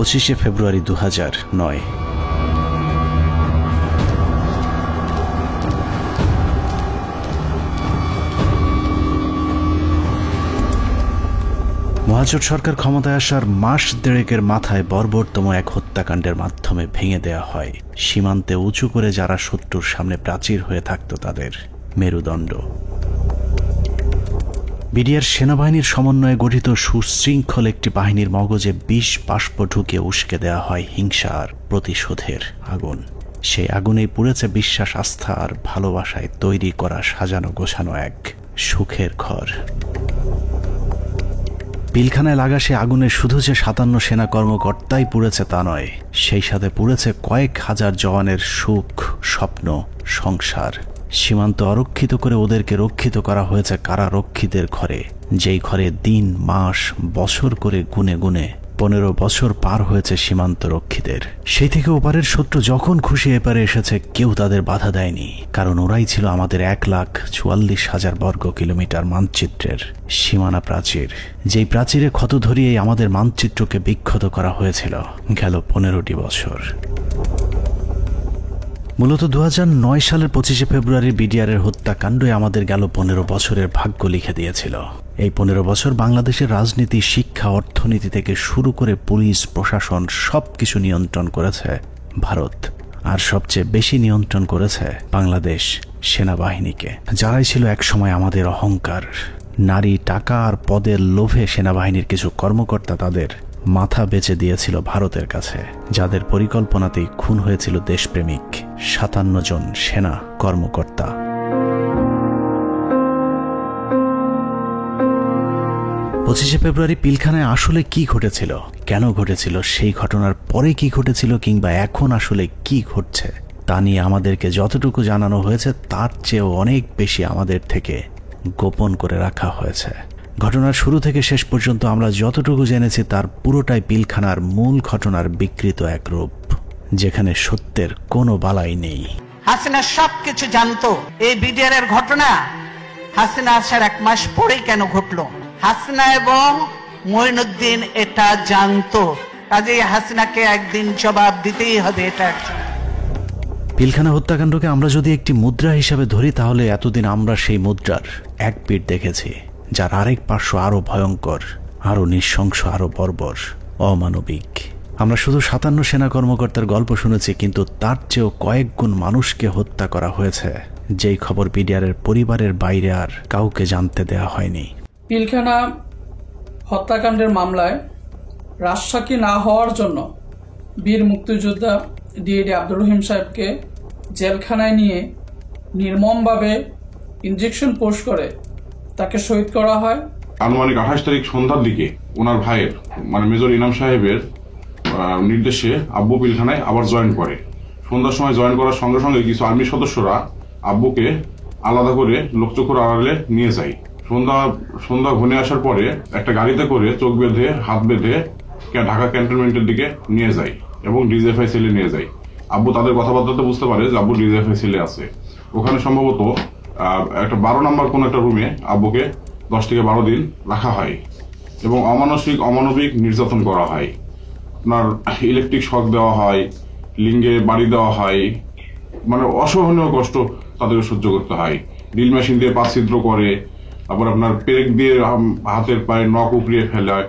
25শে ফেব্রুয়ারি 2009। মহাজোট সরকার ক্ষমতায় আসার মাস দেড়েকের মাথায় বর্বরতম এক হত্যাকাণ্ডের মাধ্যমে ভেঙে দেয়া হয় সীমান্তে উঁচু করে যারা শত্রুর সামনে প্রাচীর হয়ে থাকত তাদের মেরুদণ্ড। বিডিআর সেনাবাহিনীর সমন্বয়ে গঠিত সুশৃঙ্খল একটি বাহিনীর মগজে বিষ বাষ্প ঢুকে উস্কে দেয়া হয় হিংসা আর প্রতিশোধের আগুন। সেই আগুনেই পুড়েছে বিশ্বাস, আস্থা আর ভালোবাসায় তৈরি করা সাজানো গোছানো এক সুখের ঘর। পিলখানায় লাগা সে আগুনে শুধু যে 57 সেনা কর্মকর্তাই পুড়েছে তা নয়, সেই সাথে পুড়েছে কয়েক হাজার জওয়ানের সুখ, স্বপ্ন, সংসার। সীমান্ত অরক্ষিত করে ওদেরকে রক্ষিত করা হয়েছে কারারক্ষীদের ঘরে, যেই ঘরে দিন, মাস, বছর করে গুনে গুনে 15 বছর পার হয়েছে সীমান্ত রক্ষীদের। সেই থেকে ওপারের শত্রু যখন খুশি এপারে এসেছে কেউ তাদের বাধা দেয়নি, কারণ ওরাই ছিল আমাদের 1,44,000 বর্গ কিলোমিটার মানচিত্রের সীমানা প্রাচীর, যেই প্রাচীরে ক্ষত ধরিয়েই আমাদের মানচিত্রকে বিক্ষত করা হয়েছিল গেল 15টি বছর। মূলত 2009 সালের 25শে ফেব্রুয়ারি বিডিআরের হত্যাকাণ্ডই আমাদের গেল 15 বছরের ভাগ্য লিখে দিয়েছিল। এই 15 বছর বাংলাদেশের রাজনীতি, শিক্ষা, অর্থনীতি থেকে শুরু করে পুলিশ, প্রশাসন সবকিছু নিয়ন্ত্রণ করেছে ভারত, আর সবচেয়ে বেশি নিয়ন্ত্রণ করেছে বাংলাদেশ সেনাবাহিনীকে, যারাই ছিল একসময় আমাদের অহংকার। নারী, টাকা আর পদের লোভে সেনাবাহিনীর কিছু কর্মকর্তা তাদের মাথা বেচে দিয়েছিল ভারতের কাছে, যাদের পরিকল্পনাতেই খুন হয়েছিল দেশপ্রেমিক 57 জন সেনা কর্মকর্তা। পঁচিশে ফেব্রুয়ারি পিলখানায় আসলে কি ঘটেছিল, কেন ঘটেছিল, সেই ঘটনার পরে কি ঘটেছিল, কিংবা এখন আসলে কি ঘটছে তা নিয়ে আমাদেরকে যতটুকু জানানো হয়েছে তার চেয়েও অনেক বেশি আমাদের থেকে গোপন করে রাখা হয়েছে। ঘটনার শুরু থেকে শেষ পর্যন্ত আমরা যতটুকু জেনেছি তার পুরোটাই পিলখানার মূল ঘটনার বিকৃত এক রূপ, যেখানে সত্যের কোনো বালাই নেই। হাসিনা সবকিছু জানতো। এই বিডিআর এর ঘটনা হাসিনা আসার 1 মাস পরেই কেন ঘটলো? হাসিনা এবং মঈনুদ্দিন এটা জানতো, কাজেই হাসিনাকে একদিন জবাব দিতেই হবে। এটা পিলখানা হত্যাকাণ্ডকে আমরা যদি একটি মুদ্রা হিসাবে ধরি, তাহলে এতদিন আমরা সেই মুদ্রার এক পিঠ দেখেছি, যার আরেক পার্শ্ব আরো ভয়ঙ্কর, আরো নৃশংস, আরো বর্বর, অমানবিক। আমরা শুধু 57 সেনা কর্মকর্তার গল্প শুনেছি, কিন্তু তার চেয়েও কয়েক গুণ মানুষকে হত্যা করা হয়েছে, যেই খবর বিডিআরের পরিবারের বাইরে আর কাউকে জানতে দেয়া হয়নি। পিলখানা হত্যাকাণ্ডের মামলায় রাজসাক্ষী না হওয়ার জন্য বীর মুক্তিযোদ্ধা ডিএডি আব্দুর রহিম সাহেবকে জেলখানায় নিয়ে নির্মমভাবে ইনজেকশন পোস্ট করে তাকে শহীদ করা হয়। আনুমানিক 28 তারিখ সন্ধ্যার দিকে ওনার ভাইয়ের মেজর ইনাম সাহেবের নির্দেশে আব্বু পিলখানায় আবার জয়েন করে। সন্ধ্যার সময় জয়েন করার সঙ্গে সঙ্গে কিছু আর্মি সদস্যরা আব্বুকে আলাদা করে লোকচক্ষুর আড়ালে নিয়ে যায়। সন্ধ্যা ঘনিয়ে আসার পরে একটা গাড়িতে করে চোখ বেঁধে, হাত বেঁধে ঢাকা ক্যান্টনমেন্টের দিকে নিয়ে যায় এবং ডিজিএফআই সেলে নিয়ে যায়। আব্বু তাদের কথাবার্তাতে বুঝতে পারে যে আব্বু ডিজিএফআই সেলে আছে। ওখানে সম্ভবত একটা 12 নম্বর কোন একটা রুমে আব্বুকে 10 থেকে 12 দিন রাখা হয় এবং অমানবিক নির্যাতন করা হয়। আপনার ইলেকট্রিক শক দেওয়া হয়, লিঙ্গে বাড়ি দেওয়া হয়, অসহনীয় কষ্ট তাদেরকে সহ্য করতে হয়। ড্রিল মেশিন দিয়ে পা ছিদ্র করে, তারপর আপনার পেরেক দিয়ে হাতের পায়ে নখ উপড়িয়ে ফেলায়।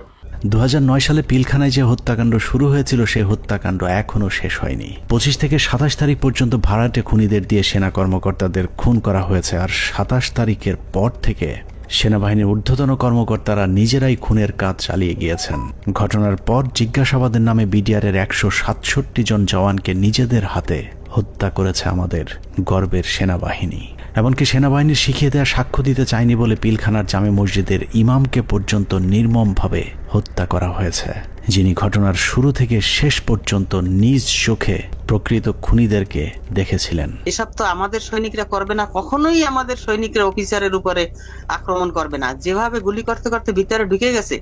2009 সালে পিলখানায় যে হত্যাকাণ্ড শুরু হয়েছিল সেই হত্যাকাণ্ড এখনো শেষ হয়নি। 25 থেকে 27 তারিখ পর্যন্ত ভাড়াটে খুনিদের দিয়ে সেনা কর্মকর্তাদের খুন করা হয়েছে, আর 27 তারিখের পর থেকে সেনাবাহিনীর ঊর্ধ্বতন কর্মকর্তারা নিজেরাই খুনের কাজ চালিয়ে গিয়েছেন। ঘটনার পর জিজ্ঞাসাবাদের নামে বিডিআরের 167 জন জওয়ানকে নিজেদের হাতে হত্যা করেছে আমাদের গর্বের সেনাবাহিনী। এমনকি সেনাবাহিনী শিখিয়ে দেয়া সাক্ষ্য দিতে চায়নি বলে পিলখানার জামে মসজিদের ইমামকে পর্যন্ত নির্মমভাবে হত্যা করা হয়েছে, যিনি ঘটনার শুরু থেকে শেষ পর্যন্ত নিজ চোখে প্রকৃত খুনিদেরকে দেখেছিলেন। এসব তো আমাদের সৈনিকরা করবে না, কখনোই আমাদের সৈনিকরা অফিসারের উপরে আক্রমণ করবে না। যেভাবে গুলি করতে করতে ভিতরে ঢুকে গেছে,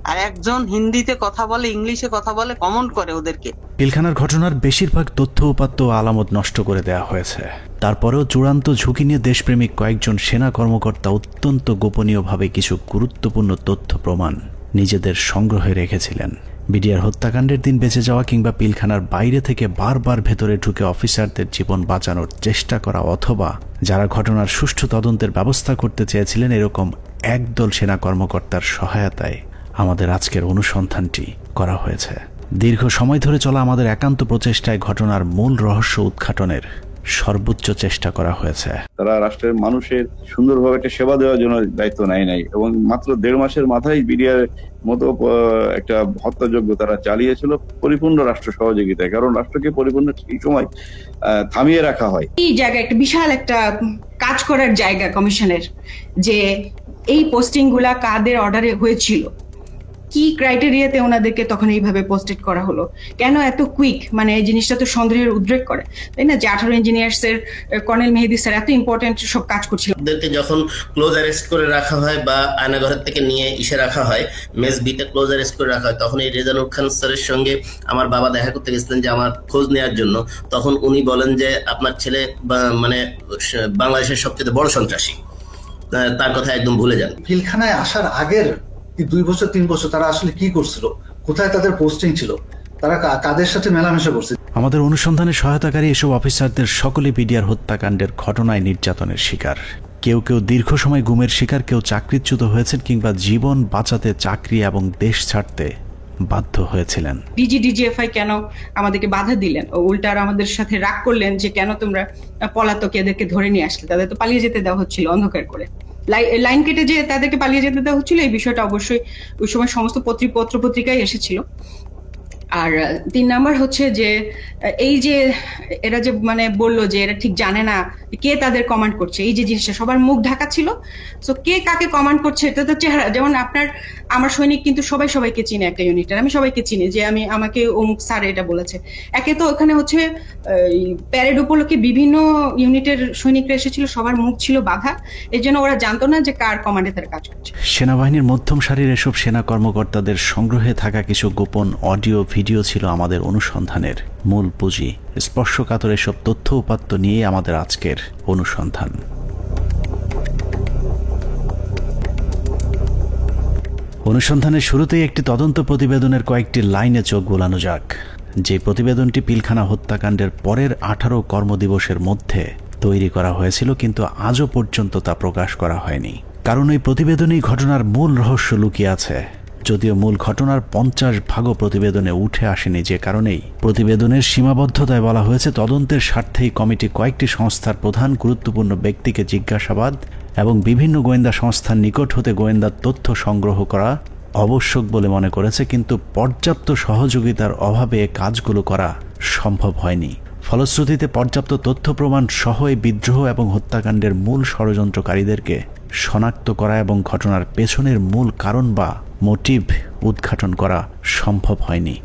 আর একজন হিন্দিতে কথা বলে, ইংলিশে কথা বলে, কমেন্ট করে ওদেরকে। পিলখানার ঘটনার বেশিরভাগ তথ্য উপাত্ত আলামত নষ্ট করে দেওয়া হয়েছে। তারপরেও চূড়ান্ত ঝুঁকি নিয়ে দেশপ্রেমিক কয়েকজন সেনা কর্মকর্তা অত্যন্ত গোপনীয়ভাবে কিছু গুরুত্বপূর্ণ তথ্য প্রমাণ নিজেদের সংগ্রহে রেখেছিলেন। বিডিআর হত্যাকাণ্ডের দিন বেঁচে যাওয়া কিংবা পিলখানার বাইরে থেকে বারবার ভেতরে ঢুকে অফিসারদের জীবন বাঁচানোর চেষ্টা করা, অথবা যারা ঘটনার সুষ্ঠু তদন্তের ব্যবস্থা করতে চেয়েছিলেন, এরকম একদল সেনা কর্মকর্তার সহায়তায় আমাদের আজকের অনুসন্ধানটি করা হয়েছে। দীর্ঘ সময় ধরে চলা আমাদের একান্ত প্রচেষ্টায় ঘটনার মূল রহস্য উদ্ঘাটনের সর্বোচ্চ চেষ্টা করা হয়েছে। তারা রাষ্ট্রের মানুষের সুন্দরভাবে একটা সেবা দেওয়ার জন্য দায়িত্ব নেয় নাই, এবং মাত্র 1.5 মাসের মাথায় বিডিআর মতো একটা হত্যাযজ্ঞ তারা চালিয়েছিল পরিপূর্ণ রাষ্ট্র সহযোগিতায়। কারণ রাষ্ট্রকে পরিপূর্ণ এই সময় থামিয়ে রাখা হয়। এই জায়গায় একটা বিশাল একটা কাজ করার জায়গা কমিশনের, যে এই পোস্টিং গুলা কাদের অর্ডারে হয়েছিল, কি ক্রাইটেরিয়াতে ওনাদেরকে তখন এইভাবে পোস্টেড করা হলো, কেন এত কুইক, মানে এই জিনিসটা তো সন্দেহের উদ্রেক করে, তাই না? যে 18 ইঞ্জিনিয়ার্স এর কর্নেল মেহেদী স্যার এত ইম্পর্টেন্ট সব কাজ করছিল, ওদেরকে যখন ক্লোজ অ্যারেস্ট করে রাখা হয় বা আয়নাঘর থেকে নিয়ে ইসে রাখা হয়, মেস বিতে ক্লোজ অ্যারেস্ট করে রাখা হয়, তখন এই রেজানুর খান স্যারের সঙ্গে আমার বাবা দেখা করতে গেছিলেন যে আমার খোঁজ নেওয়ার জন্য। তখন উনি বলেন যে আপনার ছেলে মানে বাংলাদেশের সবচেয়ে বড় সন্ত্রাসী, তার কথা একদম ভুলে যান। পিলখানায় আসার আগের 2 বছর 3 বছর তারা আসলে কি করছিল, কোথায় তাদের পোস্টিং ছিল, তারা কাদের সাথে মেলামেশা করছে। আমাদের অনুসন্ধানে সহায়তাকারী এসব অফিসারদের সকলে বিডিআর হত্যাকাণ্ডের ঘটনায় নির্যাতনের শিকার। কেউ কেউ দীর্ঘ সময় গুমের শিকার, কেউ চাকরিচ্যুত হয়েছেন কিংবা জীবন বাঁচাতে চাকরি এবং দেশ ছাড়তে বাধ্য হয়েছিলেন। ডিজিএফআই কেন আমাদেরকে বাধা দিলেন, ও উল্টা আর আমাদের সাথে রাগ করলেন যে কেন তোমরা পলাতক এদেরকে ধরে নিয়ে আসলে, তাদের তো পালিয়ে যেতে দেওয়া হচ্ছিল অন্ধকার করে, লাইন কেটে যে তাদেরকে পালিয়ে যেতে দেওয়া হচ্ছিল। এই বিষয়টা অবশ্যই ওই সময় সমস্ত পত্রিকায় এসেছিল। আর 3 নাম্বার হচ্ছে যে এই যে এরা যে মানে বললো যে এরা ঠিক জানে না কে তাদের কমান্ড করছে, এই যে জিনিসটা সবার মুখ ঢাকা ছিল। সো কে কাকে কমান্ড করছে এটা তো চেহারা, যেমন আমার সৈনিক কিন্তু সবাইকে চিনে, একটা ইউনিটের আমি সবাইকে চিনি, যে আমাকে অমুক স্যার এটা বলেছে। একে তো ওখানে হচ্ছে প্যারেড উপলক্ষে বিভিন্ন ইউনিটের সৈনিকরা এসেছিল, সবার মুখ ছিল বাধা, এই জন্য ওরা জানতো না যে কার কমান্ডে তারা কাজ করছে। সেনাবাহিনীর মধ্যম সারির এসব সেনা কর্মকর্তাদের সংগ্রহে থাকা কিছু গোপন অডিও ভিডিও ছিল আমাদের অনুসন্ধানের মূল পুঁজি। স্পর্শকাতর এসব তথ্য উপাত্ত নিয়ে আমাদের আজকের অনুসন্ধান। অনুসন্ধানের শুরুতেই একটি তদন্ত প্রতিবেদনের কয়েকটি লাইনে চোখ বোলানো যাক। যে প্রতিবেদনটি পিলখানা হত্যাকাণ্ডের পরের 18 কর্মদিবসের মধ্যে তৈরি করা হয়েছিল, কিন্তু আজও পর্যন্ত তা প্রকাশ করা হয়নি। কারণ এই প্রতিবেদনেই ঘটনার মূল রহস্য লুকিয়ে আছে। যদিও মূল ঘটনার 50 প্রতিবেদনে উঠে আসেনি, যে কারণেই প্রতিবেদনের সীমাবদ্ধতায় বলা হয়েছে তদন্তের স্বার্থেই কমিটি কয়েকটি সংস্থার প্রধান গুরুত্বপূর্ণ ব্যক্তিকে জিজ্ঞাসাবাদ এবং বিভিন্ন গোয়েন্দা সংস্থার নিকট হতে গোয়েন্দা তথ্য সংগ্রহ করা আবশ্যক বলে মনে করেছে, কিন্তু পর্যাপ্ত সহযোগিতার অভাবে কাজগুলো করা সম্ভব হয়নি। ফলশ্রুতিতে পর্যাপ্ত তথ্য প্রমাণ সহ এই বিদ্রোহ এবং হত্যাকাণ্ডের মূল ষড়যন্ত্রকারীদেরকে শনাক্ত করা এবং ঘটনার পেছনের মূল কারণ বা মোটিভ উদ্ঘাটন করা সম্ভব হয়নি।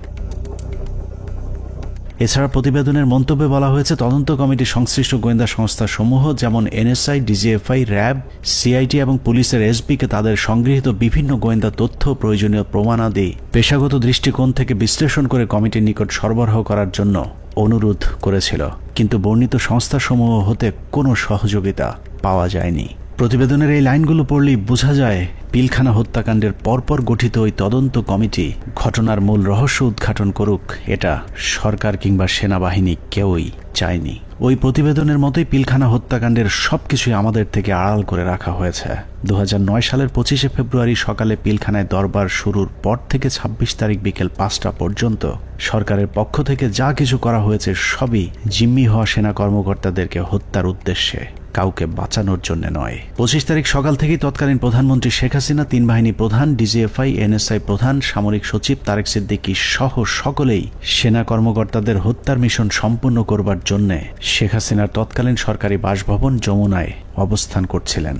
এছাড়া প্রতিবেদনের মন্তব্যে বলা হয়েছে তদন্ত কমিটি সংশ্লিষ্ট গোয়েন্দা সংস্থা সমূহ যেমন এনএসআই, ডিজিএফআই, র্যাব, সিআইটি এবং পুলিশের এসবিকে তাদের সংগৃহীত বিভিন্ন গোয়েন্দা তথ্য প্রয়োজনীয় প্রমাণাদি পেশাগত দৃষ্টিকোণ থেকে বিশ্লেষণ করে কমিটির নিকট সরবরাহ করার জন্য অনুরোধ করেছিল, কিন্তু বর্ণিত সংস্থাসমূহ হতে কোনো সহযোগিতা পাওয়া যায়নি। প্রতিবেদনের এই লাইনগুলো পড়লেই বোঝা যায় পিলখানা হত্যাকাণ্ডের পরপর গঠিত ওই তদন্ত কমিটি ঘটনার মূল রহস্য উদ্ঘাটন করুক, এটা সরকার কিংবা সেনাবাহিনী কেউই চায়নি। ওই প্রতিবেদনের মতোই পিলখানা হত্যাকাণ্ডের সবকিছুই আমাদের থেকে আড়াল করে রাখা হয়েছে। 2009 সালের 25 ফেব্রুয়ারি সকালে পিলখানায় দরবার শুরুর পর থেকে 26 তারিখ বিকেল 5টা পর্যন্ত সরকারের পক্ষ থেকে যা কিছু করা হয়েছে সবই জিম্মি হওয়া সেনা কর্মকর্তাদেরকে হত্যার উদ্দেশ্যে, কাউকে বাঁচানোর জন্য নয়। 25 তারিখ সকাল থেকেই তৎকালীন প্রধানমন্ত্রী শেখ হাসিনা, 3 বাহিনী প্রধান, ডিজিএফআই, এনএসআই প্রধান, সামরিক সচিব তারেক সিদ্দিকী সহ সকলেই সেনা কর্মকর্তাদের হত্যার মিশন সম্পূর্ণ করবার জন্য শেখ হাসিনার তৎকালীন সরকারি বাসভবন যমুনায় অবস্থান করছিলেন।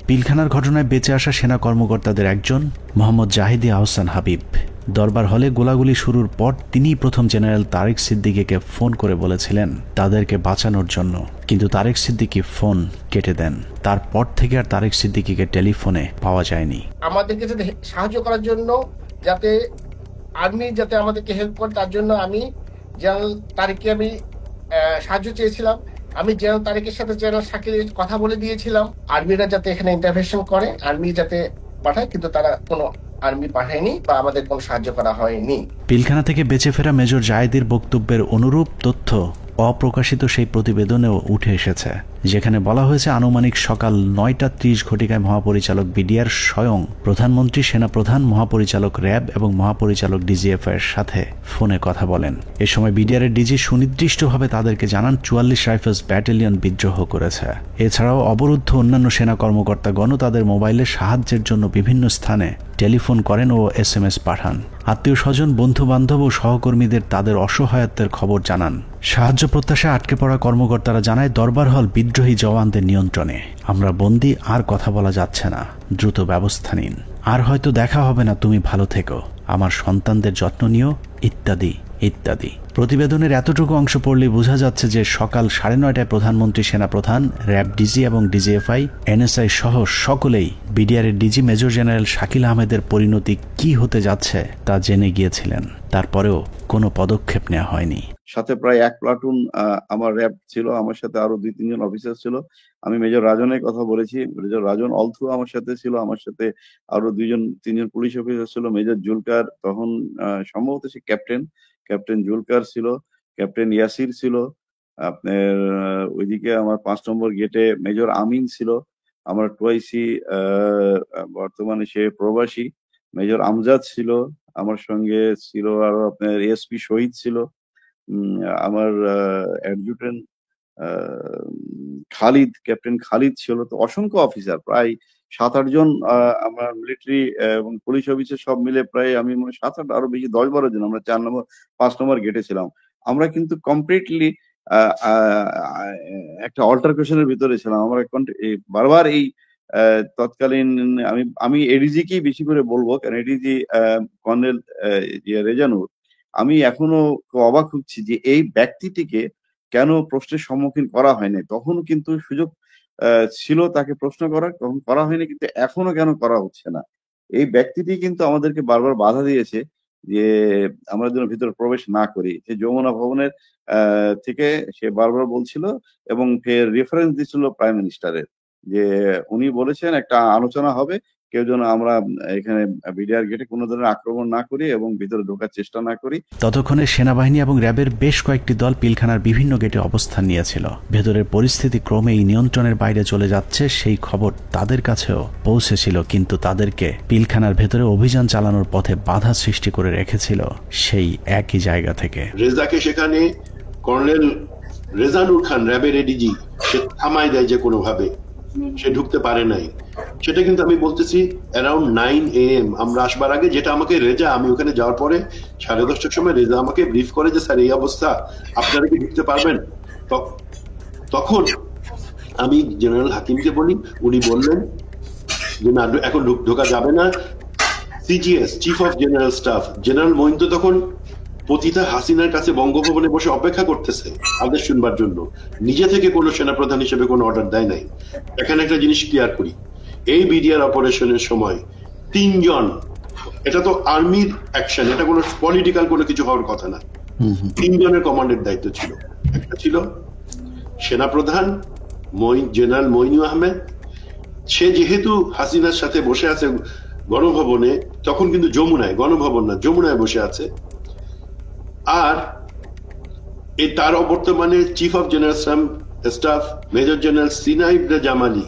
পিলখানার ঘটনায় বেঁচে আসা সেনা কর্মকর্তাদের একজন মোহাম্মদ জাহিদি আহসান হাবিব দরবার হলে গোলাগুলি শুরুর পর তিনিই প্রথম জেনারেল তারেক সিদ্দিকীকে ফোন করে বলেছিলেন তাদেরকে বাঁচানোর জন্য, কিন্তু তারেক সিদ্দিকী ফোন কেটে দেন। তারপর থেকে আর তারেক সিদ্দিকীকে টেলিফোনে পাওয়া যায়নি। আমাদেরকে যাতে সাহায্য করার জন্য, যাতে আর্মি যাতে আমাদেরকে হেল্প করে, তার জন্য আমি জেনারেল তারেককে আমি সাহায্য চেয়েছিলাম। আমি জেনারেল তারেকের সাথে জেনারেল শাকিলের কথা বলে দিয়েছিলাম আর্মিরা যাতে এখানে ইন্টারভেনশন করে, আর্মি যাতে পাঠায়, কিন্তু তারা কোনো আর্মি পাঠায়নি বা আমাদের কোনো সাহায্য করা হয়নি। পিলখানা থেকে বেঁচে ফেরা মেজর জায়েদের বক্তব্যের অনুরূপ তথ্য অপ্রকাশিত সেই প্রতিবেদনেও উঠে এসেছে, যেখানে বলা হয়েছে আনুমানিক সকাল 9:30 ঘটিকায় মহাপরিচালক বিডিআর স্বয়ং প্রধানমন্ত্রী, সেনাপ্রধান, মহাপরিচালক র্যাব এবং মহাপরিচালক ডিজিএফ এর সাথে ফোনে কথা বলেন। এ সময় বিডিআরের ডিজি সুনির্দিষ্টভাবে তাদেরকে জানান 44 রাইফেলস ব্যাটালিয়ন বিদ্রোহ করেছে। এছাড়াও অবরুদ্ধ অন্যান্য সেনা কর্মকর্তাগণও তাদের মোবাইলে সাহায্যের জন্য বিভিন্ন স্থানে টেলিফোন করেন ও SMS পাঠান। আত্মীয় স্বজন, বন্ধু বান্ধব ও সহকর্মীদের তাদের অসহায়ত্বের খবর জানান। সাহায্য প্রত্যাশায় আটকে পড়া কর্মকর্তারা জানায়, দরবার হল বিদ্রোহী জওয়ানদের নিয়ন্ত্রণে, আমরা বন্দী, আর কথা বলা যাচ্ছে না, দ্রুত ব্যবস্থা নিন, আর হয়তো দেখা হবে না, তুমি ভালো থেকো, আমার সন্তানদের যত্ন নিও, ইত্যাদি ইত্যাদি। প্রতিবেদনের এতটুকু অংশ পড়লে বোঝা যাচ্ছে যে সকাল 9:30টায় প্রধানমন্ত্রী, সেনাপ্রধান, র্যাব ডিজি এবং ডিজিএফআই, NSI সহ সকলেই বিডিআরের ডিজি মেজর জেনারেল শাকিল আহমেদের পরিণতি কি হতে যাচ্ছে তা জেনে গিয়েছিলেন। তারপরেও কোনো পদক্ষেপ নেওয়া হয়নি। সাথে প্রায় 1 প্লাটুন আমার র্যাব ছিল, আমার সাথে আরো 2-3 জন অফিসার ছিল। আমি মেজর রাজনের কথা বলেছি, মেজর রাজন অলথ্রু আমার সাথে ছিল, আমার সাথে আরো 2-3 জন পুলিশ অফিসার ছিল। মেজর জুলকার তখন সম্ভবত সে ক্যাপ্টেন জুলকার ছিল, ক্যাপ্টেন ইয়াসির ছিল। আপনার ওইদিকে আমার 5 নম্বর গেটে মেজর আমিন ছিল, আমার টুয়াইসি বর্তমানে সে প্রবাসী মেজর আমজাদ ছিল, আমার সঙ্গে ছিল আরো আপনার এসপি শহীদ ছিল, আমার অ্যাডজুটেন্ট খালিদ, ক্যাপ্টেন খালিদ ছিল। তো অসংখ্য অফিসার, প্রায় 7-8 জন আমার মিলিটারি এবং পুলিশ অফিসার সব মিলে প্রায় আমি মনে 7-8 আরো বেশি 10-12 জন আমরা 5 নম্বর গেটে ছিলাম। আমরা কিন্তু কমপ্লিটলি একটা অল্টারকেশনের ভিতরে ছিলাম। আমরা বারবার এই তৎকালীন আমি এডিজিকেই বেশি করে বলবো, কারণ এডিজি কর্নেল রেজানুর, আমি এখনো অবাক হচ্ছি যে এই ব্যক্তিটিকে কেন প্রশ্নের সম্মুখীন করা হয়নি। তখন কিন্তু সুযোগ ছিল তাকে প্রশ্ন করার, তখন করা হয়নি, কিন্তু এখনো কেন করা হচ্ছে না। এই ব্যক্তিটি কিন্তু আমাদেরকে বারবার বাধা দিয়েছে যে আমরা যেন ভিতরে প্রবেশ না করি। যে যমুনা ভবনের থেকে সে বারবার বলছিল এবং ফের রেফারেন্স দিচ্ছিল প্রাইম মিনিস্টারের, যে উনি বলেছেন একটা আলোচনা হবে, কেউ যেন আমরা এখানে বিডিআর গেটে কোনো ধরনের আক্রমণ না করি এবং ভিতরে ঢোকার চেষ্টা না করি। ততক্ষণে সেনাবাহিনী এবং র্যাবের বেশ কয়েকটি দল পিলখানার বিভিন্ন গেটে অবস্থান নিয়েছিল। ভেতরের পরিস্থিতি ক্রমেই নিয়ন্ত্রণের বাইরে চলে যাচ্ছে সেই খবর তাদের কাছেও পৌঁছেছিল, কিন্তু তাদেরকে পিলখানার ভেতরে অভিযান চালানোর পথে বাধা সৃষ্টি করে রেখেছিল সেই একই জায়গা থেকে। রেজাকে সেখানে কর্নেল রেজানুর খান, র্যাবের এডিজি, সে থামায় দেয় যে কোনোভাবে, সে ঢুকতে পারে নাই। সেটা কিন্তু আমি বলতেছি অ্যারাউন্ড 9 AM আমরা আসবার আগে, যেটা আমাকে রেজা, আমি ওখানে যাওয়ার পরে 10:30টার সময় রেজা আমাকে ব্রিফ করে যে স্যার এই অবস্থা, আপনারা কি ঢুকতে পারবেন? তখন আমি জেনারেল হাকিমকে বলি, উনি বললেন যে না, এখন ঢোকা যাবে না। CGS, chief of general staff, general Moeen তো তখন পতিতা হাসিনার কাছে বঙ্গভবনে বসে অপেক্ষা করতেছে আদেশ শুনবার জন্য, নিজে থেকে কোনো সেনাপ্রধান হিসেবে কোনো অর্ডার দেয় নাই। এখানে একটা জিনিস ক্লিয়ার করি, এই বিডিআর অপারেশনের সময় 3 জন, এটা তো আর্মির অ্যাকশন, এটা কোনো পলিটিক্যাল কোনো কিছু হওয়ার কথা না, 3 জনের কমান্ডের দায়িত্ব ছিল। একটা ছিল সেনাপ্রধান জেনারেল মইনু আহমেদ, সে যেহেতু হাসিনার সাথে বসে আছে গণভবনে, তখন কিন্তু যমুনায়, গণভবন না যমুনায় বসে আছে। আর তার বর্তমানে chief of general staff major general সিনাইব জামালি,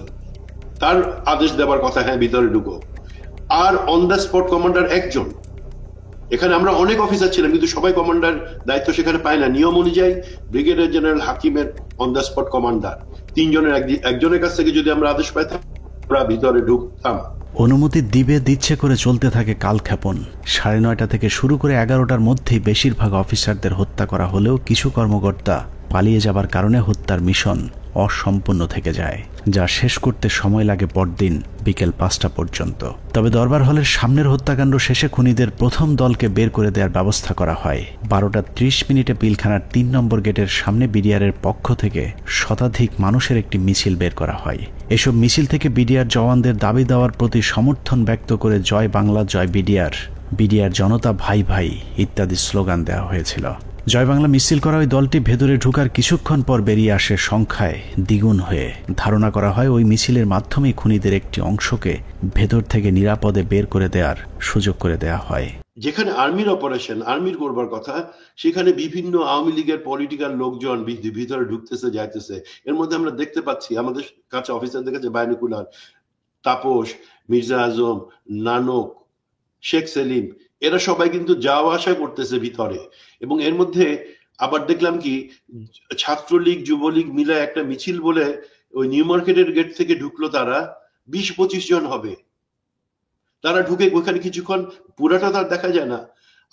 তার আদেশ দেওয়ার কথা, হ্যাঁ ভিতরে ঢুকো। আর অন দ্য স্পট কমান্ডার একজন। এখানে আমরা অনেক অফিসার ছিলাম, কিন্তু সবাই কমান্ডার দায়িত্ব সেখানে পায় না। নিয়ম অনুযায়ী ব্রিগেডিয়ার জেনারেল হাকিমের অন দ্য স্পট কমান্ডার, 3 জনের একজনের কাছ থেকে যদি আমরা আদেশ পাইতাম, আমরা ভিতরে ঢুকতাম। অনুমতি দিচ্ছে করে চলতে থাকে কালক্ষেপণ। 9:30 থেকে শুরু করে 11টার মধ্যেই বেশিরভাগ অফিসারদের হত্যা করা হলেও কিছু কর্মকর্তা পালিয়ে যাবার কারণে হত্যার মিশন অসম্পূর্ণ থেকে যায়, যা শেষ করতে সময় লাগে পরদিন বিকেল 5টা পর্যন্ত। তবে দরবার হলের সামনের হত্যাকাণ্ড শেষে খুনিদের প্রথম দলকে বের করে দেওয়ার ব্যবস্থা করা হয়। 12:30 পিলখানার 3 নম্বর গেটের সামনে বিডিআরের পক্ষ থেকে শতাধিক মানুষের একটি মিছিল বের করা হয়। এসব মিছিল থেকে বিডিআর জওয়ানদের দাবি দেওয়ার প্রতি সমর্থন ব্যক্ত করে জয় বাংলা, জয় বিডিআর, বিডিআর জনতা ভাই ভাই ইত্যাদি স্লোগান দেওয়া হয়েছিল। জয় বাংলা মিছিল করা ওই দলটি ভেতরে ঢুকার কিছুক্ষণ পর বেরিয়ে আসে সংখ্যায় দ্বিগুণ হয়ে। ধারণা করা হয় ওই মিছিলের মাধ্যমেই খুনিদের একটি অংশকে ভেতর থেকে নিরাপদে বের করে দেওয়ার সুযোগ করে দেওয়া হয়। যেখানে আর্মির অপারেশন, আর্মির করবার কথা, সেখানে বিভিন্ন আওয়ামী লীগের পলিটিক্যাল লোকজন ভিতরে ঢুকতেছে যাইতেছে। এর মধ্যে আমরা দেখতে পাচ্ছি আমাদের কাছে অফিসারদের কাছে বাইনকুলার, তাপস, মির্জা আজম, নানক, শেখ সেলিম, এরা সবাই কিন্তু যাওয়া আসা করতেছে ভিতরে। এবং এর মধ্যে আবার দেখলাম কি ছাত্রলীগ যুবলীগ মিলে একটা মিছিল বলে ওই নিউ মার্কেটের গেট থেকে ঢুকলো, তারা 20-25 জন হবে। তারা ঢুকে ওখানে কিছুক্ষণ, পুরাটা তার দেখা যায় না।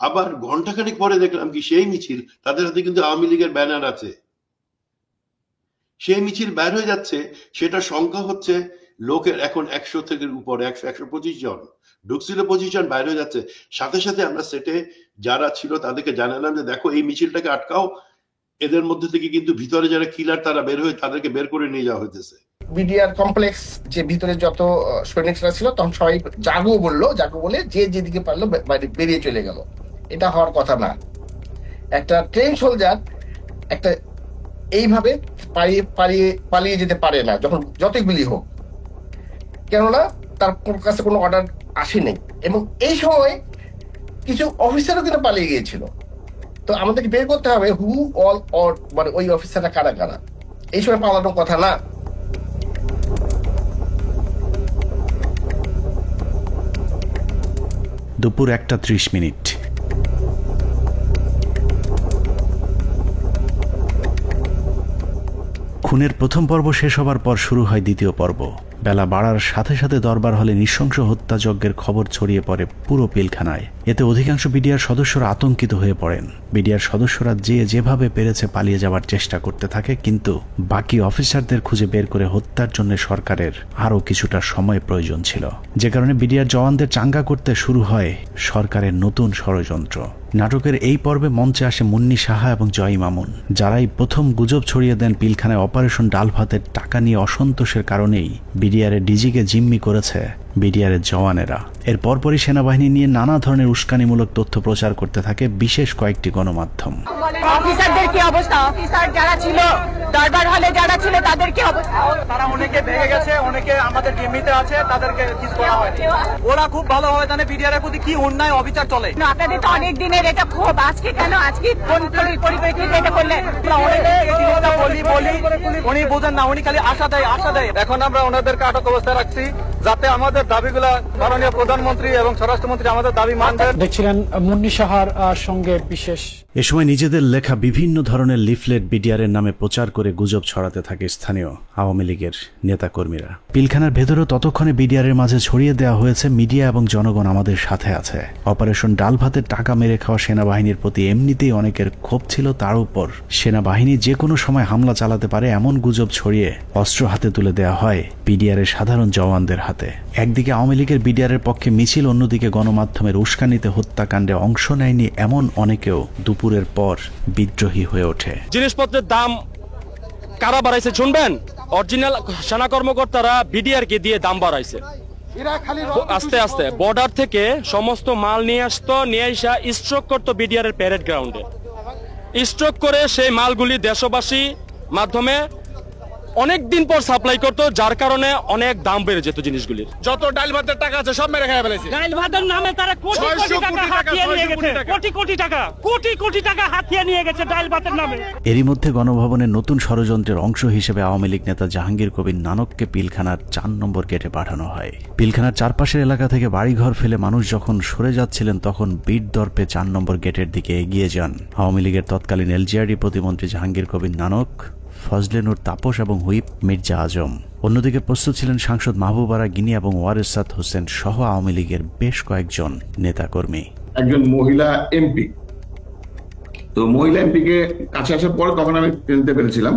আবার ঘন্টাখানেক পরে দেখলাম কি সেই মিছিল, তাদের হাতে কিন্তু আওয়ামী লীগের ব্যানার আছে, সেই মিছিল বের হয়ে যাচ্ছে। সেটা সংখ্যা হচ্ছে লোকের এখন 100 থেকে উপরে, 100-125 জন ঢুকছিল, 25 জন বাইরে হয়ে যাচ্ছে। সাথে সাথে আমরা সেটে যারা ছিল তাদেরকে জানালাম যে দেখো এই মিছিলটাকে আটকাও, এদের মধ্যে থেকে কিন্তু ভিতরে যারা কিলার তারা বের হয়ে তাদেরকে বের করে নিয়ে যাওয়া হইতেছে। বিডিআর কমপ্লেক্স যে ভিতরে যত সৈনিকরা ছিল তখন সবাই জাগো বললো, জাগো বলে যে যেদিকে পারলো বেরিয়ে চলে গেল। এটা হওয়ার কথা না। একটা ট্রেন সোলজার একটা এইভাবে পালিয়ে যেতে পারে না, যখন যতই গুলি হোক, কেননা তার কাছে কোনো অর্ডার আসেনি। এবং এই সময় কিছু অফিসারও কিন্তু পালিয়ে গিয়েছিল। তো আমাদেরকে বের করতে হবে হু অল অর, মানে ওই অফিসাররা কারা কারা। এই সময় পালানোর কথা না। দুপুর 1:30। খুনের প্রথম পর্ব শেষ হবার পর শুরু হয় দ্বিতীয় পর্ব। বেলা বাড়ার সাথে সাথে দরবার হলে নৃশংস হত্যাযজ্ঞের খবর ছড়িয়ে পড়ে পুরো পিলখানায়। এতে অধিকাংশ বিডিআর সদস্যরা আতঙ্কিত হয়ে পড়েন। বিডিআর সদস্যরা যেভাবে পেরেছে পালিয়ে যাওয়ার চেষ্টা করতে থাকে, কিন্তু বাকি অফিসারদের খুঁজে বের করে হত্যার জন্য সরকারের আরও কিছুটা সময় প্রয়োজন ছিল, যে কারণে বিডিআর জওয়ানদের চাঙ্গা করতে শুরু হয় সরকারের নতুন ষড়যন্ত্র। নাটকের এই পর্বে মঞ্চে আসে মুন্নি সাহা এবং জয় মামুন, যারাই প্রথম গুজব ছড়িয়ে দেন পিলখানায় অপারেশন ডাল ভাতের টাকা নিয়ে অসন্তোষের কারণেই বিডিআরের ডিজিকে জিম্মি করেছে বিডিআরের জওয়ানেরা। এর পরপরই সেনাবাহিনী নিয়ে নানা ধরনের উস্কানিমূলক তথ্য প্রচার করতে থাকে বিশেষ কয়েকটি গণমাধ্যম। অফিসারদের কি অবস্থা? অফিসার যারা ছিল দরবার হলে যারা ছিল তাদের কি অবস্থা? তারা অনেকে ভেঙে গেছে, অনেকে আমাদের জিম্মিতে আছে, তাদেরকে কিছু করা হয়নি। ওরা খুব ভালোভাবে জানে বিডিআর এর প্রতি কি অন্যায় অবিচার চলে। আপনাদের তো অনেক দিনের এটা ক্ষোভ, আজকে কেন, আজকে কোন পরিপ্রেক্ষিতে এটা করলেন? উনি বোঝেন না, উনি খালি আশা দেয় আশা দেয়। এখন আমরা ওনাদেরকে আটক অবস্থায় রাখছি যাতে আমাদের দাবিগুলা মাননীয় প্রধানমন্ত্রী এবং স্বরাষ্ট্রমন্ত্রী আমাদের দাবি মানবেন। দেখছিলেন মুন্নি সাহার সঙ্গে বিশেষ। এ সময় নিজেদের লেখা বিভিন্ন ধরনের লিফলেট বিডিআরের নামে প্রচার করে গুজব ছড়াতে থাকে স্থানীয় আওয়ামী লীগের নেতাকর্মীরা। পিলখানার ভেতরেও ততক্ষণে বিডিআরের মাঝে ছড়িয়ে দেওয়া হয়েছে মিডিয়া এবং জনগণ আমাদের সাথে আছে। অপারেশন ডাল ভাতের টাকা মেরে খাওয়া সেনাবাহিনীর প্রতি এমনিতেই অনেকের ক্ষোভ ছিল, তার উপর সেনাবাহিনী যে কোনো সময় হামলা চালাতে পারে এমন গুজব ছড়িয়ে অস্ত্র হাতে তুলে দেওয়া হয় বিডিআরের সাধারণ জওয়ানদের হাতে। একদিকে আওয়ামী লীগের বিডিআরের পক্ষে মিছিল, অন্যদিকে গণমাধ্যমের উস্কানিতে হত্যাকাণ্ডে অংশ নেয়নি এমন অনেকেও দুপুরের পর বিদ্রোহী হয়ে ওঠে। জিনিসপত্রের দাম কারা বাড়াইছে শুনবেন? অরিজিনাল সেনা কর্মকর্তারা বিডিআর কে দিয়ে দাম বাড়াইছে। আস্তে আস্তে বর্ডার থেকে সমস্ত মাল নিয়ে আসতো, নিয়ে আসা স্ট্রোক করতো বিডিআর এর প্যারেড গ্রাউন্ডে। স্ট্রোক করে সেই মালগুলি দেশবাসী মাধ্যমে অনেক দিন পর সাপ্লাই করতো, যার কারণে অনেক দাম বেড়ে যেত জিনিসগুলির। যত ডাল ভাতের টাকা আছে সব মেরে খেয়ে ফেলেছে। ডাল ভাতের নামে তারা কোটি কোটি টাকা হাতিয়ে নিয়ে গেছে, কোটি টাকা হাতিয়ে নিয়ে গেছে ডাল ভাতের নামে। এরই মধ্যে গণভবনের নতুন ষড়যন্ত্রের অংশ হিসেবে আওয়ামী লীগ নেতা জাহাঙ্গীর কবির নানককে পিলখানার 4 নম্বর গেটে পাঠানো হয়। পিলখানার চারপাশের এলাকা থেকে বাড়িঘর ফেলে মানুষ যখন সরে যাচ্ছিলেন, তখন বীর দর্পে 4 নম্বর গেটের দিকে এগিয়ে যান আওয়ামী লীগের তৎকালীন এলজিআরডি প্রতিমন্ত্রী জাহাঙ্গীর কবির নানক, ফজলে নূর তাপস এবং হুইপ মির্জা আজম। অন্যদিকে প্রস্তুত ছিলেন সাংসদ মাহবুবারা গিনি এবং ওয়ারেসাত হোসেন সহ আওয়ামী লীগের বেশ কয়েকজন নেতাকর্মী। একজন মহিলা এমপি, তো মহিলা এমপিকে কাছে আসার পর তখন আমি চিনতে পেরেছিলাম।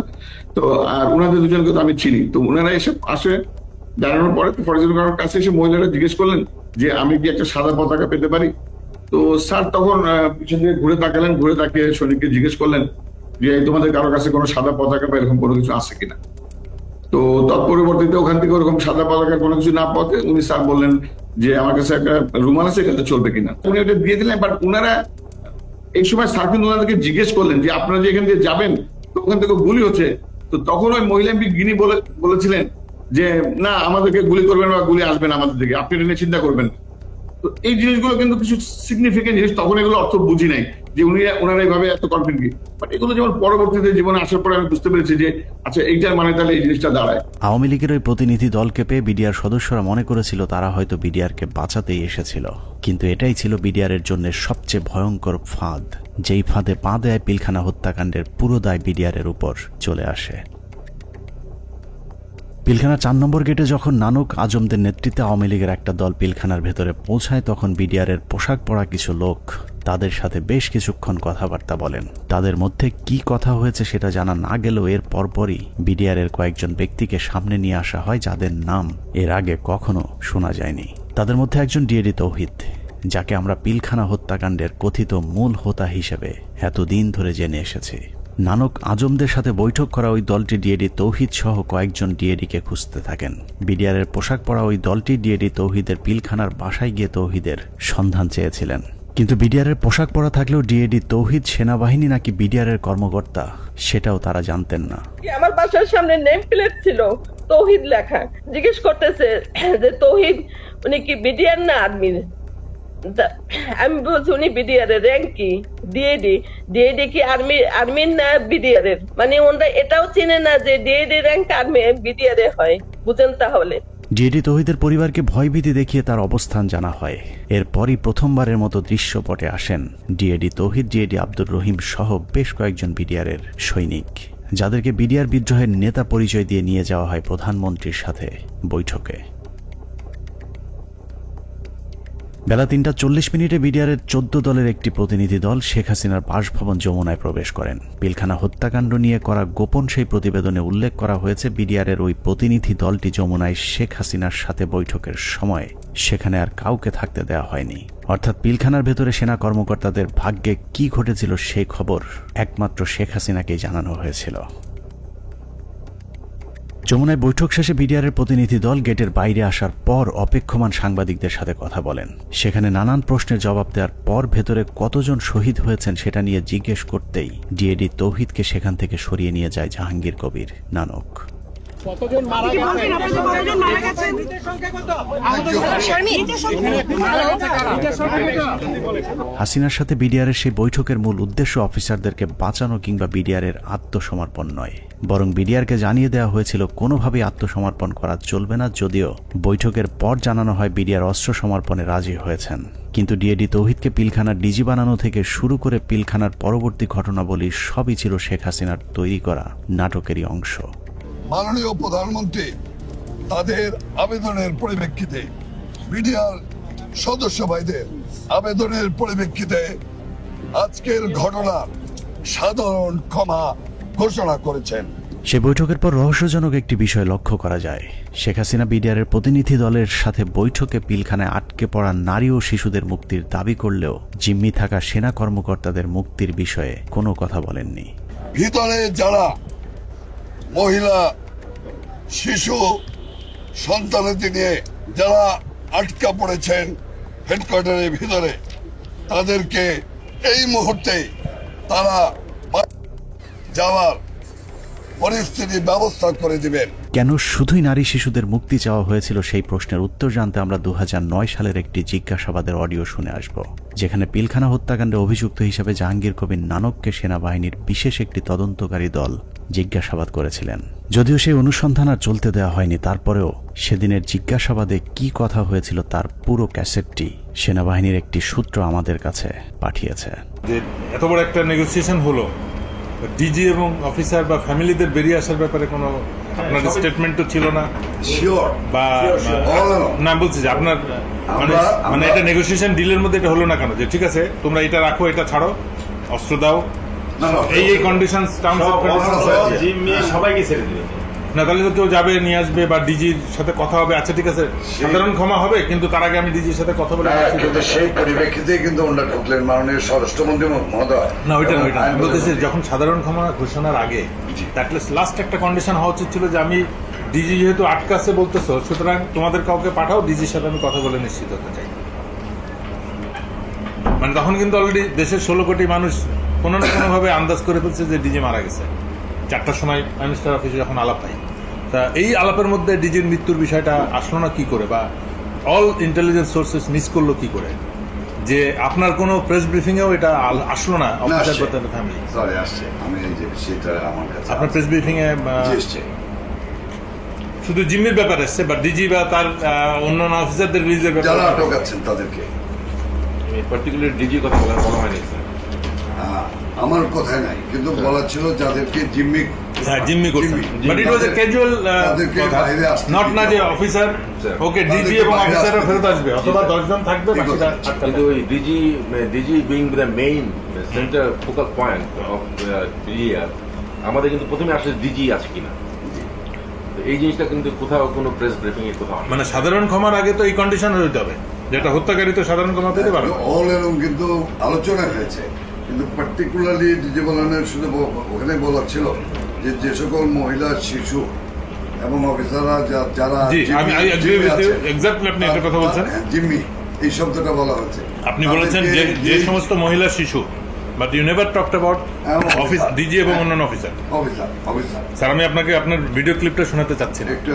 তো আর ওনাদের দুজনকে তো আমি চিনি। তো ওনারা এসে আসে দাঁড়ানোর পরে ফরজুল কারোর কাছে এসে মহিলারা জিজ্ঞেস করলেন যে আমি কি একটা সাদা পতাকা পেতে পারি? তো স্যার তখন পিছন দিকে ঘুরে তাকালেন, ঘুরে তাকিয়ে সৈনিককে জিজ্ঞেস করলেন যে তোমাদের কারোর কাছে কোনো সাদা পতাকা বা এরকম কোনো কিছু আছে কিনা। তো তৎপরবর্তীতে ওখান থেকে ওরকম সাদা পতাকার কোনো কিছু না পাওয়াতে উনি স্যার বললেন যে আমার কাছে একটা রুমাল আছে, এটাতে চলবে কিনা। উনি ওটা দিয়ে দিলেন। বাট ওনারা এই সময় স্যার কিন্তু ওনাদেরকে জিজ্ঞেস করলেন যে আপনারা যে এখান দিয়ে যাবেন তো ওখান থেকে গুলি হচ্ছে, তো তখন ওই মহিলা এমপি গিনি বলেছিলেন যে না আমাদেরকে গুলি করবেন বা গুলি আসবেন আমাদের দিকে, আপনি এটা নিয়ে চিন্তা করবেন। তো এই জিনিসগুলো কিন্তু কিছু সিগনিফিকেন্ট জিনিস, তখন এগুলো অর্থ বুঝি নাই যে ওনারা এইভাবে এত কনফিডেন্ট, বাট এগুলো যেমন পরবর্তীতে জীবনে আসার পরে আমি বুঝতে পেরেছি যে আচ্ছা এইটার মানে তাহলে এই জিনিসটা দাঁড়ায়। আওয়ামী লীগের ওই প্রতিনিধি দলকে পেয়ে বিডিআর সদস্যরা মনে করেছিল তারা হয়তো বিডিআরকে বাঁচাতেই এসেছিল, কিন্তু এটাই ছিল বিডিআরের জন্য সবচেয়ে ভয়ঙ্কর ফাঁদ, যেই ফাঁদে পা দেয় পিলখানা হত্যাকাণ্ডের পুরো দায় বিডিআরের উপর চলে আসে। পিলখানা 4 নম্বর গেটে যখন নানক আজমদের নেতৃত্বে আওয়ামী লীগের একটা দল পিলখানার ভেতরে পৌঁছায়, তখন বিডিআরের পোশাক পরা কিছু লোক তাদের সাথে বেশ কিছুক্ষণ কথাবার্তা বলেন। তাদের মধ্যে কি কথা হয়েছে সেটা জানা না গেলেও এর পরপরই বিডিআরের কয়েকজন ব্যক্তিকে সামনে নিয়ে আসা হয় যাদের নাম এর আগে কখনো শোনা যায়নি। তাদের মধ্যে একজন ডিএডি তৌহিদ, যাকে আমরা পিলখানা হত্যাকাণ্ডের কথিত মূল হোতা হিসেবে এতদিন ধরে জেনে এসেছি। নানক আজমদের সাথে বৈঠক করা ওই দলটি ডিএডি তৌহিদ সহ কয়েকজন ডিএডিকে খুঁজতে থাকেন। বিডিআরের পোশাক পরা ওই দলটি ডিএডি তৌহিদের পিলখানার বাসায় গিয়ে তৌহিদের সন্ধান চেয়েছিলেন, কিন্তু বিডিআরের পোশাক পরা থাকলেও ডিএডি তৌহিদ সেনাবাহিনী নাকি বিডিআরের কর্মকর্তা সেটাও তারা জানতেন না। আমার বাসার সামনে নেম প্লেট ছিল তৌহিদ লেখা, জিজ্ঞেস করতেছে যে তৌহিদ উনি কি বিডিআর না আর্মির? আমি বলছি উনি বিডিআর এর র্যাঙ্ক কি? ডিএডি কি আর্মির না বিডিআর এর? মানে ওনারা এটাও চিনে না যে ডিএডি র্যাঙ্ক আর্মি বিডিআর এ হয়, বুঝেন? তাহলে ডিএডি তৌহিদের পরিবারকে ভয়ভীতি দেখিয়ে তার অবস্থান জানা হয়। এরপরই প্রথমবারের মতো দৃশ্যপটে আসেন ডিএডি তৌহিদ, ডিএডি আব্দুর রহিম সহ বেশ কয়েকজন বিডিআরের সৈনিক, যাদেরকে বিডিআর বিদ্রোহের নেতা পরিচয় দিয়ে নিয়ে যাওয়া হয় প্রধানমন্ত্রীর সাথে বৈঠকে। বেলা 3:40 বিডিআরের 14 দলের একটি প্রতিনিধি দল শেখ হাসিনার বাসভবন যমুনায় প্রবেশ করেন। পিলখানা হত্যাকাণ্ড নিয়ে করা গোপন সেই প্রতিবেদনে উল্লেখ করা হয়েছে, বিডিআরের ওই প্রতিনিধি দলটি যমুনায় শেখ হাসিনার সাথে বৈঠকের সময় সেখানে আর কাউকে থাকতে দেওয়া হয়নি। অর্থাৎ পিলখানার ভেতরে সেনা কর্মকর্তাদের ভাগ্যে কি ঘটেছিল সেই খবর একমাত্র শেখ হাসিনাকেই জানানো হয়েছিল। যমুনায় বৈঠক শেষে বিডিআরের প্রতিনিধি দল গেটের বাইরে আসার পর অপেক্ষমান সাংবাদিকদের সাথে কথা বলেন। সেখানে নানান প্রশ্নের জবাব দেওয়ার পর ভেতরে কতজন শহীদ হয়েছেন সেটা নিয়ে জিজ্ঞেস করতেই ডিএডি তৌহিদকে সেখান থেকে সরিয়ে নিয়ে যায় জাহাঙ্গীর কবির নানক। হাসিনার সাথে বিডিআরের সেই বৈঠকের মূল উদ্দেশ্য অফিসারদেরকে বাঁচানো কিংবা বিডিআরের আত্মসমর্পণ নয়, বরং বিডিআরকে জানিয়ে দেওয়া হয়েছিল কোনোভাবেই আত্মসমর্পণ করা চলবে না। যদিও বৈঠকের পর জানানো হয় বিডিআর অস্ত্র সমর্পণে রাজি হয়েছেন, কিন্তু ডিএডি তৌহিদকে পিলখানার ডিজি বানানো থেকে শুরু করে পিলখানার পরবর্তী ঘটনাবলী সবই ছিল শেখ হাসিনার তৈরি করা নাটকেরই অংশ। মাননীয় প্রধানমন্ত্রী তাদের আবেদনের পরিপ্রেক্ষিতে, বিডিআর সদস্য ভাইদের আবেদনের পরিপ্রেক্ষিতে আজকের ঘটনার সাধারণ ক্ষমা ঘোষণা করেছেন। সে বৈঠকের পর রহস্যজনক একটি বিষয় লক্ষ্য করা যায়। শেখ হাসিনা বিডিআরের প্রতিনিধি দলের সাথে বৈঠকে পিলখানায় আটকে পড়া নারী ও শিশুদের মুক্তির দাবি করলেও জিম্মি থাকা সেনা কর্মকর্তাদের মুক্তির বিষয়ে কোনো কথা বলেননি। ভিতরে যারা মহিলা, শিশু, সন্তানদের নিয়ে যারা আটকা পড়েছেন হেডকোয়ার্টারের ভিতরে, তাদেরকে এই মুহূর্তে তারা যাওয়ার পরিস্থিতি ব্যবস্থা করে দিবেন। কেন শুধুই নারী শিশুদের মুক্তি চাওয়া হয়েছিল সেই প্রশ্নের উত্তর জানতে আমরা 2009 সালের একটি জিজ্ঞাসাবাদের অডিও শুনে আসব, যেখানে পিলখানা হত্যাকাণ্ডে অভিযুক্ত হিসেবে জাহাঙ্গীর কবির নানককে সেনাবাহিনীর বিশেষ একটি তদন্তকারী দল জিজ্ঞাসাবাদ করেছিলেন। যদিও সেই অনুসন্ধান আর চলতে দেওয়া হয়নি, তারপরেও সেদিনের জিজ্ঞাসাবাদে কি কথা হয়েছিল তার পুরো ক্যাসেটটি সেনাবাহিনীর একটি সূত্র আমাদের কাছে পাঠিয়েছে। এত বড় একটা নেগোসিয়েশন হলো, ডিজি এবং অফিসার বা ফ্যামিলিদের বেরিয়ে আসার ব্যাপারে কোনো আপনার স্টেটমেন্ট তো ছিল না, বা না বলছি যে আপনার মানে এটা নেগোসিয়েশন ডিলের মধ্যে এটা হলো না কেন যে ঠিক আছে তোমরা এটা রাখো, এটা ছাড়ো, অস্ত্র দাও, এই কন্ডিশনস সবাইকে ছেড়ে দিবে না, তাহলে তো কেউ যাবে নিয়ে আসবে বা ডিজির সাথে কথা হবে, আচ্ছা ঠিক আছে সাধারণ ক্ষমা হবে, কিন্তু তার আগে আমি ডিজির সাথে কথা বলে সেই পরিপ্রেক্ষিতে কিন্তু ওনারা ঢুকলেন মাননীয় স্বরাষ্ট্রমন্ত্রী মহোদয়। না ওইটা আমি বলতেছি যখন সাধারণ ক্ষমা ঘোষণার আগে লাস্ট একটা কন্ডিশন হওয়া উচিত ছিল যে আমি ডিজি যেহেতু আটকাছে বলতেছো, সুতরাং তোমাদের কাউকে পাঠাও, ডিজির সাথে আমি কথা বলে নিশ্চিত হতে চাই। মানে তখন কিন্তু অলরেডি দেশের 16 কোটি মানুষ কোনো না কোনো ভাবে আন্দাজ করে ফেলছে যে ডিজি মারা গেছে। 4টার সময় প্রাইম মিনিস্টার অফিসে যখন আলাপ হয়, তা এই আলাপের মধ্যে ডিজির মৃত্যুর বিষয়টা আসলো না কি করে, বা অল ইন্টেলিজেন্স সোর্সেস মিস করলো কি করে, যে আপনার কোনো প্রেস ব্রিফিং এও এটা আসলো না? ফ্যামিলি সরি আসছে, আমি এই যে সেটা আমার কাছে আপনার প্রেস ব্রিফিং এ শুধু জিম্মির ব্যাপার এসছে, বা ডিজি বা তার অন্যান্য অফিসারদের রিলিজের ব্যাপারে যারা আটক আছেন তাদেরকে পার্টিকুলার ডিজি কথা বলা হয়নি। আমার কথাই নাই, কিন্তু বলা ছিল যাদেরকে জিম্মি করছেন, but it was A casual কথা, নট না যে অফিসার ওকে ডিজি এবং অফিসাররা ফেরত আসবে অথবা 10 জন থাকবে বাকিরা। কিন্তু ওই DG being the main centre focal point of BDR, আমাদের কিন্তু প্রথমে আসলে ডিজি আছে কিনা এই জিনিসটা কিন্তু কোথাও কোনো প্রেস ব্রিফিং এ কোথাও, মানে সাধারণ ক্ষমার আগে তো এই কন্ডিশন হইতে হবে, যেটা হত্যাকারী তো সাধারণ ক্ষমা পেতে পারে। অল এরকম কিন্তু আলোচনা হয়েছে, কিন্তু পার্টিকুলারলি ডিজি বলানের শুধু ওখানে বলা ছিল যে সকল মহিলা, শিশু এবং অফিসাররা যারা জিম্মি, এই শব্দটা বলা হচ্ছে। আপনি বলেছেন যে সমস্ত মহিলা, শিশু, but you never talked about office DG এবং অন্যান্য অফিসার। স্যার আমি আপনাকে আপনার ভিডিও ক্লিপটা শোনাতে চাচ্ছি, একটু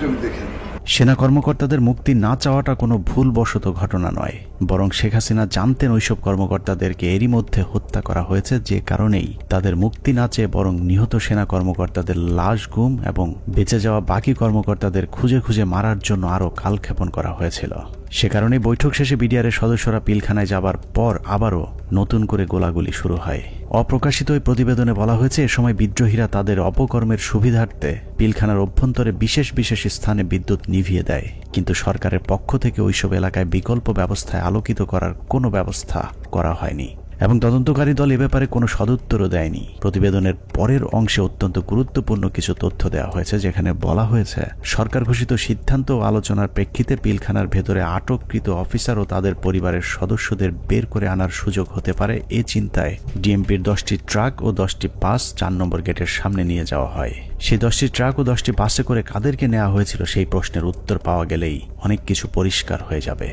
আমি দেখেন। সেনা কর্মকর্তাদের মুক্তি না চাওয়াটা কোনো ভুলবশত ঘটনা নয়, বরং শেখ হাসিনা জানতেন ওইসব কর্মকর্তাদেরকে এরই মধ্যে হত্যা করা হয়েছে, যে কারণেই তাদের মুক্তি না চেয়ে বরং নিহত সেনা কর্মকর্তাদের লাশ গুম এবং বেঁচে যাওয়া বাকি কর্মকর্তাদের খুঁজে খুঁজে মারার জন্য আরও কালক্ষেপণ করা হয়েছিল। সে কারণে বৈঠক শেষে বিডিআরের সদস্যরা পিলখানায় যাবার পর আবারও নতুন করে গোলাগুলি শুরু হয়। অপ্রকাশিত ওই প্রতিবেদনে বলা হয়েছে, এ সময় বিদ্রোহীরা তাদের অপকর্মের সুবিধার্থে পিলখানার অভ্যন্তরে বিশেষ বিশেষ স্থানে বিদ্যুৎ নিভিয়ে দেয়, কিন্তু সরকারের পক্ষ থেকে ওইসব এলাকায় বিকল্প ব্যবস্থায় আলোকিত করার কোনো ব্যবস্থা করা হয়নি এবং তদন্তকারী দল এ ব্যাপারে কোনো সদুত্তরও দেয়নি। প্রতিবেদনের পরের অংশে অত্যন্ত গুরুত্বপূর্ণ কিছু তথ্য দেওয়া হয়েছে, যেখানে বলা হয়েছে সরকার ঘোষিত সিদ্ধান্ত ও আলোচনার প্রেক্ষিতে পিলখানার ভেতরে আটককৃত অফিসার ও তাদের পরিবারের সদস্যদের বের করে আনার সুযোগ হতে পারে, এ চিন্তায় ডিএমপির 10টি ট্রাক ও 10টি বাস 4 নম্বর গেটের সামনে নিয়ে যাওয়া হয়। সেই 10টি ট্রাক ও 10টি বাসে করে কাদেরকে নেওয়া হয়েছিল সেই প্রশ্নের উত্তর পাওয়া গেলেই অনেক কিছু পরিষ্কার হয়ে যাবে।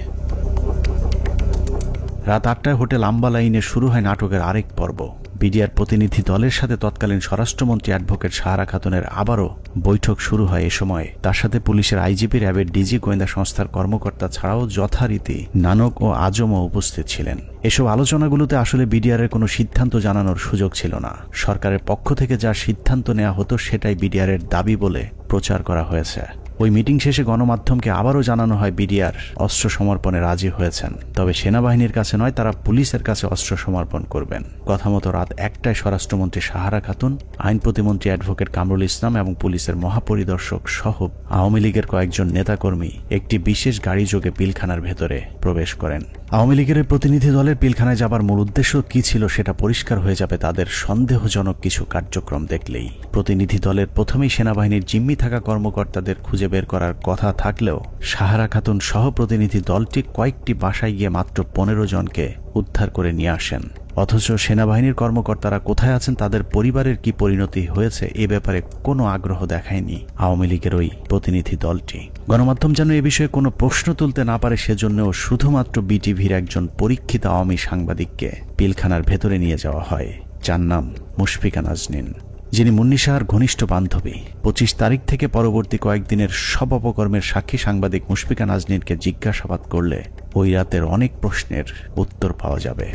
রাত 8টায় হোটেল আম্বালাইনে শুরু হয় নাটকের আরেক পর্ব। বিডিআর প্রতিনিধি দলের সাথে তৎকালীন স্বরাষ্ট্রমন্ত্রী অ্যাডভোকেট সাহারা খাতুনের আবারও বৈঠক শুরু হয়। এ সময় তার সাথে পুলিশের আইজিপি, র্যাবের ডিজি, গোয়েন্দা সংস্থার কর্মকর্তা ছাড়াও যথারীতি নানক ও আজমও উপস্থিত ছিলেন। এসব আলোচনাগুলোতে আসলে বিডিআরের কোনো সিদ্ধান্ত জানানোর সুযোগ ছিল না। সরকারের পক্ষ থেকে যা সিদ্ধান্ত নেওয়া হতো সেটাই বিডিআরের দাবি বলে প্রচার করা হয়েছে। ওই মিটিং শেষে গণমাধ্যমকে আবারও জানানো হয় বিডিআর অস্ত্র সমর্পণে রাজি হয়েছেন, তবে সেনাবাহিনীর কাছে নয়, তারা পুলিশের কাছে অস্ত্র সমর্পণ করবেন। কথা মতো রাত 1টায় স্বরাষ্ট্রমন্ত্রী সাহারা খাতুন, আইন প্রতিমন্ত্রী অ্যাডভোকেট কামরুল ইসলাম এবং পুলিশের মহাপরিদর্শক সহ আওয়ামী লীগের কয়েকজন নেতাকর্মী একটি বিশেষ গাড়ি যোগে পিলখানার ভেতরে প্রবেশ করেন। আওয়ামী লীগের প্রতিনিধি দলের পিলখানায় যাবার মূল উদ্দেশ্য কি ছিল সেটা পরিষ্কার হয়ে যাবে তাদের সন্দেহজনক কিছু কার্যক্রম দেখলেই। প্রতিনিধি দলের প্রথমেই সেনাবাহিনীর জিম্মি থাকা কর্মকর্তাদের খুঁজে বের করার কথা থাকলেও সাহারা খাতুন সহ প্রতিনিধি দলটি কয়েকটি বাসায় গিয়ে মাত্র 15 জনকে উদ্ধার করে নিয়ে আসেন। অথচ সেনাবাহিনীর কর্মকর্তারা কোথায় আছেন, তাদের পরিবারের কি পরিণতি হয়েছে, এ ব্যাপারে কোনো আগ্রহ দেখায়নি আওয়ামী লীগের ওই প্রতিনিধি দলটি। গণমাধ্যম যেন এ বিষয়ে কোনো প্রশ্ন তুলতে না পারে সেজন্যও শুধুমাত্র বিটিভির একজন পরীক্ষিত আওয়ামী সাংবাদিককে পিলখানার ভেতরে নিয়ে যাওয়া হয়, যার নাম মুশফিকা নাজনীন, যিনি মুন্নী শাহর ঘনিষ্ঠ বান্ধবী। 25 তারিখ থেকে পরবর্তী কয়েকদিনের সব অপকর্মের সাক্ষী সাংবাদিক মুশফিকা নাজনীনকে জিজ্ঞাসাবাদ করলে ওই রাতের অনেক প্রশ্নের উত্তর পাওয়া যাবে।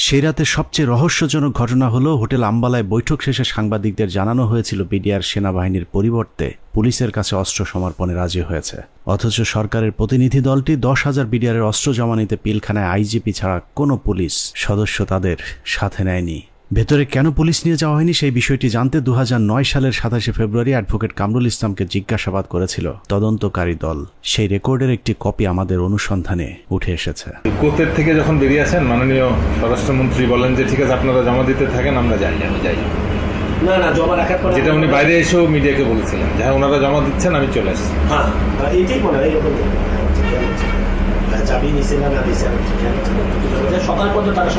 সেই রাতে সবচেয়ে রহস্যজনক ঘটনা হলো, হোটেল আম্বালায় বৈঠক শেষে সাংবাদিকদের জানানো হয়েছিল বিডিআর সেনাবাহিনীর পরিবর্তে পুলিশের কাছে অস্ত্র সমর্পণে রাজি হয়েছে। অথচ সরকারের প্রতিনিধি দলটি 10,000 বিডিআরের অস্ত্র জমা নিতে পিলখানায় আইজিপি ছাড়া কোনো পুলিশ সদস্য তাদের সাথে নেয়নি। ভেতরে কেন পুলিশ নিয়ে যাওয়া হয়নি সেই বিষয়টি জানতে 2009 সালের 27 ফেব্রুয়ারি অ্যাডভোকেট কামরুল ইসলামকে জিজ্ঞাসাবাদ করেছিল তদন্তকারী দল। সেই রেকর্ডের একটি কপি আমাদের অনুসন্ধানে উঠে এসেছে। কোর্টের থেকে যখন বেরিয়ে আসেন মাননীয় স্বরাষ্ট্রমন্ত্রী বলেন যে ঠিক আছে আপনারা জমা দিতে থাকেন, আমরা যাই। না জমা রাখার পরে যেটা উনি বাইরে এসেও মিডিয়াকে বলেছিলেন, হ্যাঁ ওনারা জমা দিচ্ছেন, আমি চলে আসছি। হ্যাঁ এইটাই মনে হয় এরকম চাবি নিছে না দিছে, সকাল পর্যন্ত তারা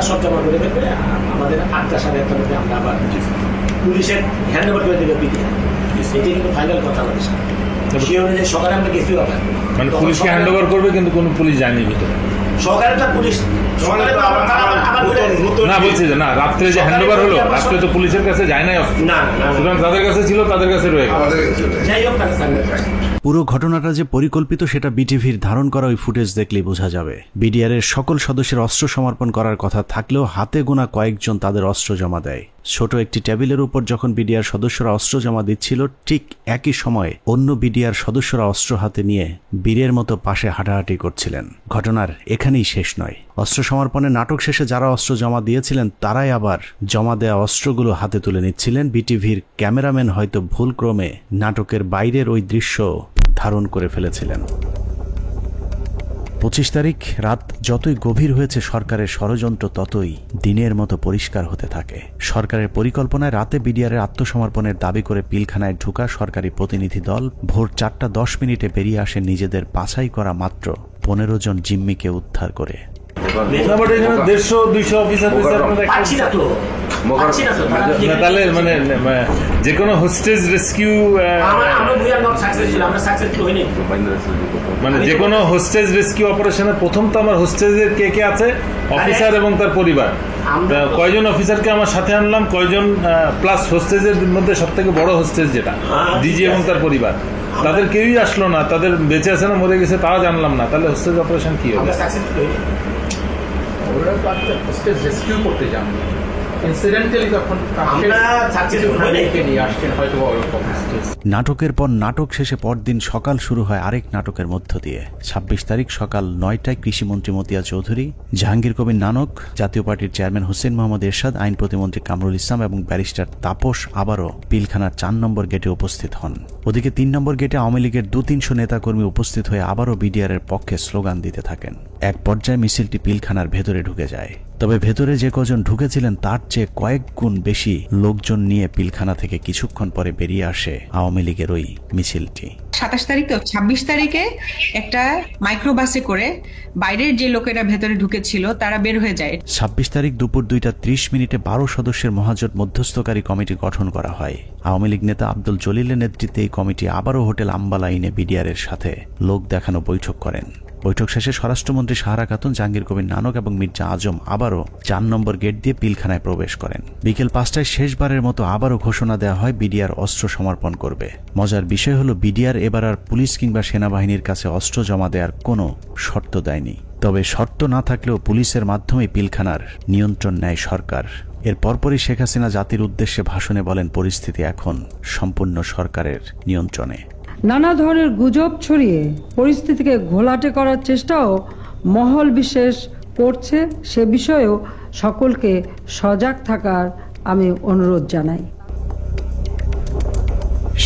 সব জমা করে আমাদের 8টা সাড়ে 8টার মধ্যে আমরা আবার পুলিশের হ্যান্ড ওভার করে দেবে পিটিআর। পুলিশ? এটা কিন্তু ফাইনাল কথা আমাদের সাথে সেই অনুযায়ী সকালে আমরা গেছি ওখানে, মানে পুলিশকে হ্যান্ড ওভার করবে কিন্তু কোনো পুলিশ যায়নি ভিতরে? সকালে তো পুলিশ না বলছি যে না, রাত্রে যে হ্যান্ড ওভার হলো, রাত্রে তো পুলিশের কাছে যায় নাই, সুতরাং তাদের কাছে ছিল, তাদের কাছে রয়ে গেল। পুরো ঘটনাটা যে পরিকল্পিত সেটা বিটিভির ধারণ করা ওই ফুটেজ দেখলেই বোঝা যাবে। বিডিআর এর সকল সদস্যের অস্ত্র সমর্পণ করার কথা থাকলেও হাতে গোনা কয়েকজন তাদের অস্ত্র জমা দেয়। ছোট একটি টেবিলের উপর যখন বিডিআর সদস্যরা অস্ত্র জমা দিচ্ছিল, ঠিক একই সময়ে অন্য বিডিআর সদস্যরা অস্ত্র হাতে নিয়ে বীরের মতো পাশে হাঁটাহাঁটি করছিলেন। ঘটনার এখানেই শেষ নয়। অস্ত্র সমর্পণের নাটক শেষে যারা অস্ত্র জমা দিয়েছিলেন তারাই আবার জমা দেয়া অস্ত্রগুলো হাতে তুলে নিচ্ছিলেন। বিটিভির ক্যামেরাম্যান হয়তো ভুলক্রমে নাটকের বাইরের ওই দৃশ্য ধারণ করে ফেলেছিলেন। 25 তারিখ রাত যতই গভীর হয়েছে, সরকারের ষড়যন্ত্র ততই দিনের মতো পরিষ্কার হতে থাকে। সরকারের পরিকল্পনায় রাতে বিডিআরের আত্মসমর্পণের দাবি করে পিলখানায় ঢুকা সরকারি প্রতিনিধি দল ভোর 4:10 বেরিয়ে আসে নিজেদের বাছাই করা মাত্র 15 জন জিম্মিকে উদ্ধার করে। তাহলে মানে যে কোনো হোস্টেজ রেস্কিউ, মানে যে কোনো হোস্টেজ রেস্কিউ অপারেশনের প্রথম তো আমার হোস্টেজের কে কে আছে, অফিসার এবং তার পরিবার। কয়জন অফিসারকে আমার সাথে আনলাম, কয়জন প্লাস হোস্টেজের মধ্যে সব থেকে বড় হোস্টেজ যেটা ডিজি এবং তার পরিবার, তাদের কেউই আসলো না। তাদের বেঁচে আছে না মরে গেছে তাও জানলাম না। তাহলে হোস্টেজ অপারেশন কি হবে? রেস্কিউ করতে যান, ইনসিডেন্টালি তখন নাটকের পর নাটক শেষে পরদিন সকাল শুরু হয় আরেক নাটকের মধ্য দিয়ে। 26 তারিখ সকাল 9টায় কৃষিমন্ত্রী মতিয়া চৌধুরী, জাহাঙ্গীর কবির নানক, জাতীয় পার্টির চেয়ারম্যান হোসেন মোহাম্মদ এরশাদ, আইন প্রতিমন্ত্রী কামরুল ইসলাম এবং ব্যারিস্টার তাপস আবারও পিলখানার 4 নম্বর গেটে উপস্থিত হন। ওদিকে 3 নম্বর গেটে আওয়ামী লীগের 200-300 নেতাকর্মী উপস্থিত হয়ে আবারও বিডিআরের পক্ষে স্লোগান দিতে থাকেন। এক পর্যায়ে মিছিলটি পিলখানার ভেতরে ঢুকে যায়। তবে ভেতরে যে কজন ঢুকেছিলেন তার চেয়ে কয়েক গুণ বেশি লোকজন নিয়ে পিলখানা থেকে কিছুক্ষণ পরে বেরিয়ে আসে আওয়ামী লীগের ওই মিছিলটি। 27 তারিখ তো 26 তারিখে একটা মাইক্রোবাসে করে বাইরের যে লোকেরা ভেতরে ঢুকেছিল তারা বের হয়ে যায়। 26 তারিখ দুপুর 2:30 12 সদস্যের মহাজোট মধ্যস্থকারী কমিটি গঠন করা হয়। আওয়ামী লীগ নেতা আব্দুল জলিলের নেতৃত্বে এই কমিটি আবারও হোটেল আম্বালাইনে বিডিআরের সাথে লোক দেখানো বৈঠক করেন। বৈঠক শেষে স্বরাষ্ট্রমন্ত্রী সাহারা খাতুন, জাহাঙ্গীর কবির নানক এবং মির্জা আজম আবারও 4 নম্বর গেট দিয়ে পিলখানায় প্রবেশ করেন। বিকেল 5টায় শেষবারের মতো আবারও ঘোষণা দেওয়া হয় বিডিআর অস্ত্র সমর্পণ করবে। মজার বিষয় হলো বিডিআর এবার আর পুলিশ কিংবা সেনাবাহিনীর কাছে অস্ত্র জমা দেওয়ার কোনো শর্ত দেয়নি। তবে শর্ত না থাকলেও পুলিশের মাধ্যমে পিলখানার নিয়ন্ত্রণ নেয় সরকার। এর পরপরই শেখ হাসিনা জাতির উদ্দেশ্যে ভাষণে বলেন, পরিস্থিতি এখন সম্পূর্ণ সরকারের নিয়ন্ত্রণে। নানা ধরনের গুজব ছড়িয়ে পরিস্থিতিকে ঘোলাটে করার চেষ্টাও মহল বিশেষ করছে, সে বিষয়েও সকলকে সজাগ থাকার আমি অনুরোধ জানাই।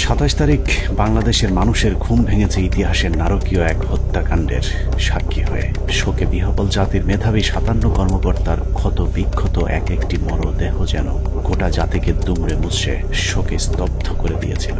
27 তারিখ বাংলাদেশের মানুষের ঘুম ভেঙেছে ইতিহাসের নারকীয় এক হত্যাকাণ্ডের সাক্ষী হয়ে। শোকে বিহ্বল জাতির মেধাবী 57 কর্মকর্তার ক্ষত বিক্ষত এক একটি মরদেহ যেন গোটা জাতিকে দুমড়ে মুচড়ে শোকে স্তব্ধ করে দিয়েছিল।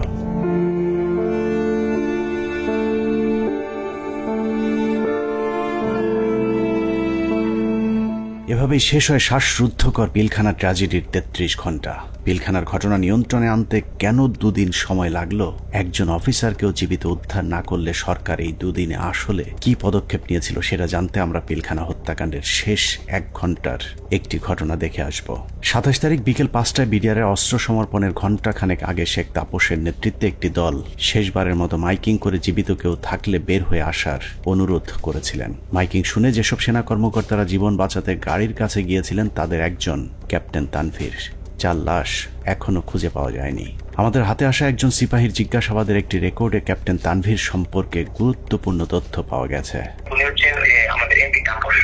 এভাবেই শেষ হয় শ্বাসরুদ্ধকর পিলখানা ট্র্যাজেডির 33 ঘন্টা। পিলখানার ঘটনা নিয়ন্ত্রণে আনতে কেন 2 দিন সময় লাগলো? একজন অফিসারকেও জীবিত উদ্ধার না করলে সরকার এই 2 দিনে আসলে কি পদক্ষেপ নিয়েছিল সেটা জানতে আমরা পিলখানা হত্যাকাণ্ডের শেষ 1 ঘন্টার একটি ঘটনা দেখে আসব। 27 তারিখ বিকেল 5টায় বিডিআরের অস্ত্র সমর্পণের ঘণ্টাখানেক আগে শেখ তাপসের নেতৃত্বে একটি দল শেষবারের মতো মাইকিং করে জীবিত কেউ থাকলে বের হয়ে আসার অনুরোধ করেছিলেন। মাইকিং শুনে যেসব সেনা কর্মকর্তারা জীবন বাঁচাতে গাড়ির কাছে গিয়েছিলেন তাদের একজন ক্যাপ্টেন তানভীর, যার লাশ এখনো খুঁজে পাওয়া যায়নি। আমাদের হাতে আসা একজন সিপাহীর জিজ্ঞাসাবাদের একটি রেকর্ডে ক্যাপ্টেন তানভীর সম্পর্কে গুরুত্বপূর্ণ তথ্য পাওয়া গেছে। উনি হচ্ছেন আমাদের এমপি তাপস।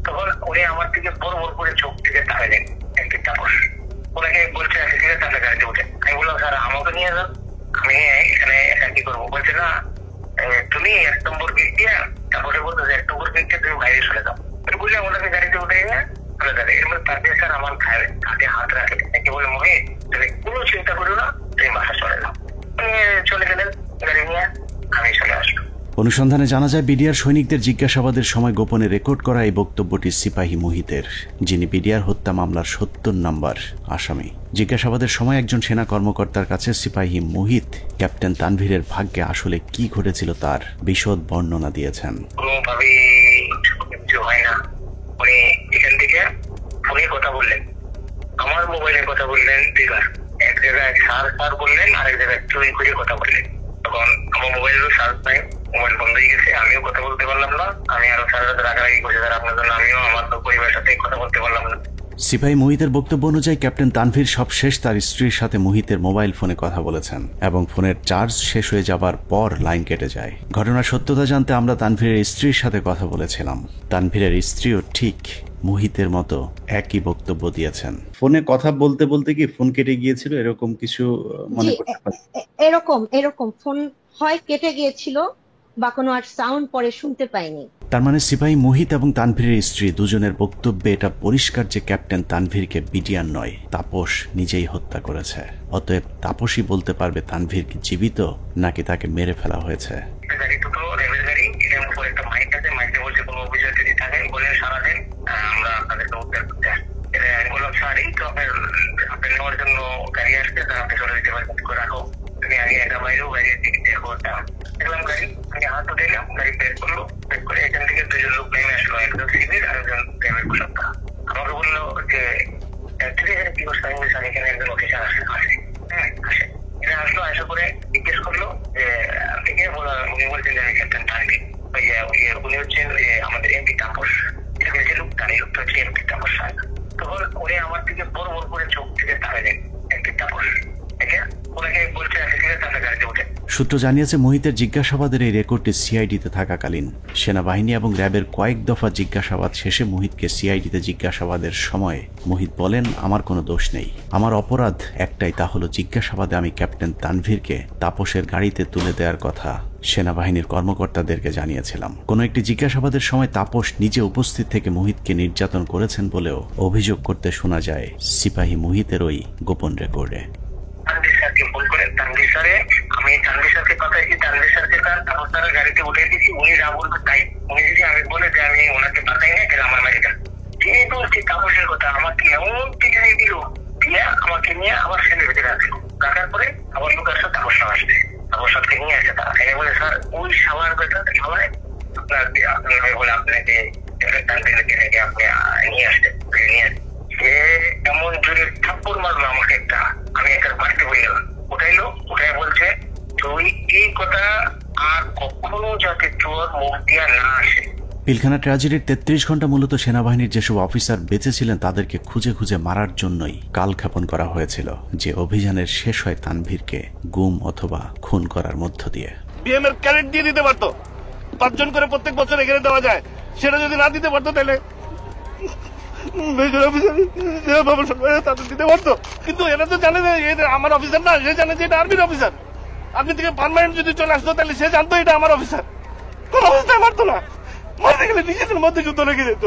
তখন উনি আমার দিকে বড় বড় করে চোখ থেকে তাকালেন এমপি তাপস। ওনাকে বলছে ঠিক আছে তাহলে গাড়িতে উঠে। আমি বললাম স্যার আমাকে নিয়ে যান, আমি এখানে একা কি করবো? বলছে না তুমি 1 নম্বর গেট দিয়া, তারপরে বলতো 1 নম্বর গেট দিয়ে তুমি বাইরে চলে যাও। বুঝলে ওনাকে গাড়িতে উঠে চলে যাবে। এর মধ্যে তার স্যার আমার ঘাটে হাত রাখে একে বলে মহে তুমি কোনো চিন্তা করো না, তুমি বাসা চলে যাও। চলে গেলেন গাড়ি নিয়ে, আমি চলে আসলো। অনুসন্ধানে জানা যায় বিডিআর সৈনিকদের জিজ্ঞাসাবাদের সময় গোপনে রেকর্ড করা এই বক্তব্যটি সিপাহী মুহিতের, যিনি বিডিআর হত্যা মামলার ৭০ নম্বর আসামি। জিজ্ঞাসাবাদের সময় একজন সেনা কর্মকর্তার কাছে সিপাহী মুহিত ক্যাপ্টেন তানভীরের ভাগ্যে আসলে কি ঘটেছিল তার বিশদ বর্ণনা দিয়েছেন। উনি এখান থেকে ফোনে কথা বললেন, আমার মোবাইলে কথা বললেন, এক জায়গায় সার বললেন, আরেক জায়গায় চুরি করে কথা বললেন। তখন আমার মোবাইলেরও সার্চ নাই, মোবাইল বন্ধ হয়ে গেছে, আমিও কথা বলতে পারলাম না। আমি আরো সারা রাত রাগারাগি করছি স্যার আপনার জন্য, আমিও আমার পরিবারের সাথে কথা বলতে পারলাম না। সিপাহী মুহিতের বক্তব্য অনুযায়ী ক্যাপ্টেন তানভীর সবশেষ তার স্ত্রীর সাথে মুহিতের মোবাইল ফোনে কথা বলেছেন এবং ফোনের চার্জ শেষ হয়ে যাবার পর লাইন কেটে যায়। ঘটনার সত্যতা জানতে আমরা তানভীরের স্ত্রীর সাথে কথা বলেছিলাম। তানভীরের স্ত্রীও ঠিক মুহিতের মতো একই বক্তব্য দিয়েছেন। ফোনে কথা বলতে বলতে কি ফোন কেটে গিয়েছিল, এরকম কিছু মনে করতে পারেন? এরকম ফোন হয় কেটে গিয়েছিল বা কোনো আর সাউন্ড পরে শুনতে পাইনি। তার মানে সিপাহী মুহিত এবং তানভীরের স্ত্রী দুজনের বক্তব্যে এটা পরিষ্কার যে ক্যাপ্টেন তানভীরকে বিডিআর নয়, তাপস নিজেই হত্যা করেছে। অতএব তাপসই বলতে পারবে তানভীর কি জীবিত নাকি তাকে মেরে ফেলা হয়েছে। আমাকে বললো যে কি করছে, এখানে একজন অফিসার আসলো, আসা করে জিজ্ঞেস করলো যে আপনি কে? উনি বলছেন যে আমি ক্যাপ্টেন তানভীর। উনি হচ্ছেন যে আমাদের এমপি তাপস, এখানে যে লোকটা এই লোকটা হচ্ছে এমপি তাপস সাহেব। তখন উনি আমার দিকে বড় বড় করে চোখ থেকে তাকালেন এমপি তাপস, ওনাকে বলছে তাহলে গাড়িতে উঠে। সূত্র জানিয়েছে মুহিতের জিজ্ঞাসাবাদের এই রেকর্ডটি সিআইডিতে থাকাকালীন সেনাবাহিনী এবং র্যাবের কয়েক দফা জিজ্ঞাসাবাদ শেষে মুহিতকে সিআইডিতে জিজ্ঞাসাবাদের সময় মুহিত বলেন, আমার কোনো দোষ নেই, আমার অপরাধ একটাই, তা হলো জিজ্ঞাসাবাদে আমি ক্যাপ্টেন তানভীরকে তাপসের গাড়িতে তুলে দেওয়ার কথা সেনাবাহিনীর কর্মকর্তাদেরকে জানিয়েছিলাম। কোনো একটি জিজ্ঞাসাবাদের সময় তাপস নিজে উপস্থিত থেকে মুহিতকে নির্যাতন করেছেন বলেও অভিযোগ করতে শোনা যায় সিপাহী মুহিতের ওই গোপন রেকর্ডে। আমি তানভীর স্যারকে কথা দিচ্ছি, তানভীর স্যারকে তাপস স্যারের গাড়িতে উঠে দিচ্ছি, উনি যা বলতো তাই। উনি যদি আমি বলে যে আমি ওনাকে পাতাই না, তাহলে আমার মারি যান। এই বলছি তাপসের কথা, আমাকে এমন টিকাই দিল, দিয়ে আমাকে নিয়ে আবার সেনের ভিতরে রাখলো। রাখার পরে আবার লোক আসছে, তাপস সার আসছে, তাপস সারকে নিয়ে আসছে তারা। এনে বলে স্যার ওই সাবার কথা সবাই আপনার বলে আপনাকে তানভীরকে নাকি আপনি নিয়ে আসছেন, নিয়ে আসছে। সে এমন জোরে থাপ্পড় মারলো আমাকে একটা, আমি একটা বাড়িতে বলে গেলাম। উঠাইলো, উঠাই বলছে তুই এই কথা আর কখনো যাতে তোর মুখ দিয়া না আসে। পিলখানা ট্র্যাজেডির ৩৩ ঘন্টা মূলত সেনাবাহিনীর যেসব অফিসার বেঁচে ছিলেন তাদেরকে খুঁজে খুঁজে মারার জন্যই কালক্ষেপণ করা হয়েছিল, যে অভিযানের শেষ হয় তানভীরকে গুম অথবা খুন করার মধ্য দিয়ে। বিএম এর ক্যারেট দিয়ে দিতে পারতো, ৫ জন করে প্রত্যেক বছর এখানে দেওয়া যায়, সেটা যদি না দিতে পারতো তাহলে মেজর অফিসার তাদের দিতে পারতো। কিন্তু এরা তো জানে যে আমার অফিসার না, সে জানে যে এটা আর্মির অফিসার। আর্মি থেকে পার্মানেন্ট যদি চলে আসতো তাহলে সে জানতো এটা আমার অফিসার, কোন অবস্থায় মারতো না, মারতে গেলে নিজেদের মধ্যে যুদ্ধ লেগে যেত।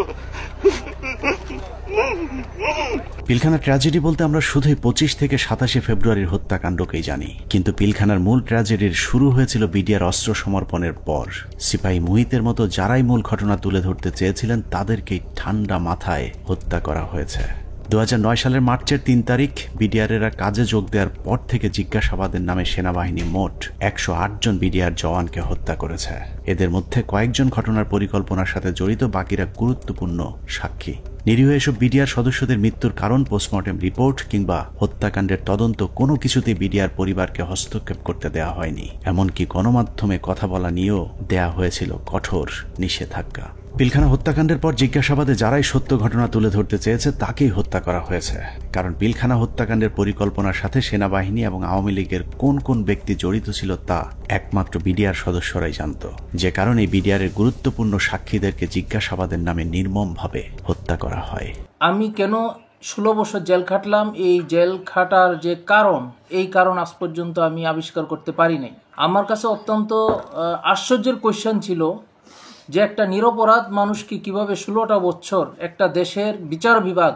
পিলখানা ট্র্যাজেডি বলতে আমরা শুধুই ২৫ থেকে ২৭ ফেব্রুয়ারির হত্যাকাণ্ডকেই জানি, কিন্তু পিলখানার মূল ট্র্যাজেডির শুরু হয়েছিল বিডিআর অস্ত্র সমর্পণের পর। সিপাহী মুহিতের মতো যারাই মূল ঘটনা তুলে ধরতে চেয়েছিলেন তাদেরকেই ঠান্ডা মাথায় হত্যা করা হয়েছে। ২০০৯ সালের মার্চের ৩ তারিখ বিডিআরেরা কাজে যোগ দেওয়ার পর থেকে জিজ্ঞাসাবাদের নামে সেনাবাহিনী মোট ১০৮ জন বিডিআর জওয়ানকে হত্যা করেছে। এদের মধ্যে কয়েকজন ঘটনার পরিকল্পনার সাথে জড়িত, বাকিরা গুরুত্বপূর্ণ সাক্ষী। নিরীহ এসব বিডিআর সদস্যদের মৃত্যুর কারণ, পোস্টমর্টেম রিপোর্ট কিংবা হত্যাকাণ্ডের তদন্ত কোনো কিছুতেই বিডিআর পরিবারকে হস্তক্ষেপ করতে দেওয়া হয়নি। এমনকি গণমাধ্যমে কথা বলা নিয়েও দেয়া হয়েছিল কঠোর নিষেধাজ্ঞা। পিলখানা হত্যাকাণ্ডের পর জিজ্ঞাসাবাদে যারাই সত্য ঘটনা তুলে ধরতে চেয়েছে তাকেই হত্যা করা হয়েছে, কারণ পিলখানা হত্যাকাণ্ডের পরিকল্পনার সাথে সেনাবাহিনী এবং আওয়ামী লীগের কোন কোন ব্যক্তি জড়িত ছিল তা একমাত্র বিডিআর সদস্যরাই জানত, যে কারণে বিডিআরের গুরুত্বপূর্ণ সাক্ষীদেরকে জিজ্ঞাসাবাদের নামে নির্মমভাবে হত্যা করা হয়। আমি কেন 16 বছর জেল খাটলাম, এই জেল খাটার যে কারণ, এই কারণ আজ পর্যন্ত আমি আবিষ্কার করতে পারি নাই। আমার কাছে অত্যন্ত আশ্চর্যের কোয়েশ্চেন ছিল যে একটা নিরপরাধ মানুষকে কিভাবে 16টা বছর একটা দেশের বিচার বিভাগ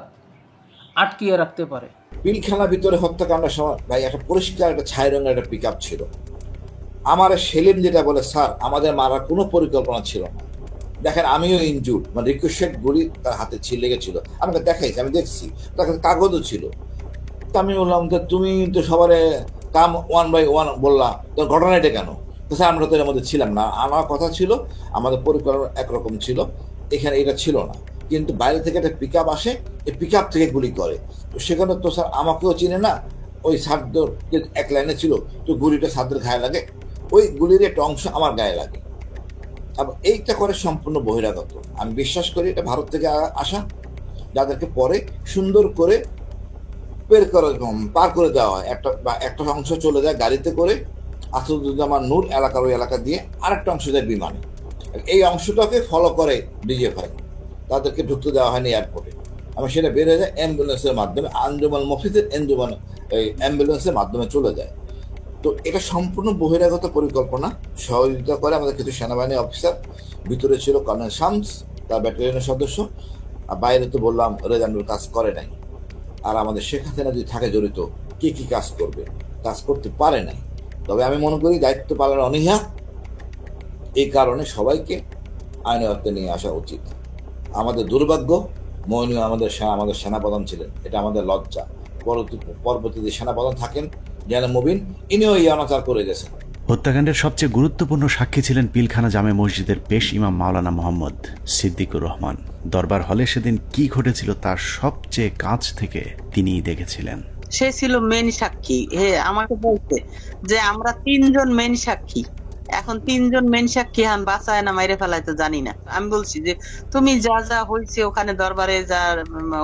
আটকিয়ে রাখতে পারে। পিলখানার ভিতরে হত্যাকাণ্ডের সময় ভাই একটা পরিষ্কার একটা ছাই রঙের একটা পিকআপ ছিল, আমার সেলিম যেটা বলে, স্যার আমাদের মারার কোনো পরিকল্পনা ছিল না, দেখেন আমিও ইনজুর্ড, মানে রিকোয়েস্টেড গুলি তার হাতে লেগেছিল, আমাকে দেখাইছে, আমি দেখছি, তার কাছে কাগজও ছিল। তো আমি বললাম যে তুমি তো সবারে কাম ওয়ান বাই ওয়ান বললাম, তো ঘটনা এটা কেন? তো স্যার আমরা তো এর মধ্যে ছিলাম না, আমার কথা ছিল আমাদের পরিকল্পনা একরকম ছিল, এখানে এটা ছিল না, কিন্তু বাইরে থেকে একটা পিক আপ আসে, এই পিক আপ থেকে গুলি করে। তো সেখানে তো স্যার আমাকেও চিনে না, ওই সাদ্দর এক লাইনে ছিল, তো গুলিটা সাদ্দের গায়ে লাগে, ওই গুলির একটা অংশ আমার গায়ে লাগে। এবং এইটা করে সম্পূর্ণ বহিরাগত, আমি বিশ্বাস করি এটা ভারত থেকে আসা, যাদেরকে পরে সুন্দর করে পার করে দেওয়া হয়, একটা অংশ চলে যায় গাড়িতে করে আসাদুজ্জামান নূর এলাকার ওই এলাকা দিয়ে, আরেকটা অংশ যায় বিমানে। এই অংশটাকে ফলো করে ডিজিএফআই, তাদেরকে ঢুকতে দেওয়া হয়নি এয়ারপোর্টে, এবং সেটা বের হয়ে যায় অ্যাম্বুলেন্সের মাধ্যমে, আঞ্জুমান মফিজের অ্যাম্বুলেন্সের মাধ্যমে চলে যায়। তো এটা সম্পূর্ণ বহিরাগত পরিকল্পনা, সহযোগিতা করে আমাদের কিছু সেনাবাহিনী অফিসার, ভিতরে ছিল কর্নেল শামস, তার ব্যাটালিয়নের সদস্য, আর বাইরে তো বললাম রেজানুর কাজ করে নাই। আর আমাদের শেখ হাসিনা যদি থাকে জড়িত, কি কি কাজ করবে, কাজ করতে পারে নাই। তবে আমি মনে করি দায়িত্ব পালনের অনীহা, এই কারণে সবাইকে আইনের আওতায় নিয়ে আসা উচিত। আমাদের দুর্ভাগ্য, মইনুল আমাদের সেনাপ্রধান ছিলেন, এটা আমাদের লজ্জা। পরবর্তীতে সেনাপ্রধান থাকেন যেন মুবিন, ইনিও এই অনাচার করে গেছেন। হত্যাকাণ্ডের সবচেয়ে গুরুত্বপূর্ণ সাক্ষী ছিলেন পিলখানা জামে মসজিদের পেশ ইমাম মাওলানা মোহাম্মদ সিদ্দিকুর রহমান। দরবার হলে সেদিন কি ঘটেছিল তার সবচেয়ে কাছ থেকে তিনিই দেখেছিলেন। সে ছিল মেন সাক্ষী। আমাকে বলছে যে আমরা 3 জন মেন সাক্ষী, এখন 3 জন মেন সাক্ষী হান বাঁচায় না মাইরে ফেলায় তো জানি না। আমি বলছি যে তুমি যা যা হয়েছে ওখানে দরবারে যা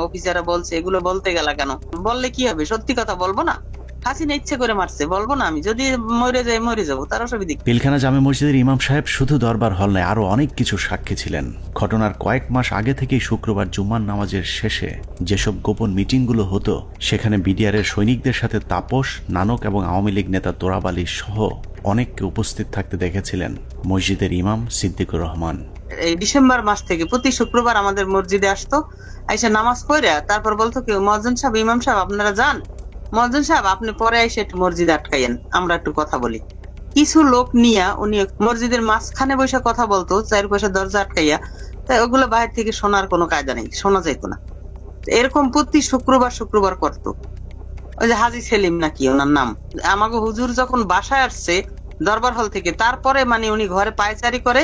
অফিসাররা বলছে এগুলো বলতে গেলা কেন? বললে কি হবে? সত্যি কথা বলবো না? হাসিনা ইচ্ছে করে মারছে, বলবো না? আমি যদি মরে যাই মরে যাবো, তার অসুবিধা। পিলখানা জামে মসজিদের ইমাম সাহেব শুধু দরবার হল নয়, আরো অনেক কিছু সাক্ষী ছিলেন। ঘটনার কয়েক মাস আগে থেকেই শুক্রবার জুম্মার নামাজের শেষে যেসব গোপন মিটিংগুলো হতো, সেখানে বিডিআরের সৈনিকদের সাথে তাপস, নানক এবং আওয়ামী লীগ নেতা তোরাব আলী সহ অনেককে উপস্থিত থাকতে দেখেছিলেন মসজিদের ইমাম সিদ্দিকুর রহমান। এই ডিসেম্বর মাস থেকে প্রতি শুক্রবার আমাদের মসজিদে আসতো, আইসা নামাজ পড়ে তারপর বলতো কি মুয়াজ্জিন সাহেব, ইমাম সাহেব আপনারা যান, মুয়াজ্জিন সাহেব আপনি পরে এসে একটু মসজিদে আটকাইয়েন, আমরা একটু কথা বলি। কিছু লোক নিয়ে উনি মসজিদের মাঝখানে বসে কথা বলতো, 4 পাশে দরজা আটকাইয়া, তাই ওগুলো বাইরে থেকে শোনার কোনো কায়দা নেই, শোনা যাইতো না। এরকম প্রতি শুক্রবার করতো। ওই যে হাজি সেলিম নাকি ওনার নাম, আমাকে হুজুর যখন বাসায় আসছে দরবার হল থেকে, তারপরে মানে উনি ঘরে পায়চারি করে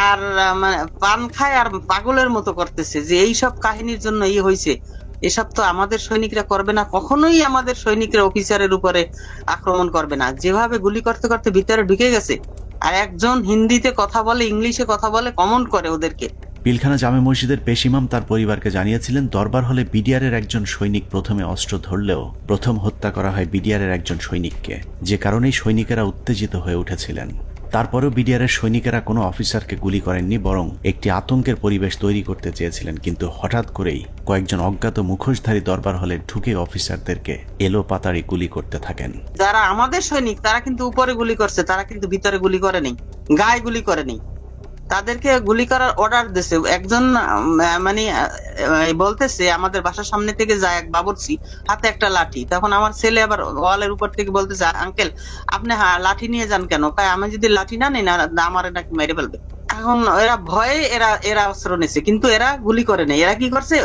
আর পান খায় আর পাগলের মতো করতেছে যে এইসব কাহিনীর জন্য হয়েছে, এসব তো আমাদের সৈনিকরা করবে না, কখনোই আমাদের সৈনিকরা অফিসারের উপরে আক্রমণ করবে না। যেভাবে গুলি করতে করতে ভিতরে ঢুকে গেছে, আর একজন হিন্দিতে কথা বলে, ইংলিশে কথা বলে, কমেন্ট করে ওদেরকে। পিলখানা জামে মসজিদের পেশ ইমাম তার পরিবারকে জানিয়েছিলেন, দরবার হলে বিডিআরের একজন সৈনিক প্রথমে অস্ত্র ধরলেও প্রথম হত্যা করা হয় বিডিআরের একজন সৈনিককে, যে কারণেই সৈনিকেরা উত্তেজিত হয়ে উঠেছিলেন। তারপরেও বিডিআরের সৈনিকেরা কোনো অফিসারকে গুলি করেননি, বরং একটি আতঙ্কের পরিবেশ তৈরি করতে চেয়েছিলেন। কিন্তু হঠাৎ করেই কয়েকজন অজ্ঞাত মুখোশধারী দরবার হলে ঢুকে অফিসারদেরকে এলো পাতাড়ি গুলি করতে থাকেন। যারা আমাদের সৈনিক তারা কিন্তু উপরে গুলি করছে, তারা কিন্তু ভিতরে গুলি করেনি, গায়ে গুলি করেনি, তাদেরকে গুলি করার অর্ডার দিয়েছে। একজন মানে বলতেছে আমাদের বাসার সামনে থেকে যায় এক বাবুর্চি, হাতে একটা লাঠি। তখন আমার ছেলে আবার ওয়ালের উপর থেকে বলতেছে, আঙ্কেল আপনি লাঠি নিয়ে যান কেন? তাই আমি যদি লাঠি না নিই না আমার নাকি মেরে ফেলবে। এখন এরা ভয়ে এরা অস্ত্র নিছে, কিন্তু এরা গুলি করে নেই। এরা কি করছে,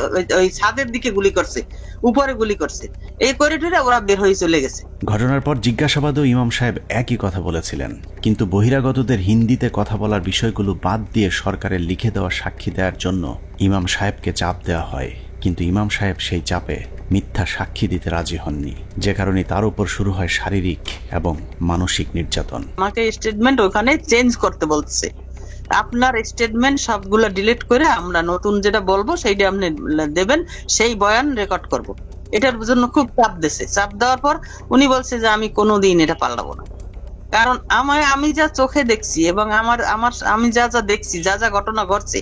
ওই ছাদের দিকে গুলি করছে, উপরে গুলি করছে, এই করিডোরে ওরা বের হয়ে চলে গেছে। ঘটনার পর জিজ্ঞাসাবাদেও ইমাম সাহেব একই কথা বলেছিলেন, কিন্তু বহিরাগতদের হিন্দিতে কথা বলার বিষয়গুলো বাদ দিয়ে সরকারের লিখে দেওয়া সাক্ষী দেওয়ার জন্য ইমাম সাহেবকে চাপ দেওয়া হয়। কিন্তু ইমাম সাহেব সেই চাপে মিথ্যা সাক্ষী দিতে রাজি হননি, যে কারণে তার উপর শুরু হয় শারীরিক এবং মানসিক নির্যাতন। আমাকে স্টেটমেন্ট ওখানে চেঞ্জ করতে বলছে, আপনার স্টেটমেন্ট সবগুলো ডিলিট করে আমরা নতুন যেটা বলবো সেইটা আপনি দেবেন, সেই বয়ান রেকর্ড করব। এটার জন্য খুব চাপ দিয়েছে। চাপ দেওয়ার পর উনি বলছে যে আমি কোনোদিন এটা পাল্টাবো না, কারণ আমি যা চোখে দেখছি এবং আমি যা যা দেখছি, যা যা ঘটনা ঘটছে,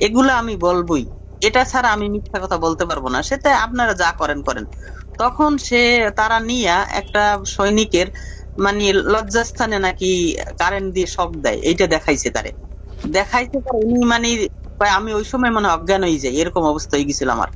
এগুলো আমি বলবোই, এটা ছাড়া আমি মিথ্যা কথা বলতে পারবো না। সেটা আপনারা যা করেন। তখন তারা নিয়ে একটা সৈনিকের মানে লজ্জাস্থানে নাকি কারেন্ট দিয়ে শক দেয়, এইটা দেখাইছে দেখাইছে তার। উনি মানে আমি ওই সময় মানে অজ্ঞান হয়ে যাই, এরকম অবস্থা হয়ে গেছিল আমার।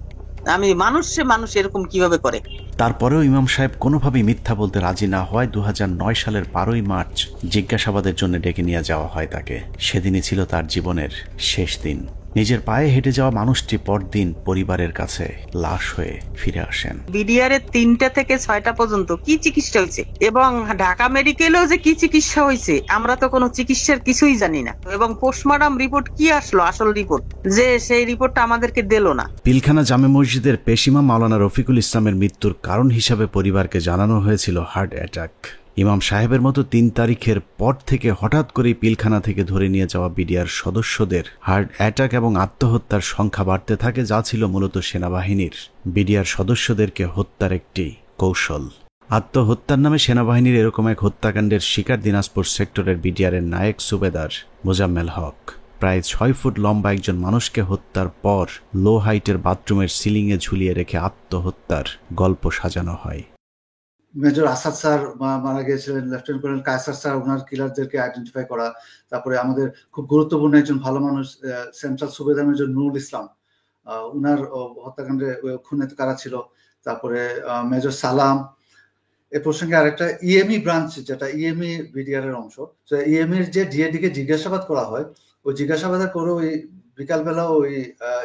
আমি মানুষ এরকম কিভাবে করে। তারপরেও ইমাম সাহেব কোনোভাবেই মিথ্যা বলতে রাজি না হওয়ায় 2009 সালের 12ই মার্চ জিজ্ঞাসাবাদের জন্য ডেকে নিয়ে যাওয়া হয় তাকে। সেদিনই ছিল তার জীবনের শেষ দিন। নিজের পায়ে হেঁটে যাওয়া মানুষটি পরদিন পরিবারের কাছে লাশ হয়ে ফিরে আসেন। বিডিআরের 3টা থেকে 6টা পর্যন্ত কি চিকিৎসা হয়েছে এবং ঢাকা মেডিকেলেও যে কি চিকিৎসা হয়েছে আমরা তো কোনো চিকিৎসার কিছুই জানি না। এবং পোস্টমর্টম রিপোর্ট কি আসলো, আসল রিপোর্ট, যে সেই রিপোর্টটা আমাদেরকে দিল না। পিলখানা জামে মসজিদের পেশিমা মাওলানা রফিকুল ইসলামের মৃত্যুর কারণ হিসাবে পরিবারকে জানানো হয়েছিল হার্ট অ্যাটাক। ইমাম সাহেবের মতো 3 তারিখের পর থেকে হঠাৎ করেই পিলখানা থেকে ধরে নিয়ে যাওয়া বিডিআর সদস্যদের হার্ট অ্যাটাক এবং আত্মহত্যার সংখ্যা বাড়তে থাকে, যা ছিল মূলত সেনাবাহিনীর বিডিআর সদস্যদেরকে হত্যার একটি কৌশল। আত্মহত্যার নামে সেনাবাহিনীর এরকম এক হত্যাকাণ্ডের শিকার দিনাজপুর সেক্টরের বিডিআরের নায়েক সুবেদার মোজাম্মেল হক। প্রায় 6 ফুট লম্বা একজন মানুষকে হত্যার পর লো হাইটের বাথরুমের সিলিংয়ে ঝুলিয়ে রেখে আত্মহত্যার গল্প সাজানো হয়। মেজর আসাদ স্যার মারা গিয়েছিলেন, লেফটেন্যান্ট কর্নেল কায়সার স্যার ওনার কিলারদেরকে আইডেন্টিফাই করা। তারপরে আমাদের খুব গুরুত্বপূর্ণ একজন ভালো মানুষ সেন্ট্রাল সুবেদার মেজর নুরুল ইসলাম, উনার হত্যাকাণ্ডে খুনে কারা ছিল। তারপরে মেজর সালাম। এ প্রসঙ্গে আরেকটা ইএমই ব্রাঞ্চ, যেটা ইএমই বিডিআর এর অংশ, ইএমইর যে ডিএডি কে জিজ্ঞাসাবাদ করা হয়, ওই জিজ্ঞাসাবাদের করে ওই বিকালবেলা ওই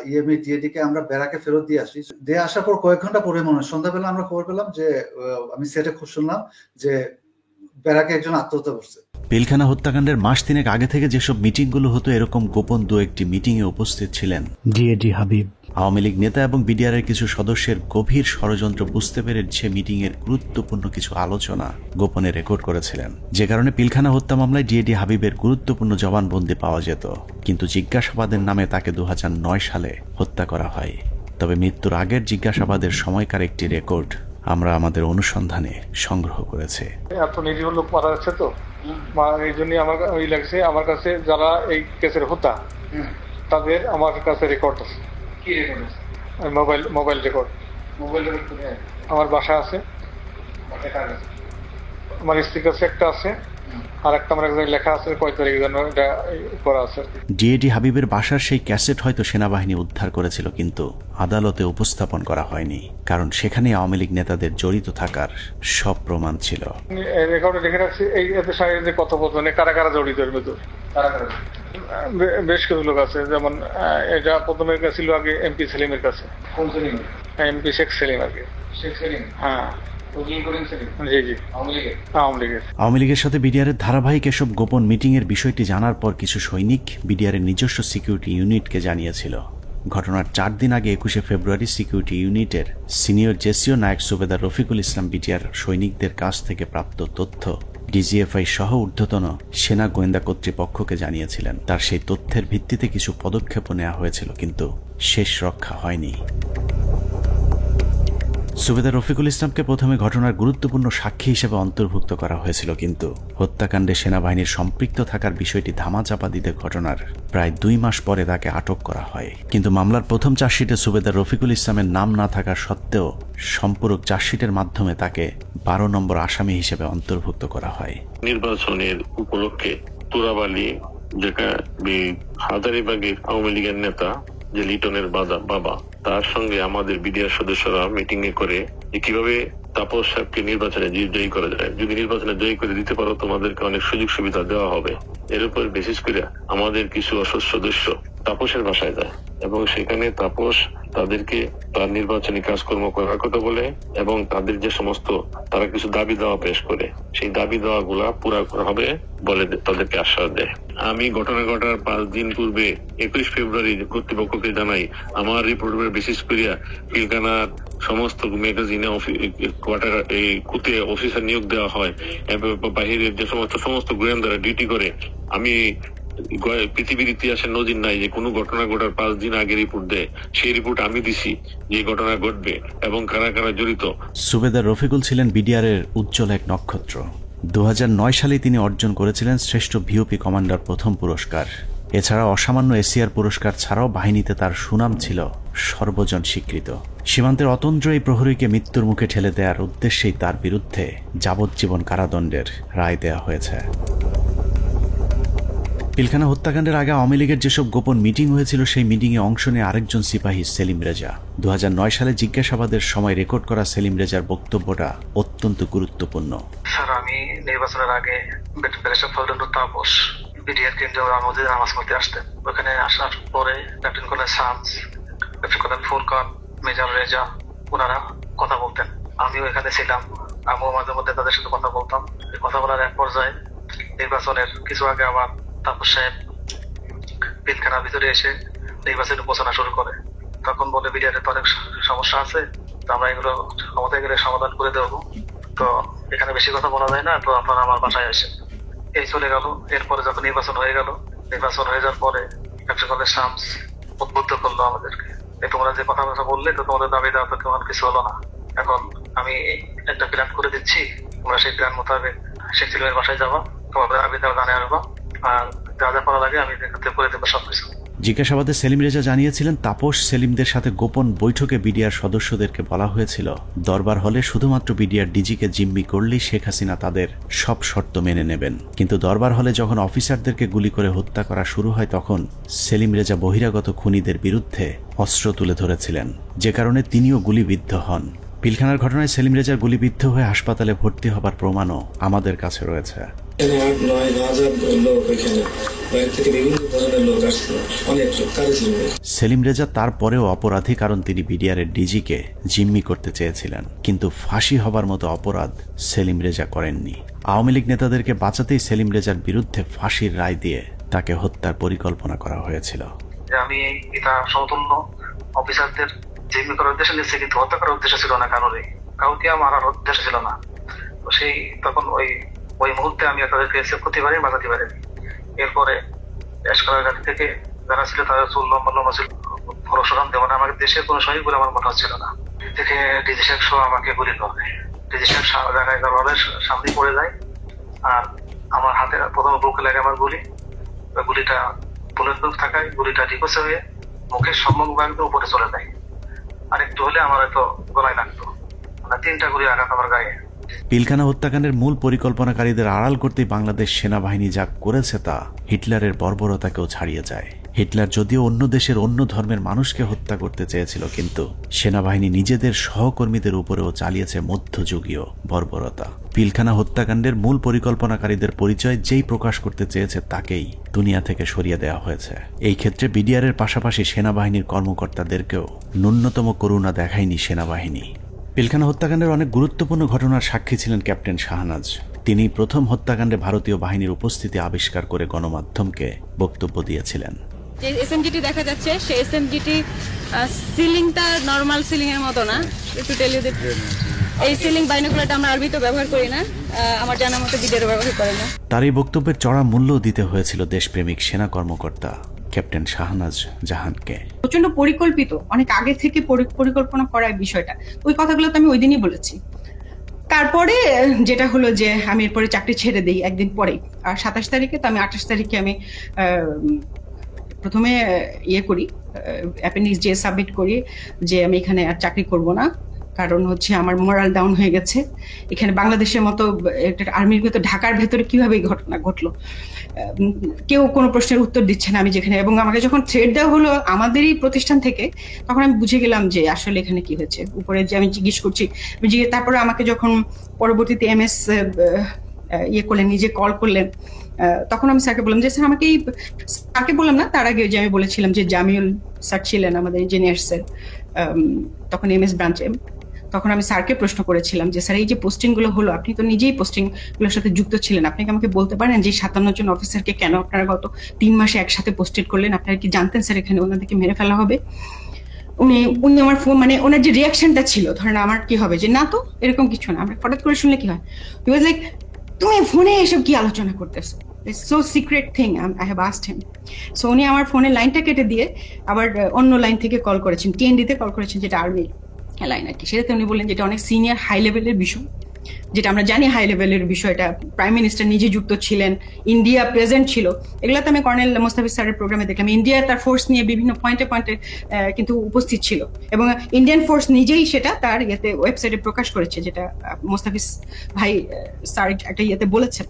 ইএমই ডিএডি কে আমরা ব্যারাকে ফেরত দিয়ে আসি। দিয়ে আসার পর কয়েক ঘন্টা পরে মনে হয় সন্ধ্যাবেলা আমরা খবর পেলাম যে আমি সেটে শুনলাম যে ব্যারাকে একজন আত্মহত্যা করছে। পিলখানা হত্যাকাণ্ডের মাস 3 আগে থেকে যেসব মিটিংগুলো হতো, এরকম গোপন 2-1টি মিটিংয়ে উপস্থিত ছিলেন ডিএডি হাবিব। আওয়ামী লীগ নেতা এবং বিডিআরের কিছু সদস্যের গভীর ষড়যন্ত্র বুঝতে পেরে সে মিটিংয়ের গুরুত্বপূর্ণ কিছু আলোচনা গোপনে রেকর্ড করেছিলেন, যে কারণে পিলখানা হত্যা মামলায় ডিএডি হাবিবের গুরুত্বপূর্ণ জবানবন্দি পাওয়া যেত। কিন্তু জিজ্ঞাসাবাদের নামে তাকে 2009 সালে হত্যা করা হয়। তবে মৃত্যুর আগের জিজ্ঞাসাবাদের সময়কার একটি রেকর্ড আমরা আমাদের অনুসন্ধানে সংগ্রহ করেছি। এত নিরীহ লোক মারা যাচ্ছে তো, এই জন্য আমার ওই লাগছে। আমার কাছে যারা এই কেসের হোতা তাদের আমার কাছে রেকর্ড আছে। কি রেকর্ড আছে? Mobile record. মোবাইল রেকর্ড কোথায়? আমার বাসা আছে, আমার স্ত্রীর কাছে একটা আছে, আর একটা আমার একজন লেখা আছে কয় তারিখ যেন এটা করা আছে। ডিএডি হাবিবের বাসার সেই ক্যাসেট হয়তো সেনাবাহিনী উদ্ধার করেছিল, কিন্তু আদালতে উপস্থাপন করা হয়নি, কারণ সেখানে আওয়ামী লীগ নেতাদের জড়িত থাকার সব প্রমাণ ছিল। রেকর্ডে লিখে রাখছি এই এতে সাথে কথোপকথনে কারা কারা জড়িত এর ভেতর। বেশ কিছু লোক আছে, যেমন এটা প্রথমে ছিল আগে এমপি সেলিমের কাছে। কোন সেলিম? এমপি শেখ সেলিম আগে। শেখ সেলিম? হ্যাঁ। আওয়ামী লীগের সাথে বিডিআরের ধারাবাহিক এসব গোপন মিটিং এর বিষয়টি জানার পর কিছু সৈনিক বিডিআরের নিজস্ব সিকিউরিটি ইউনিটকে জানিয়েছিল। ঘটনার 4 দিন আগে 21শে ফেব্রুয়ারি সিকিউরিটি ইউনিটের সিনিয়র জেসিও নায়েক সুবেদার রফিকুল ইসলাম বিডিআর সৈনিকদের কাছ থেকে প্রাপ্ত তথ্য ডিজিএফআই সহ ঊর্ধ্বতন সেনা গোয়েন্দা কর্তৃপক্ষকে জানিয়েছিলেন। তার সেই তথ্যের ভিত্তিতে কিছু পদক্ষেপও নেওয়া হয়েছিল, কিন্তু শেষ রক্ষা হয়নি। সুবেদার রফিকুল ইসলামকে প্রথমে ঘটনার গুরুত্বপূর্ণ সাক্ষী হিসেবে অন্তর্ভুক্ত করা হয়েছিল, কিন্তু হত্যাকাণ্ডে সেনাবাহিনীর সম্পৃক্ত থাকার বিষয়টি ধামাচাপা দিতে ঘটনার প্রায় 2 মাস পরে তাকে আটক করা হয়। কিন্তু মামলার প্রথম চার্জশিটে সুবেদার রফিকুল ইসলামের নাম না থাকা সত্ত্বেও সম্পূরক চার্জশিটের মাধ্যমে তাকে 12 নম্বর আসামি হিসেবে অন্তর্ভুক্ত করা হয়। নির্বাচনের উপলক্ষে তুরাবালি যেটা হাজারীবাগের আওয়ামী লীগের নেতা যে লিটনের বাবা, তার সঙ্গে আমাদের বিডিআর সদস্যরা মিটিং এ করে কিভাবে তাপস সাহেবকে নির্বাচনে জয়ী করা যায়। যদি নির্বাচনে জয়ী করে দিতে পারো তোমাদেরকে অনেক সুযোগ সুবিধা দেওয়া হবে। এর উপর বিশেষ করে আমাদের কিছু সদস্য তাপসের বাসায় যায় এবং সেখানে তাপস তাদেরকে তার নির্বাচনী কাজকর্ম করার কথা বলে এবং তাদের যে সমস্ত তারা কিছু দাবি দেওয়া পেশ করে, সেই দাবি দেওয়া গুলা পুরা করা হবে বলে তাদেরকে আশ্বাস দেয়। আমি ঘটনা ঘটার 5 দিন পূর্বে 21 ফেব্রুয়ারি কর্তৃপক্ষকে জানাই আমার রিপোর্টের বিশেষ করিয়া পিলখানার সমস্ত ম্যাগাজিনে কোয়ার্টার এই কুতে অফিসার নিয়োগ দেওয়া হয় এবং বাহিরের যে সমস্ত গোয়েন্দারা ডিউটি করে। আমি পৃথিবীর ইতিহাসে নজির নাই যে কোনো ঘটনা ঘটার 5 দিন আগে রিপোর্ট দেয়। সেই রিপোর্ট আমি দিছি যে ঘটনা ঘটবে এবং কারা কারা জড়িত। সুবেদার রফিকুল ছিলেন বিডিআরের উজ্জ্বল এক নক্ষত্র। 2009 সালে তিনি অর্জন করেছিলেন শ্রেষ্ঠ ভিওপি কমান্ডার প্রথম পুরস্কার। এছাড়া অসামান্য এশিয়ার পুরস্কার ছাড়াও বাহিনীতে তার সুনাম ছিল সর্বজন স্বীকৃত। সীমান্তের অতন্দ্র এই প্রহরীকে মৃত্যুর মুখে ঠেলে দেওয়ার উদ্দেশ্যেই তার বিরুদ্ধে যাবজ্জীবন কারাদণ্ডের রায় দেওয়া হয়েছে। পিলখানা হত্যাকাণ্ডের আগে আওয়ামী লীগের যেসব গোপন মিটিং হয়েছিল সেই মিটিংয়ে অংশ নিয়ে আরেকজন সিপাহী সেলিম রেজা। 2009 সালে জিজ্ঞাসাবাদের সময় রেকর্ড করা সেলিম রেজার বক্তব্যটা অত্যন্ত গুরুত্বপূর্ণ। স্যার, আমি নির্বাচনের আগে ব্যারিস্টার ফজলুর তাপস বিডিআর কেন্দ্রে মসজিদে নামাজ পড়তে আসতেন। ওখানে আসার পরে lieutenant colonel Shams, lieutenant colonel Furqan, major Reza ওনারা কথা বলতেন। আমিও এখানে ছিলাম, আমিও মাঝে মধ্যে তাদের সাথে কথা বলতাম। কথা বলার এক পর্যায়ে নির্বাচনের কিছু আগে আবার তাপস সাহেব পিলখানার ভিতরে এসে নির্বাচনের ঘোষণা শুরু করে। তখন বলে বিডিআরের তো অনেক সমস্যা আছে, তো আমরা এগুলো ক্ষমতায় গেলে সমাধান করে দেবো, তো এখানে বেশি কথা বলা যায় না, তো আপনারা আমার বাসায় আসেন। এই চলে গেল। এরপরে যখন নির্বাচন হয়ে গেল, নির্বাচন হয়ে যাওয়ার পরে লেফটেন্যান্ট শামস উদ্বুদ্ধ করলো আমাদেরকে, তোমরা যে কথাবার্তা বললে তো তোমাদের দাবি দেওয়া তো তেমন কিছু হলো না, এখন আমি একটা প্ল্যান করে দিচ্ছি, তোমরা সেই প্ল্যান মোতাবেক শেখ সেলিমের বাসায় যাবা, তোমাদের দাবি দেওয়া জানিয়ে আসবা, আর যা যা করা লাগে আমি করে দেবো সবকিছু। জিজ্ঞাসাবাদে সেলিম রেজা জানিয়েছিলেন তাপস সেলিমদের সাথে গোপন বৈঠকে বিডিআর সদস্যদেরকে বলা হয়েছিল দরবার হলে শুধুমাত্র বিডিআর ডিজিকে জিম্মি করলেই শেখ হাসিনা তাদের সব শর্ত মেনে নেবেন। কিন্তু দরবার হলে যখন অফিসারদেরকে গুলি করে হত্যা করা শুরু হয় তখন সেলিম রেজা বহিরাগত খুনিদের বিরুদ্ধে অস্ত্র তুলে ধরেছিলেন, যে কারণে তিনিও গুলিবিদ্ধ হন। পিলখানার ঘটনায় সেলিম রেজার গুলিবিদ্ধ হয়ে হাসপাতালে ভর্তি হবার প্রমাণও আমাদের কাছে রয়েছে। সেলিম রেজা তারপরেও অপরাধী, কারণ তিনি বিডিআরের ডিজিকে জিম্মি করতে চেয়েছিলেন, কিন্তু ফাঁসি হবার মতো অপরাধ সেলিম রেজা করেননি। আওয়ামী লীগ নেতাদেরকে বাঁচাতেই সেলিম রেজার বিরুদ্ধে ফাঁসির রায় দিয়ে তাকে হত্যার পরিকল্পনা করা হয়েছিল। আমি এটা সমতুল্য অফিসারদের জিম্মি করার উদ্দেশ্যে নিচ্ছে, কিন্তু হত্যা করার উদ্দেশ্য ছিল না, কাউকে মারার উদ্দেশ্য ছিল না। তো সেই তখন ওই মুহূর্তে আমি তাদেরকে সেভ করতে পারি, বাঁচাতে পারিনি। এরপরে এসকালের গাড়ি থেকে যারা ছিল তাদের চুল লম্বা লম্বা ছিল, ভরসা দেওয়া না, আমাকে দেশের কোনো সহি বলে আমার মনে হচ্ছিল না। থেকে ডিজি সাহেব সহ আমাকে গুলি করে, ডিজি সাহেব জায়গায় সামনে পড়ে যায়, আর আমার হাতে প্রথমে বুকে লাগে আমার গুলিটা বুলেট প্রুফ থাকায় গুলিটা ডিকোসে হয়ে মুখের সম্মুখ ভাগ উপরে চলে যায়, আর একটু হলে আমার হয়তো গলায় লাগতো। 3টা গুলি আঘাত আমার গায়ে। পিলখানা হত্যাকাণ্ডের মূল পরিকল্পনাকারীদের আড়াল করতে বাংলাদেশ সেনাবাহিনী যা করেছে তা হিটলারের বর্বরতাকেও ছাড়িয়ে যায়। হিটলার যদিও অন্য দেশের অন্য ধর্মের মানুষকে হত্যা করতে চেয়েছিল, কিন্তু সেনাবাহিনী নিজেদের সহকর্মীদের উপরেও চালিয়েছে মধ্যযুগীয় বর্বরতা। পিলখানা হত্যাকাণ্ডের মূল পরিকল্পনাকারীদের পরিচয় যেই প্রকাশ করতে চেয়েছে তাকেই দুনিয়া থেকে সরিয়ে দেওয়া হয়েছে। এই ক্ষেত্রে বিডিআরের পাশাপাশি সেনাবাহিনীর কর্মকর্তাদেরকেও ন্যূনতম করুণা দেখায়নি সেনাবাহিনী। পিলখানা হত্যাকাণ্ডের অনেক গুরুত্বপূর্ণ ঘটনার সাক্ষী ছিলেন ক্যাপ্টেন শাহনাজ। তিনি প্রথম হত্যাকাণ্ডে ভারতীয় বাহিনীর উপস্থিতি আবিষ্কার করে গণমাধ্যমকে বক্তব্য দিয়েছিলেন। যে এসএমজিটি দেখা যাচ্ছে সেই এসএমজিটি সিলিংটা নরমাল সিলিং এর মতো না, একটু টেল ইউ দ্যাট এই সিলিং বাইনোকুলারটা আমরা আরবিতে ব্যবহার করি না, আমার জানা মতে বিডিআর ব্যবহার করে না। তার এই বক্তব্যের চড়া মূল্য দিতে হয়েছিল দেশপ্রেমিক সেনা কর্মকর্তা ক্যাপ্টেন শাহনাজ জাহানকে। প্রচন্ড পরিকল্পিত, অনেক আগে থেকে পরিকল্পনা করার বিষয়টা, ওই কথাগুলো তো আমি ওই দিনই বলেছি। তারপরে যেটা হলো যে আমি এরপরে চাকরি ছেড়ে দিই একদিন পরে, আর 27 তারিখে, তো আমি 28 তারিখে আমি প্রথমে করি অ্যাপেন্ডিক্স যে সাবমিট করি যে আমি এখানে আর চাকরি করব না, কারণ হচ্ছে আমার মোরাল ডাউন হয়ে গেছে। এখানে বাংলাদেশের মতো একটা আর্মির ভেতর, ঢাকার ভেতরে কিভাবে এই ঘটনা ঘটলো, কেউ কোনো প্রশ্নের উত্তর দিচ্ছে না আমি যেখানে। এবং আমাকে যখন থ্রেড দেওয়া হলো আমাদেরই প্রতিষ্ঠান থেকে, তখন আমি বুঝে গেলাম যে আসলে এখানে কি হয়েছে। উপরে যে আমি জিজ্ঞেস করছি, তারপরে আমাকে যখন পরবর্তীতে এমএস করলেন, নিজে কল করলেন, তখন আমি স্যারকে বললাম যে স্যার আমাকে স্যারকে বললাম না, তার আগে যে আমি বলেছিলাম যে জামিউল স্যার ছিলেন আমাদের ইঞ্জিনিয়ার্সের তখন এমএস ব্রাঞ্চে, তখন আমি স্যারকে প্রশ্ন করেছিলাম যে স্যার এই যে পোস্টিং গুলো হলো, আপনি তো নিজেই পোস্টিং গুলোর সাথে যুক্ত ছিলেন, আপনি কি আমাকে বলতে পারেন যে 57 জন অফিসারকে কেন আপনারা গত 3 মাসে একসাথে পোস্টেড করলেন? আপনারা কি জানতেন স্যার এখানে ওনাদেরকে মেরে ফেলা হবে? উনি আমার ফোন, মানে ওনার যে রিয়াকশনটা ছিল, ধরেন আমার কি হবে যে না তো এরকম কিছু না, আমরা হঠাৎ করে শুনলে কি হয়, হি ওয়াজ লাইক তুমি ফোনে এসব কি আলোচনা করতেছো, it's so secret thing, I have asked him. So উনি আমার ফোনের লাইনটা কেটে দিয়ে আবার অন্য লাইন থেকে কল করেছেন, টিএনডিতে কল করেছেন, যেটা আর্মি লাইন আর কি। সেটাতে উনি বললেন যেটা অনেক সিনিয়র হাই লেভেলের বিষয়, যেটা আমরা জানি হাই লেভেলের বিষয়টা, প্রাইম মিনিস্টার নিজে যুক্ত ছিলেন, ইন্ডিয়া প্রেজেন্ট ছিল। এগুলোতে আমি কর্নেল মোস্তাফিজ স্যারের প্রোগ্রামে দেখলাম ইন্ডিয়া তার ফোর্স নিয়ে বিভিন্ন পয়েন্টে পয়েন্টে কিন্তু উপস্থিত ছিল, এবং ইন্ডিয়ান ফোর্স নিজেই সেটা তার ওয়েবসাইটে প্রকাশ করেছে, যেটা মোস্তাফিজ ভাই স্যার একটা বলেছেন।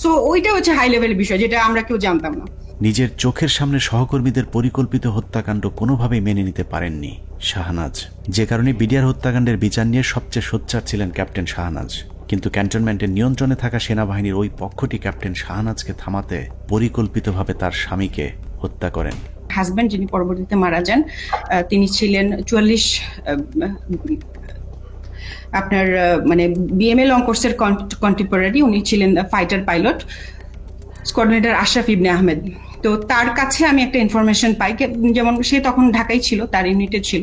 সো ওইটা হচ্ছে হাই লেভেলের বিষয়, যেটা আমরা কেউ জানতাম না। নিজের চোখের সামনে সহকর্মীদের পরিকল্পিত হত্যাকাণ্ড কোনোভাবেই মেনে নিতে পারেননি শাহনাজ, যে কারণে বিডিআর হত্যাকাণ্ডের বিচার নিয়ে সবচেয়ে সোচ্চার ছিলেন ক্যাপ্টেন শাহনাজ। কিন্তু ক্যান্টনমেন্টের নিয়ন্ত্রণে থাকা সেনাবাহিনীর ওই পক্ষটি ক্যাপ্টেন শাহনাজকে থামাতে পরিকল্পিতভাবে তার স্বামীকে হত্যা করেন। হাজব্যান্ড যিনি পরবর্তীতে মারা যান, তিনি ছিলেন 44 আপনার মানে বিএমএ লং কোর্সের কন্টেম্পোরারি। উনি ছিলেন ফাইটার পাইলট, কোঅর্ডিনেটর আশরাফ ইবনে আহমেদ। তো তার কাছে আমি একটা ইনফরমেশন পাই, যেমন সে তখন ঢাকায় ছিল, তার ইউনিটে ছিল,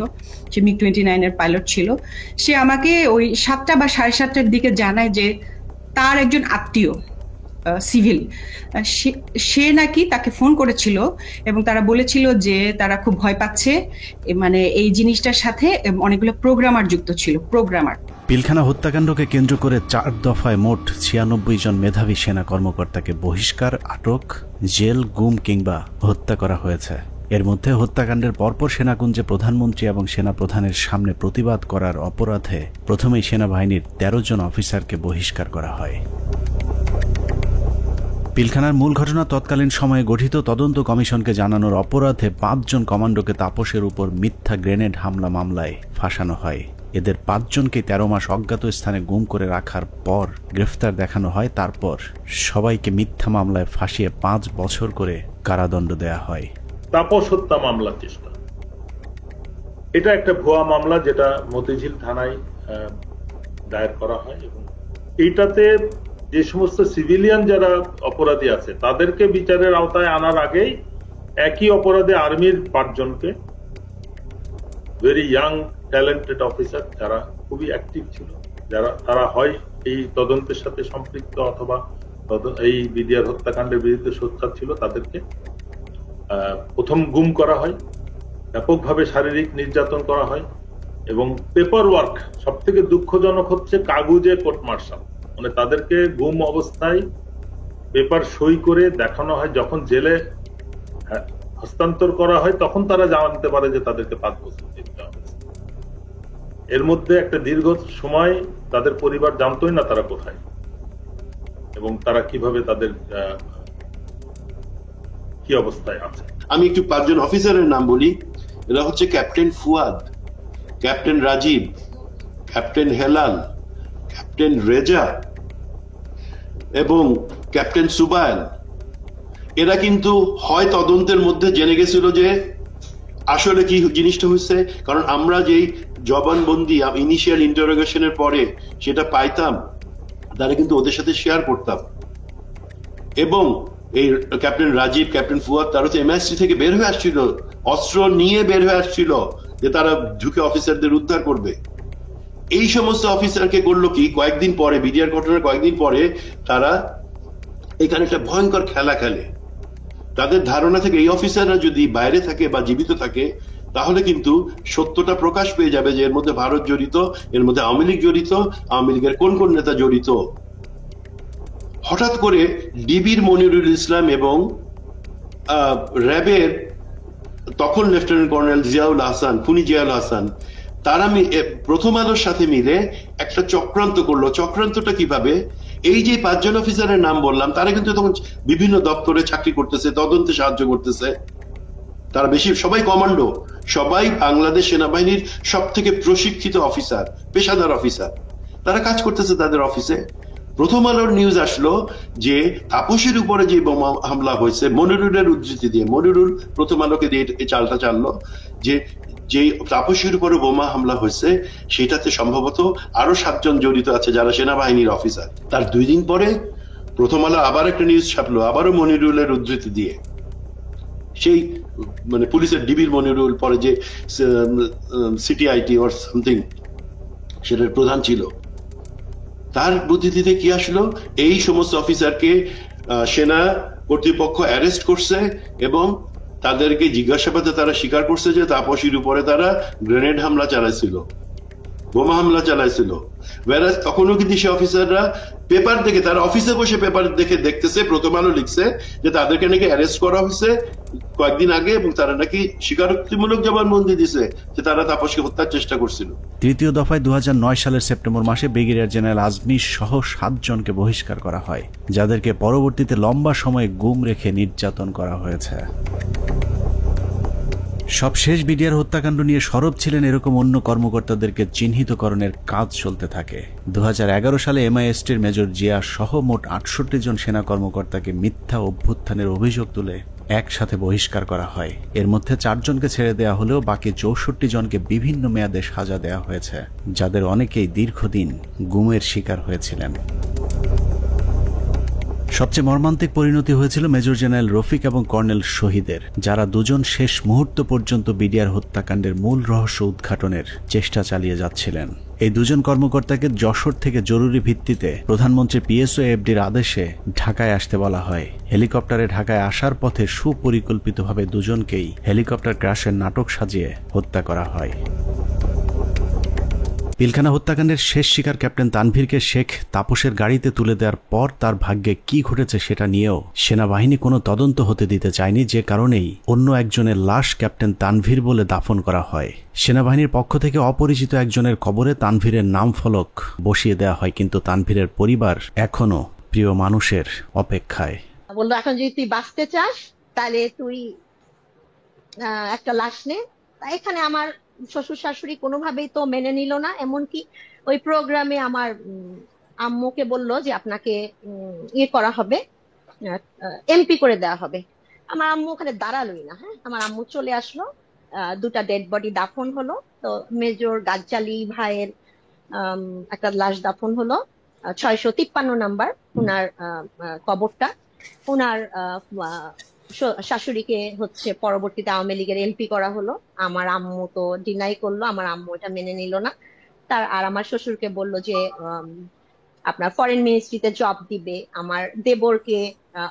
সে MiG-29 এর পাইলট ছিল। সে আমাকে ওই 7টা বা 7:30টার দিকে জানায় যে তার একজন আত্মীয় সিভিল, সে নাকি তাকে ফোন করেছিল এবং তারা বলেছিল যে তারা খুব ভয় পাচ্ছে, মানে এই জিনিসটার সাথে অনেকগুলো প্রোগ্রামার যুক্ত ছিল। প্রোগ্রামার পিলখানা হত্যাকাণ্ডকে কেন্দ্র করে 4 দফায় মোট 96 জন মেধাবী সেনা কর্মকর্তাকে বহিষ্কার, আটক, জেল, গুম কিংবা হত্যা করা হয়েছে। এর মধ্যে হত্যাকাণ্ডের পরপর সেনাকুঞ্জে প্রধানমন্ত্রী এবং সেনাপ্রধানের সামনে প্রতিবাদ করার অপরাধে প্রথমেই সেনাবাহিনীর 13 জন অফিসারকে বহিষ্কার করা হয়। পিলখানার মূল ঘটনা তৎকালীন সময়ে গঠিত তদন্ত কমিশনকে জানানোর অপরাধে 5 জন কমান্ডোকে তাপসের উপর মিথ্যা গ্রেনেড হামলা মামলায় ফাঁসানো হয়। এদের 5 জনকে 13 মাস অজ্ঞাত স্থানে গুম করে রাখার পর গ্রেফতার দেখানো হয়। তারপর সবাইকে মিথ্যা মামলায় ফাঁসিয়ে 5 বছর করে কারাদণ্ড দেয়া হয়। তাপস হত্যা মামলা চেষ্টা, এটা একটা ভুয়া মামলা যেটা মতিঝিল থানায় দায়ের করা হয় এবং এইটাতে যে সমস্ত সিভিলিয়ান যারা অপরাধী আছে তাদেরকে বিচারের আওতায় আনার আগেই একই অপরাধে আর্মির 5 জনকে, ভেরি ইয়াং ট্যালেন্টেড অফিসার যারা খুবই অ্যাক্টিভ ছিল, যারা তারা হয় এই তদন্তের সাথে সম্পৃক্ত অথবা এই বিডিআর হত্যাকাণ্ডের বিরুদ্ধে সোচ্চার ছিল, তাদেরকে প্রথম গুম করা হয়, ব্যাপকভাবে শারীরিক নির্যাতন করা হয় এবং পেপার ওয়ার্ক, সব থেকে দুঃখজনক হচ্ছে কাগজে কোর্ট মার্শাল, মানে তাদেরকে গুম অবস্থায় পেপার সই করে দেখানো হয়। যখন জেলে হস্তান্তর করা হয় তখন তারা জানতে পারে যে তাদেরকে 5 বছর জেল দেওয়া হয়েছে। এর মধ্যে একটা দীর্ঘ সময় তাদের পরিবার জানতোই না তারা কোথায় এবং তারা কিভাবে তাদের কি অবস্থায় আছে। আমি একটু 5 জন অফিসারের নাম বলি। এরা হচ্ছে captain Fuad, captain Rajib, captain Helal, captain Reza এবং ক্যাপ্টেন সুবাইল। এরা কিন্তু হয় তদন্তের মধ্যে জেনে গেছিল যে আসলে কি জিনিসটা হচ্ছে, কারণ আমরা যেই জবানবন্দি ইনিশিয়াল ইন্টারোগেশনের পরে সেটা পাইতাম, তারা কিন্তু ওদের সাথে শেয়ার করতাম। এবং এই ক্যাপ্টেন রাজীব, ক্যাপ্টেন ফুয়াদ, তারা তো MI3 থেকে বের হয়ে আসছিল, অস্ত্র নিয়ে বের হয়ে আসছিল যে তারা ঢুকে অফিসারদের উদ্ধার করবে। এই সমস্ত অফিসারকে করলো কি, কয়েকদিন পরে, বিডিআর ঘটনার কয়েকদিন পরে তারা এখানে একটা ভয়ঙ্কর খেলা খেলে। তাদের ধারণা থেকে এই অফিসাররা যদি বাইরে থাকে বা জীবিত থাকে তাহলে কিন্তু সত্যটা প্রকাশ পেয়ে যাবে যে এর মধ্যে ভারত জড়িত, এর মধ্যে আওয়ামী লীগ জড়িত, আওয়ামী লীগের কোন কোন নেতা জড়িত। হঠাৎ করে ডিবির মনিরুল ইসলাম এবং র্যাবের তখন লেফটেন্যান্ট কর্নেল জিয়াউল হাসান, খুনি জিয়াউল হাসান, তারা প্রথম আলোর সাথে মিলে একটা চক্রান্ত করলো। চক্রান্তটা কিভাবে, এই যে 5 জন অফিসারের নাম বললাম তারা কিন্তু তখন বিভিন্ন দপ্তরে চাকরি করতেছে, তদন্তে সাহায্য করতেছে। তারা বেশি সবাই কমান্ডো, সবাই বাংলাদেশ সেনাবাহিনীর সব থেকে প্রশিক্ষিত অফিসার, পেশাদার অফিসার, তারা কাজ করতেছে তাদের অফিসে। প্রথম আলোর নিউজ আসলো যে তাপসের উপরে যে বোমা হামলা হয়েছে, মনিরুলের উদ্ধৃতি দিয়ে, মনিরুল প্রথম আলোকে দিয়ে এই চালটা চাললো যে যে তাপসের উপরে বোমা হামলা হয়েছে সেটাতে সম্ভবত আরো 7 জন জড়িত আছে যারা সেনাবাহিনীর অফিসার। তার 2 দিন পরে প্রথম আলো আবার একটা নিউজ ছাপলো, আবারও মনিরুলের উদ্ধৃতি দিয়ে, সেই মানে পুলিশের ডিবির মনিরুল, পরে যে সিটিআইটি অর সামথিং সেটার প্রধান ছিল, তার বুদ্ধিতে কি আসলো, এই সমস্ত অফিসারকে সেনা কর্তৃপক্ষ অ্যারেস্ট করছে এবং তাদেরকে জিজ্ঞাসাবাদে তারা স্বীকার করছে যে তাপসীর উপরে তারা গ্রেনেড হামলা চালাইছিল, বোমা হামলা চালাইছিল। তখনও কিন্তু সে অফিসাররা পেপার দেখে, তার অফিসে বসে পেপার দেখে দেখতেছে, প্রথম আলো লিখছে যে তাদেরকে নাকি অ্যারেস্ট করা হয়েছে কয়েকদিন আগে এবং তারা নাকি স্বীকারোক্তিমূলক জবানবন্দি দিছে যে তারা তাপসকে হত্যার চেষ্টা করছিল। তৃতীয় দফায় 2009 সালের সেপ্টেম্বর মাসে ব্রিগেডিয়ার জেনারেল আজমি সহ 7 জনকে বহিষ্কার করা হয়, যাদেরকে পরবর্তীতে লম্বা সময় গুম রেখে নির্যাতন করা হয়েছে। সবশেষ বিডিআর হত্যাকাণ্ড নিয়ে সরব ছিলেন এরকম অন্য কর্মকর্তাদেরকে চিহ্নিতকরণের কাজ চলতে থাকে। 2011 সালে MI-STর মেজর জিয়া সহ মোট 68 জন সেনা কর্মকর্তাকে মিথ্যা অভ্যুত্থানের অভিযোগ তুলে একসাথে বহিষ্কার করা হয়। এর মধ্যে 4 জনকে ছেড়ে দেওয়া হলেও বাকি 64 জনকে বিভিন্ন মেয়াদে সাজা দেওয়া হয়েছে, যাদের অনেকেই দীর্ঘদিন গুমের শিকার হয়েছিলেন। সবচেয়ে মর্মান্তিক পরিণতি হয়েছিল মেজর জেনারেল রফিক এবং কর্নেল শহীদের, যারা দুজন শেষ মুহূর্ত পর্যন্ত বিডিআর হত্যাকাণ্ডের মূল রহস্য উদ্ঘাটনের চেষ্টা চালিয়ে যাচ্ছিলেন। এই দুজন কর্মকর্তাকে যশোর থেকে জরুরি ভিত্তিতে প্রধানমন্ত্রী PSO-AFDর আদেশে ঢাকায় আসতে বলা হয়। হেলিকপ্টারে ঢাকায় আসার পথে সুপরিকল্পিতভাবে দুজনকেই হেলিকপ্টার ক্র্যাশের নাটক সাজিয়ে হত্যা করা হয়। পিলখানা হত্যাকাণ্ডের শেষ শিকার ক্যাপ্টেন তানভীরকে শেখ তাপসের গাড়িতে তুলে দেওয়ার পর তার ভাগ্যে কি ঘটেছে সেটা নিয়েও সেনাবাহিনী কোনো তদন্ত হতে দিতে চায়নি, যে কারণেই অন্য একজনের লাশ ক্যাপ্টেন তানভীর বলে দাফন করা হয়। সেনাবাহিনীর পক্ষ থেকে অপরিচিত একজনের কবরে তানভীরের নাম ফলক বসিয়ে দেওয়া হয়, কিন্তু তানভীরের পরিবার এখনো প্রিয় মানুষের অপেক্ষায়। বললো এখন যদি তুই বাঁচতে চাস তাহলে তুই একটা লাশ নে। এখানে আমার শ্বশুর শাশুড়ি কোনোভাবেই তো মেনে নিল না, এমনকি ওই প্রোগ্রামে আমার আম্মুকে বলল যে আপনাকে ইয়ে করা হবে, MP করে দেওয়া হবে। আমার আম্মু ওখানে দাঁড়ালোই না। হ্যাঁ, আমার আম্মু চলে আসলো, 2টা ডেড বডি দাফন হলো। তো মেজর গাজ্জালি ভাইয়ের একটা লাশ দাফন হলো, 653 নাম্বার ওনার কবরটা। ওনার শাশুড়িকে হচ্ছে পরবর্তীতে আওয়ামী লীগের MP করা হলো। আমার আম্মু তো ডিনাই করলো, আমার আম্মু এটা মেনে নিল না। আর আমার শ্বশুরকে বলল যে আপনার ফরেন মিনিস্ট্রিতে জব দিবে। আমার দেবরকে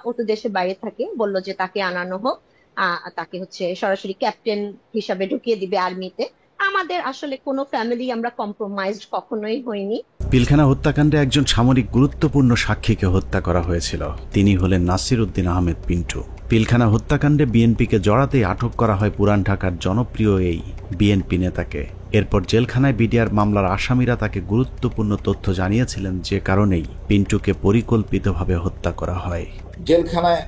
ও তো দেশের বাইরে থাকে, বলল যে তাকে আনানো হোক, তাকে হচ্ছে সরাসরি ক্যাপ্টেন হিসাবে ঢুকিয়ে দিবে আর্মিতে। আমাদের আসলে কোনো ফ্যামিলি আমরা কম্প্রোমাইজড কখনোই হইনি। পিলখানা হত্যাকাণ্ডে একজন সামরিক গুরুত্বপূর্ণ সাক্ষীকে হত্যা করা হয়েছিল। তিনি হলেন নাসির উদ্দিন আহমেদ পিন্টু। পিলখানা হত্যাকাণ্ডে বিএনপিকে জড়াতেই আটক করা হয় পুরান ঢাকার জনপ্রিয় এই বিএনপি নেতাকে। এরপর জেলখানায় বিডিআর মামলার আসামিরা তাকে গুরুত্বপূর্ণ তথ্য জানিয়েছিলেন, যে কারণেই পিন্টুকে পরিকল্পিতভাবে হত্যা করা হয়। জেলখানায়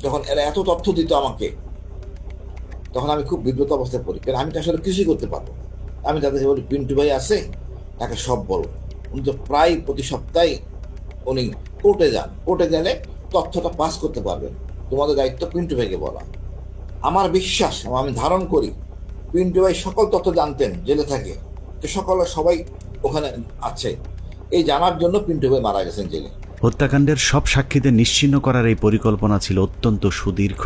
যখন এরা এত তথ্য দিত আমাকে, তখন আমি খুব বিব্রত অবস্থায় পড়ি, কারণ আমি তো আসলে কিছুই করতে পারবো। আমি তাদেরকে বলি, পিন্টু ভাই আছে, তাকে সব বলো। উনি তো প্রায় প্রতি সপ্তাহে উনি কোর্টে যান, কোর্টে গেলে তথ্যটা পাস করতে পারবেন, তোমাদের দায়িত্ব পিন্টু ভাইকে বলা। আমার বিশ্বাস, আমি ধারণ করি পিন্টু ভাই সকল তথ্য জানতেন জেলে থাকে, তো সবাই ওখানে আছে, এই জানার জন্য পিন্টু ভাই মারা গেছেন জেলে। হত্যাকাণ্ডের সব সাক্ষীদের নিশ্চিহ্ন করার এই পরিকল্পনা ছিল অত্যন্ত সুদীর্ঘ,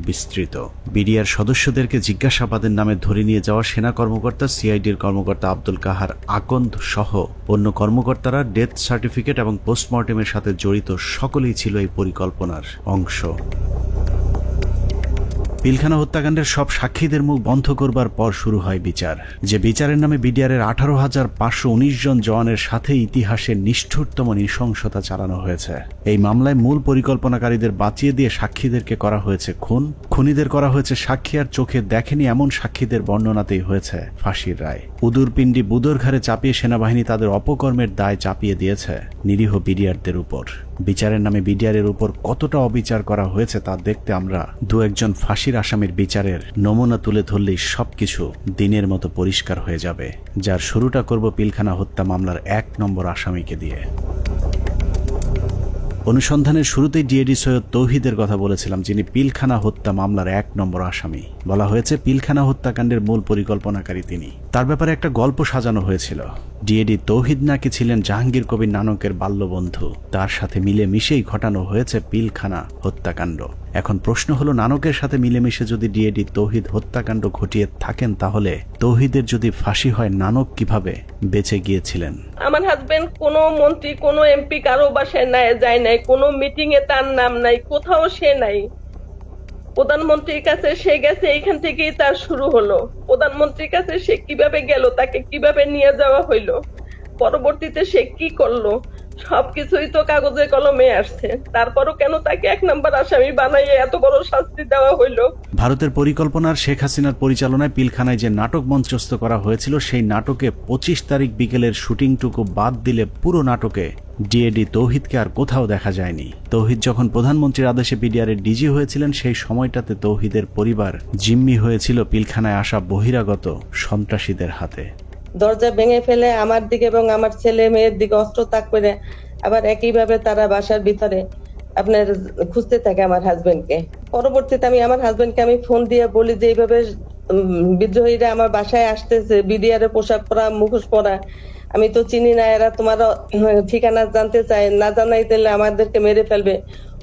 বিস্তৃত। বিডিআর সদস্যদেরকে জিজ্ঞাসাবাদের নামে ধরে নিয়ে যাওয়া সেনা কর্মকর্তা, CIDর কর্মকর্তা আব্দুল কাহার আকন্দ সহ অন্য কর্মকর্তারা ডেথ সার্টিফিকেট এবং পোস্টমর্টেমের সাথে জড়িত সকলেই ছিল এই পরিকল্পনার অংশ। পিলখানা হত্যাকাণ্ডের সব সাক্ষীদের মুখ বন্ধ করবার পর শুরু হয় বিচার, যে বিচারের নামে বিডিআরের 18,519 জন জওয়ানের সাথে ইতিহাসের নিষ্ঠুরতম নৃশংসতা চালানো হয়েছে। এই মামলায় মূল পরিকল্পনাকারীদের বাঁচিয়ে দিয়ে সাক্ষীদেরকে করা হয়েছে খুন, খুনিদের করা হয়েছে সাক্ষী আর চোখে দেখেনি এমন সাক্ষীদের বর্ণনাতেই হয়েছে ফাঁসির রায়। উদুর পিণ্ডি বুদোর ঘাড়ে চাপিয়ে সেনাবাহিনী তাদের অপকর্মের দায় চাপিয়ে দিয়েছে নিরীহ বিডিআরদের উপর। বিচারের নামে বিডিআরের উপর কতটা অবিচার করা হয়েছে তা দেখতে আমরা 2-1 ফাঁসির আসামির বিচারের নমুনা তুলে ধরলেই সবকিছু দিনের মতো পরিষ্কার হয়ে যাবে, যার শুরুটা করব পিলখানা হত্যা মামলার 1 নম্বর আসামিকে দিয়ে। অনুসন্ধানের শুরুতেই ডিএডি সৈয়দ তৌহিদের কথা বলেছিলাম, যিনি পিলখানা হত্যা মামলার 1 নম্বর আসামি। বলা হয়েছে পিলখানা হত্যাকাণ্ডের মূল পরিকল্পনাকারী তিনি। তার ব্যাপারে একটা গল্প সাজানো হয়েছিল। ডিএডি তৌহিদ নাকি ছিলেন জাহাঙ্গীর কবির নানকের বাল্যবন্ধু, তার সাথে মিলেমিশেই ঘটানো হয়েছে পিলখানা হত্যাকাণ্ড। এখন প্রশ্ন হলো, নানকের সাথে মিলেমিশে যদি ডিএডি তৌহিদ হত্যাকাণ্ড ঘটিয়ে থাকেন, তাহলে তৌহিদের যদি ফাঁসি হয়, নানক কিভাবে বেঁচে গিয়েছিলেন? আমার হাজবেন্ড কোনো মন্ত্রী, কোনো এমপি কারো বাসায় যায় নাই, কোনো মিটিং এ তার নাম নাই, কোথাও সে নাই। প্রধানমন্ত্রীর কাছে সে গেছে, এইখান থেকেই তার শুরু হলো। প্রধানমন্ত্রীর কাছে সে কিভাবে গেল, তাকে কিভাবে নিয়ে যাওয়া হইলো, পরবর্তীতে সে কি করলো, সবকিছুই তো কাগজে কলমে আসছে, তারপরও কেন তাকে 1 নম্বর আসামি বানাইয়ে এত বড় শাস্তি দেওয়া হইলো? ভারতের পরিকল্পনার শেখ হাসিনার পরিচালনায় পিলখানায় যে নাটক মঞ্চস্থ করা হয়েছিল সেই নাটকে 25 তারিখ বিকেলের শুটিংটুকু বাদ দিলে পুরো নাটকে ডিএডি তৌহিদকে আর কোথাও দেখা যায়নি। তৌহিদ যখন প্রধানমন্ত্রীর আদেশে বিডিআরের ডিজি হয়েছিলেন সেই সময়টাতে তৌহিদের পরিবার জিম্মি হয়েছিল পিলখানায় আসা বহিরাগত সন্ত্রাসীদের হাতে। দরজা ভেঙে ফেলে আমার দিকে এবং আমার ছেলে মেয়ের দিকে অস্ত্র তাক করে আবার একইভাবে তারা বাসার ভিতরে আপনার খুঁজতে থাকে আমার হাজবেন্ডকে। পরবর্তীতে আমি আমার হাজবেন্ডকে আমি ফোন দিয়ে বলি যে এইভাবে বিদ্রোহীরা আমার বাসায় আসতেছে, বিডিআর এর পোশাক পরা, মুখোশ পরা, আমি তো চিনি না, এরা তোমার ঠিকানা জানতে চায়, না জানাই তাহলে আমাদেরকে মেরে ফেলবে,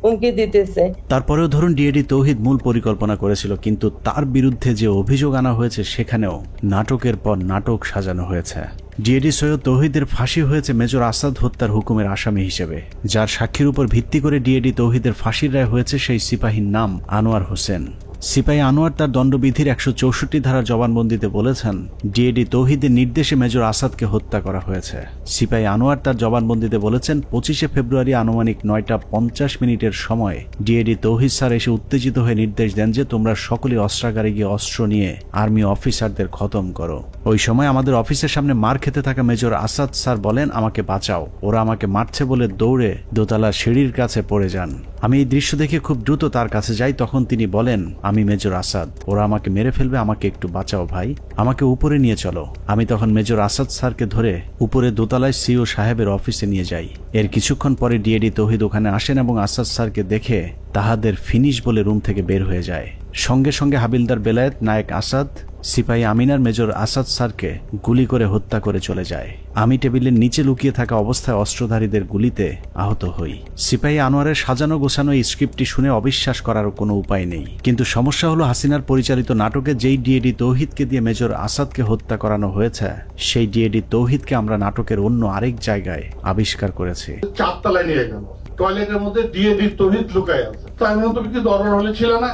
হুমকি দিতেছে। তারপরেও ধরুন ডিএডি তৌহিদ মূল পরিকল্পনা করেছিল, কিন্তু তার বিরুদ্ধে যে অভিযোগ আনা হয়েছে সেখানেও নাটকের পর নাটক সাজানো হয়েছে। ডিএডি সৈয়দ তৌহিদের ফাঁসি হয়েছে মেজর আসাদ হত্যার হুকুমের আসামি হিসেবে, যার সাক্ষীর উপর ভিত্তি করে ডিএডি তৌহিদের ফাঁসির রায় হয়েছে সেই সিপাহীর নাম আনোয়ার হোসেন। সিপাহী আনোয়ার তার দণ্ডবিধির 164 ধারার জবানবন্দিতে বলেছেন ডিএডি তৌহিদের নির্দেশে মেজর আসাদকে হত্যা করা হয়েছে। সিপাহী আনোয়ার তার জবানবন্দিতে বলেছেন 25 ফেব্রুয়ারি আনুমানিক 9:50 সময় ডিএডি তৌহিদ স্যার এসে উত্তেজিত হয়ে নির্দেশ দেন যে তোমরা সকলে অস্ত্রাগারে গিয়ে অস্ত্র নিয়ে আর্মি অফিসারদের খতম করো। ওই সময় আমাদের অফিসের সামনে মার খেতে থাকা মেজর আসাদ স্যার বলেন আমাকে বাঁচাও, ওরা আমাকে মারছে বলে দৌড়ে দোতলার সিঁড়ির কাছে পড়ে যান। আমি এই দৃশ্য দেখে খুব দ্রুত তার কাছে যাই, তখন তিনি বলেন আমি মেজর আসাদ, ওরা আমাকে মেরে ফেলবে, আমাকে একটু বাঁচাও ভাই, আমাকে উপরে নিয়ে চলো। আমি তখন মেজর আসাদ স্যারকে ধরে উপরে দোতলায় সিও সাহেবের অফিসে নিয়ে যাই। এর কিছুক্ষণ পরে ডিএডি তৌহিদ ওখানে আসেন এবং আসাদ স্যারকে দেখে তাহাদের ফিনিশ বলে রুম থেকে বের হয়ে যায়। সঙ্গে সঙ্গে হাবিলদার বেলায়েত, নায়েক আসাদ, সিপাহী আমিনার মেজর আসাদ স্যারকে গুলি করে হত্যা করে চলে যায়। আমি টেবিলের নিচে লুকিয়ে থাকা অবস্থায় অস্ত্রধারীদের গুলিতে আহত হই। সিপাহী আনোয়ারের সাজানো গোছানো এই স্ক্রিপ্টটি শুনে অবিশ্বাস করার কোনো উপায় নেই, কিন্তু সমস্যা হলো হাসিনার পরিচালিত নাটকে যেই ডিএডি তৌহিদকে দিয়ে মেজর আসাদকে হত্যা করানো হয়েছে সেই ডিএডি তৌহিদকে আমরা নাটকের অন্য আরেক জায়গায় আবিষ্কার করেছি। 4 তলায় নিয়ে গেল, টয়লেটের মধ্যে ডিএডি তৌহিদ লুকায় আছে। তাই আমি তুমি কি দরবার হলে ছিল না?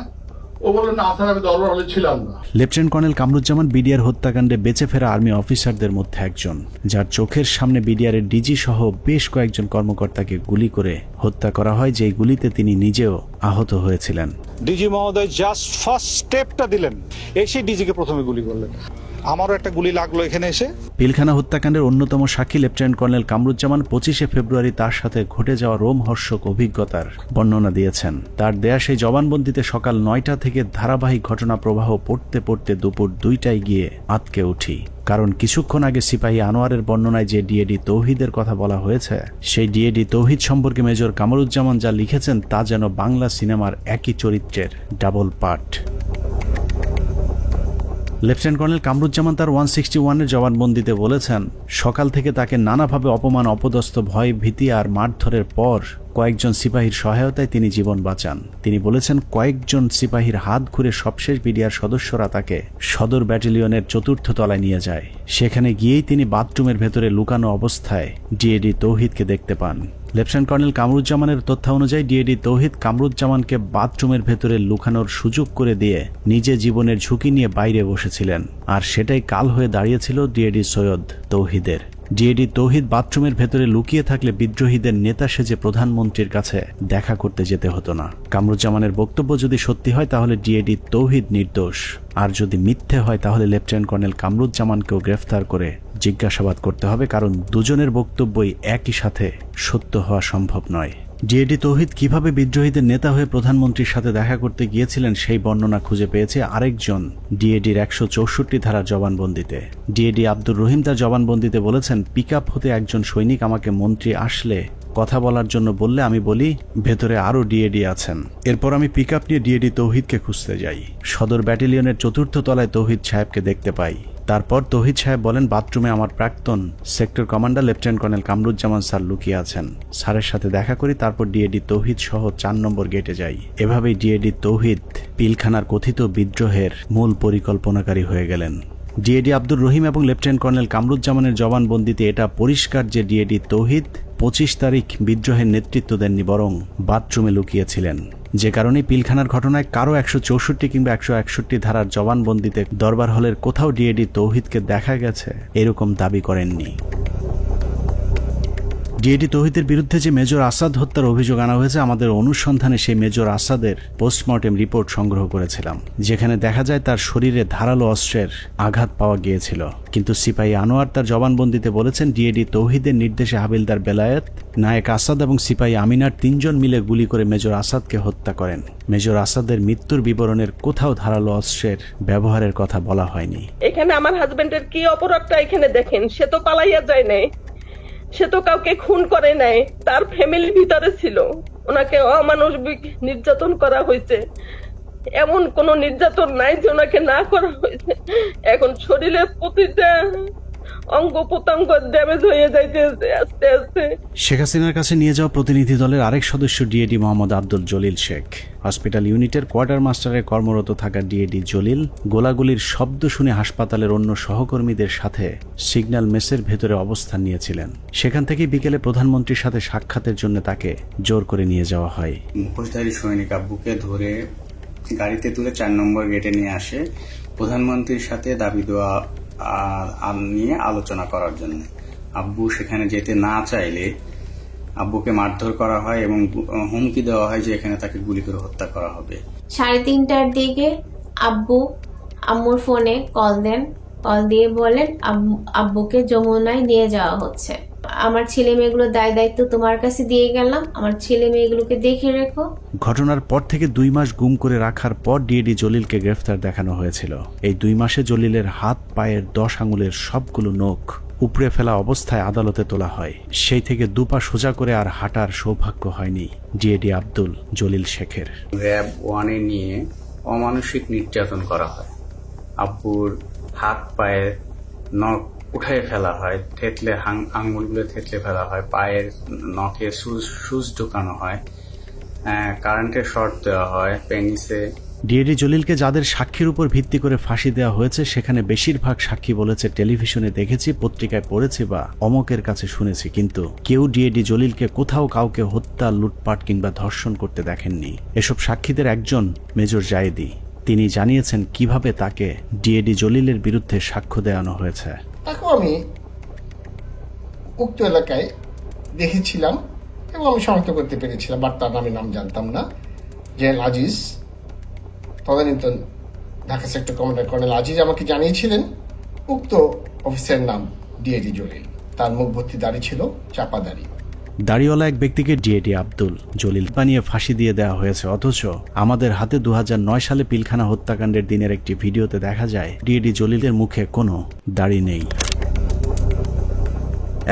ও বলল না স্যার, আমি দরবার হলে ছিলাম না। লেফটেন্যান্ট কর্নেল কামরুজ্জামান বিডিআর হত্যাকাণ্ডে বেঁচে ফেরা আর্মি অফিসারদের মধ্যে একজন, যার চোখের সামনে বিডিআরের ডিজি সহ বেশ কয়েকজন কর্মকর্তাকে গুলি করে হত্যা করা হয়, যেই গুলিতে তিনি নিজেও আহত হয়েছিলেন। ডিজি মহোদয় জাস্ট ফার্স্ট স্টেপটা দিলেন, এসে ডিজিকে প্রথমে গুলি করলেন। আমারও একটা গুলি লাগলো এখানে এসে। পিলখানা হত্যাকাণ্ডের অন্যতম সাক্ষী লেফটেন্যান্ট কর্নেল কামরুজ্জামান 25 ফেব্রুয়ারি তার সাথে ঘটে যাওয়া রোমহর্ষক অভিজ্ঞতার বর্ণনা দিয়েছেন। তার দেয়া সেই জবানবন্দিতে সকাল 9টা থেকে ধারাবাহিক ঘটনা প্রবাহ পড়তে পড়তে দুপুর 2টায় গিয়ে আটকে উঠি, কারণ কিছুক্ষণ আগে সিপাহী আনোয়ারের বর্ণনায় যে ডিএডি তৌহিদের কথা বলা হয়েছে সেই ডিএডি তৌহিদ সম্পর্কে মেজর কামরুজ্জামান যা লিখেছেন তা যেন বাংলা সিনেমার একই চরিত্রের double part. Lieutenant colonel Kamruzzaman তার 161-এর জবানবন্দিতে বলেছেন সকাল থেকে তাকে নানাভাবে অপমান, অপদস্থ, ভয়, ভীতি আর মারধরের পর কয়েকজন সিপাহীর সহায়তায় তিনি জীবন বাঁচান। তিনি বলেছেন কয়েকজন সিপাহীর হাত ঘুরে সবশেষ বিডিআর সদস্যরা তাকে সদর ব্যাটালিয়নের 4র্থ তলায় নিয়ে যায়। সেখানে গিয়েই তিনি বাথরুমের ভেতরে লুকানো অবস্থায় ডিএডি তৌহিদকে দেখতে পান। লেফটেন্যান্ট কর্নেল কামরুজ্জামানের তথ্য অনুযায়ী ডিএডি তৌহিদ কামরুজ্জামানকে বাথরুমের ভেতরে লুকানোর সুযোগ করে দিয়ে নিজে জীবনের ঝুঁকি নিয়ে বাইরে বসেছিলেন, আর সেটাই কাল হয়ে দাঁড়িয়েছিল ডিএডি সৈয়দ তৌহিদের। ডিএডি তৌহিদ বাথরুমের ভেতরে লুকিয়ে থাকলে বিদ্রোহীদের নেতা সেজে প্রধানমন্ত্রীর কাছে দেখা করতে যেতে হতো না। কামরুজ্জামানের বক্তব্য যদি সত্যি হয় তাহলে ডিএডি তৌহিদ নির্দোষ, আর যদি মিথ্যে হয় তাহলে লেফটেন্যান্ট কর্নেল কামরুজ্জামানকেও গ্রেফতার করে জিজ্ঞাসাবাদ করতে হবে, কারণ দুজনের বক্তব্যই একই সাথে সত্য হওয়া সম্ভব নয়। ডিএডি তৌহিদ কিভাবে বিদ্রোহীদের নেতা হয়ে প্রধানমন্ত্রীর সাথে দেখা করতে গিয়েছিলেন সেই বর্ণনা খুঁজে পেয়েছে আরেকজন ডিএডির 164 ধারার জবানবন্দিতে। ডিএডি আব্দুর রহিম তার জবানবন্দিতে বলেছেন পিকআপ হতে একজন সৈনিক আমাকে মন্ত্রী আসলে কথা বলার জন্য বললে আমি বলি ভেতরে আরো ডিএডি আছেন। এরপর আমি পিকআপ নিয়ে ডিএডি তৌহিদকে খুঁজতে যাই। সদর ব্যাটালিয়নের 4র্থ তলায় তৌহিদ সাহেবকে দেখতে পাই। তারপর তৌহিদ সাহেব বলেন বাথরুমে আমার প্রাক্তন sector commander lieutenant colonel Kamruzzaman sir লুকিয়ে আছেন। স্যারের সাথে দেখা করি, তারপর ডিএডি তৌহিদ সহ 4 নম্বর গেটে যাই। এভাবেই ডিএডি তৌহিদ পিলখানার কথিত বিদ্রোহের মূল পরিকল্পনাকারী হয়ে গেলেন। ডিএডি আব্দুর রহিম এবং লেফটেন্যান্ট কর্নেল কামরুজ্জামানের জবানবন্দিতে এটা পরিষ্কার যে ডিএডি তৌহিদ 25 তারিখ বিদ্রোহের নেতৃত্ব দেননি, বরং বাথরুমে লুকিয়েছিলেন। যে কারণে পিলখানার ঘটনায় কারো 164 কিংবা 161 ধারার জবানবন্দিতে দরবার হলের কোথাও ডিএডি তৌহিদকে দেখা গেছে এরকম দাবি করেননি। ডিএডি তৌহিদের বিরুদ্ধে যে মেজর আসাদ হত্যার অভিযোগ আনা হয়েছে, আমাদের অনুসন্ধানে সেই মেজর আসাদের পোস্টমর্টেম রিপোর্ট সংগ্রহ করেছিলাম, যেখানে দেখা যায় তার শরীরে ধারালো অস্ত্রের আঘাত পাওয়া গিয়েছিল। কিন্তু সিপাহী আনোয়ার তার জবানবন্দিতে বলেছেন ডিএডি তৌহিদের নির্দেশে হাবিলদার বেলায়েত, নায়েক আসাদ এবং সিপাহী আমিনার 3 জন মিলে গুলি করে মেজর আসাদকে হত্যা করেন। মেজর আসাদের মৃত্যুর বিবরণের কোথাও ধারালো অস্ত্রের ব্যবহারের কথা বলা হয়নি। এখানে আমার হাজবেন্ডের কি অপরাধটা এখানে দেখেন, সে তো পালাইয়া যায় নাই, সে তো কাউকে খুন করে নাই, তার ফ্যামিলির ভিতরে ছিল, ওনাকে অমানবিক নির্যাতন করা হয়েছে। এমন কোন নির্যাতন নাই যে ওনাকে না করা হয়েছে। এখন শরীরের প্রতিটা অঙ্গ প্রত্যঙ্গ ড্যামেজ হয়ে যাইতেছে আস্তে আস্তে। শেখ হাসিনার কাছে নিয়ে যাওয়া প্রতিনিধি দলের আরেক সদস্য ডিএডি মোহাম্মদ আব্দুল জলিল শেখ। হসপিটাল ইউনিটের কোয়ার্টার মাস্টারে কর্মরত থাকা ডিএডি জলিল গোলাগুলির শব্দ শুনে হাসপাতালের অন্য সহকর্মীদের সাথে সিগন্যাল মেসের ভেতরে অবস্থান নিয়েছিলেন। সেখান থেকে বিকেলে প্রধানমন্ত্রীর সাথে সাক্ষাতের জন্য তাকে জোর করে নিয়ে যাওয়া হয়। মুখোশধারী সৈনিক আব্বুকে ধরে গাড়িতে তুলে 4 নম্বর গেটে নিয়ে আসে প্রধানমন্ত্রীর সাথে দাবি দেওয়া নিয়ে আলোচনা করার জন্য। আব্বু সেখানে যেতে না চাইলে আব্বুকে মারধর করা হয় এবং হুমকি দেওয়া হয় যে এখানে তাকে গুলি করে হত্যা করা হবে। 3:30টার দিকে আব্বু আম্মুর ফোনে কল দেন, কল দিয়ে বলেন আব্বুকে যমুনায় নিয়ে যাওয়া হচ্ছে। আমার ছেলে মেয়েগুলো দায়িত্ব তোমার কাছে দিয়ে গেলাম, আমার ছেলে মেয়েগুলোকে দেখে রেখো। ঘটনার পর থেকে 2 মাস গুম করে রাখার পর ডিএডি জলিলকে গ্রেফতার দেখানো হয়েছিল। এই 2 মাসে জলিলের হাত পায়ের 10 আঙুলের সবগুলো নখ উপড়ে ফেলা অবস্থায় আদালতে তোলা হয়। সেই থেকে 2 পা সোজা করে আর হাঁটার সৌভাগ্য হয়নি ডিএডি আব্দুল জলিল শেখের। র্যাব 1-এ নিয়ে অমানসিক নির্যাতন করা হয়। আব্বুর হাত পায়ের নখ উঠে ফেলা হয়, থেতলে আঙুলগুলো থেতলে ফেলা হয়, পায়ের নখে সুচ ঢুকানো হয়, কারেন্টের শর্ট দেওয়া হয়, পেনিসে। ডিএডি জলিলকে যাদের সাক্ষীর উপর ভিত্তি করে ফাঁসি দেওয়া হয়েছে সেখানে বেশিরভাগ সাক্ষী বলেছে টেলিভিশনে দেখেছি, পত্রিকায় পড়েছি বা অমকের কাছে শুনেছি, কিন্তু কেউ ডিএডি জলিলকে কোথাও কাউকে হত্যা, লুটপাট কিংবা ধর্ষণ করতে দেখেননি। এসব সাক্ষীদের একজন মেজর জায়েদি। তিনি জানিয়েছেন কিভাবে তাকে ডিএডি জলিলের বিরুদ্ধে সাক্ষ্য দেওয়ানো হয়েছে। তাকে আমি উক্ত এলাকায় দেখেছিলাম এবং আমি শনাক্ত করতে পেরেছিলাম, বাট তার নাম জানতাম না। জেনারেল আজিজ, তদানীন্তন Dhaka sector commander colonel Aziz আমাকে জানিয়েছিলেন উক্ত অফিসারের নাম ডিএডি জলিল। তার মুখ ভর্তি দাড়ি ছিল, চাপা দাড়ি। দাড়িওয়ালা এক ব্যক্তিকে ডিএডি আব্দুল জলিল বানিয়ে ফাঁসি দিয়ে দেওয়া হয়েছে, অথচ আমাদের হাতে 2009 সালে পিলখানা হত্যাকাণ্ডের দিনের একটি ভিডিওতে দেখা যায় ডিএডি জলিলের মুখে কোনো দাড়ি নেই।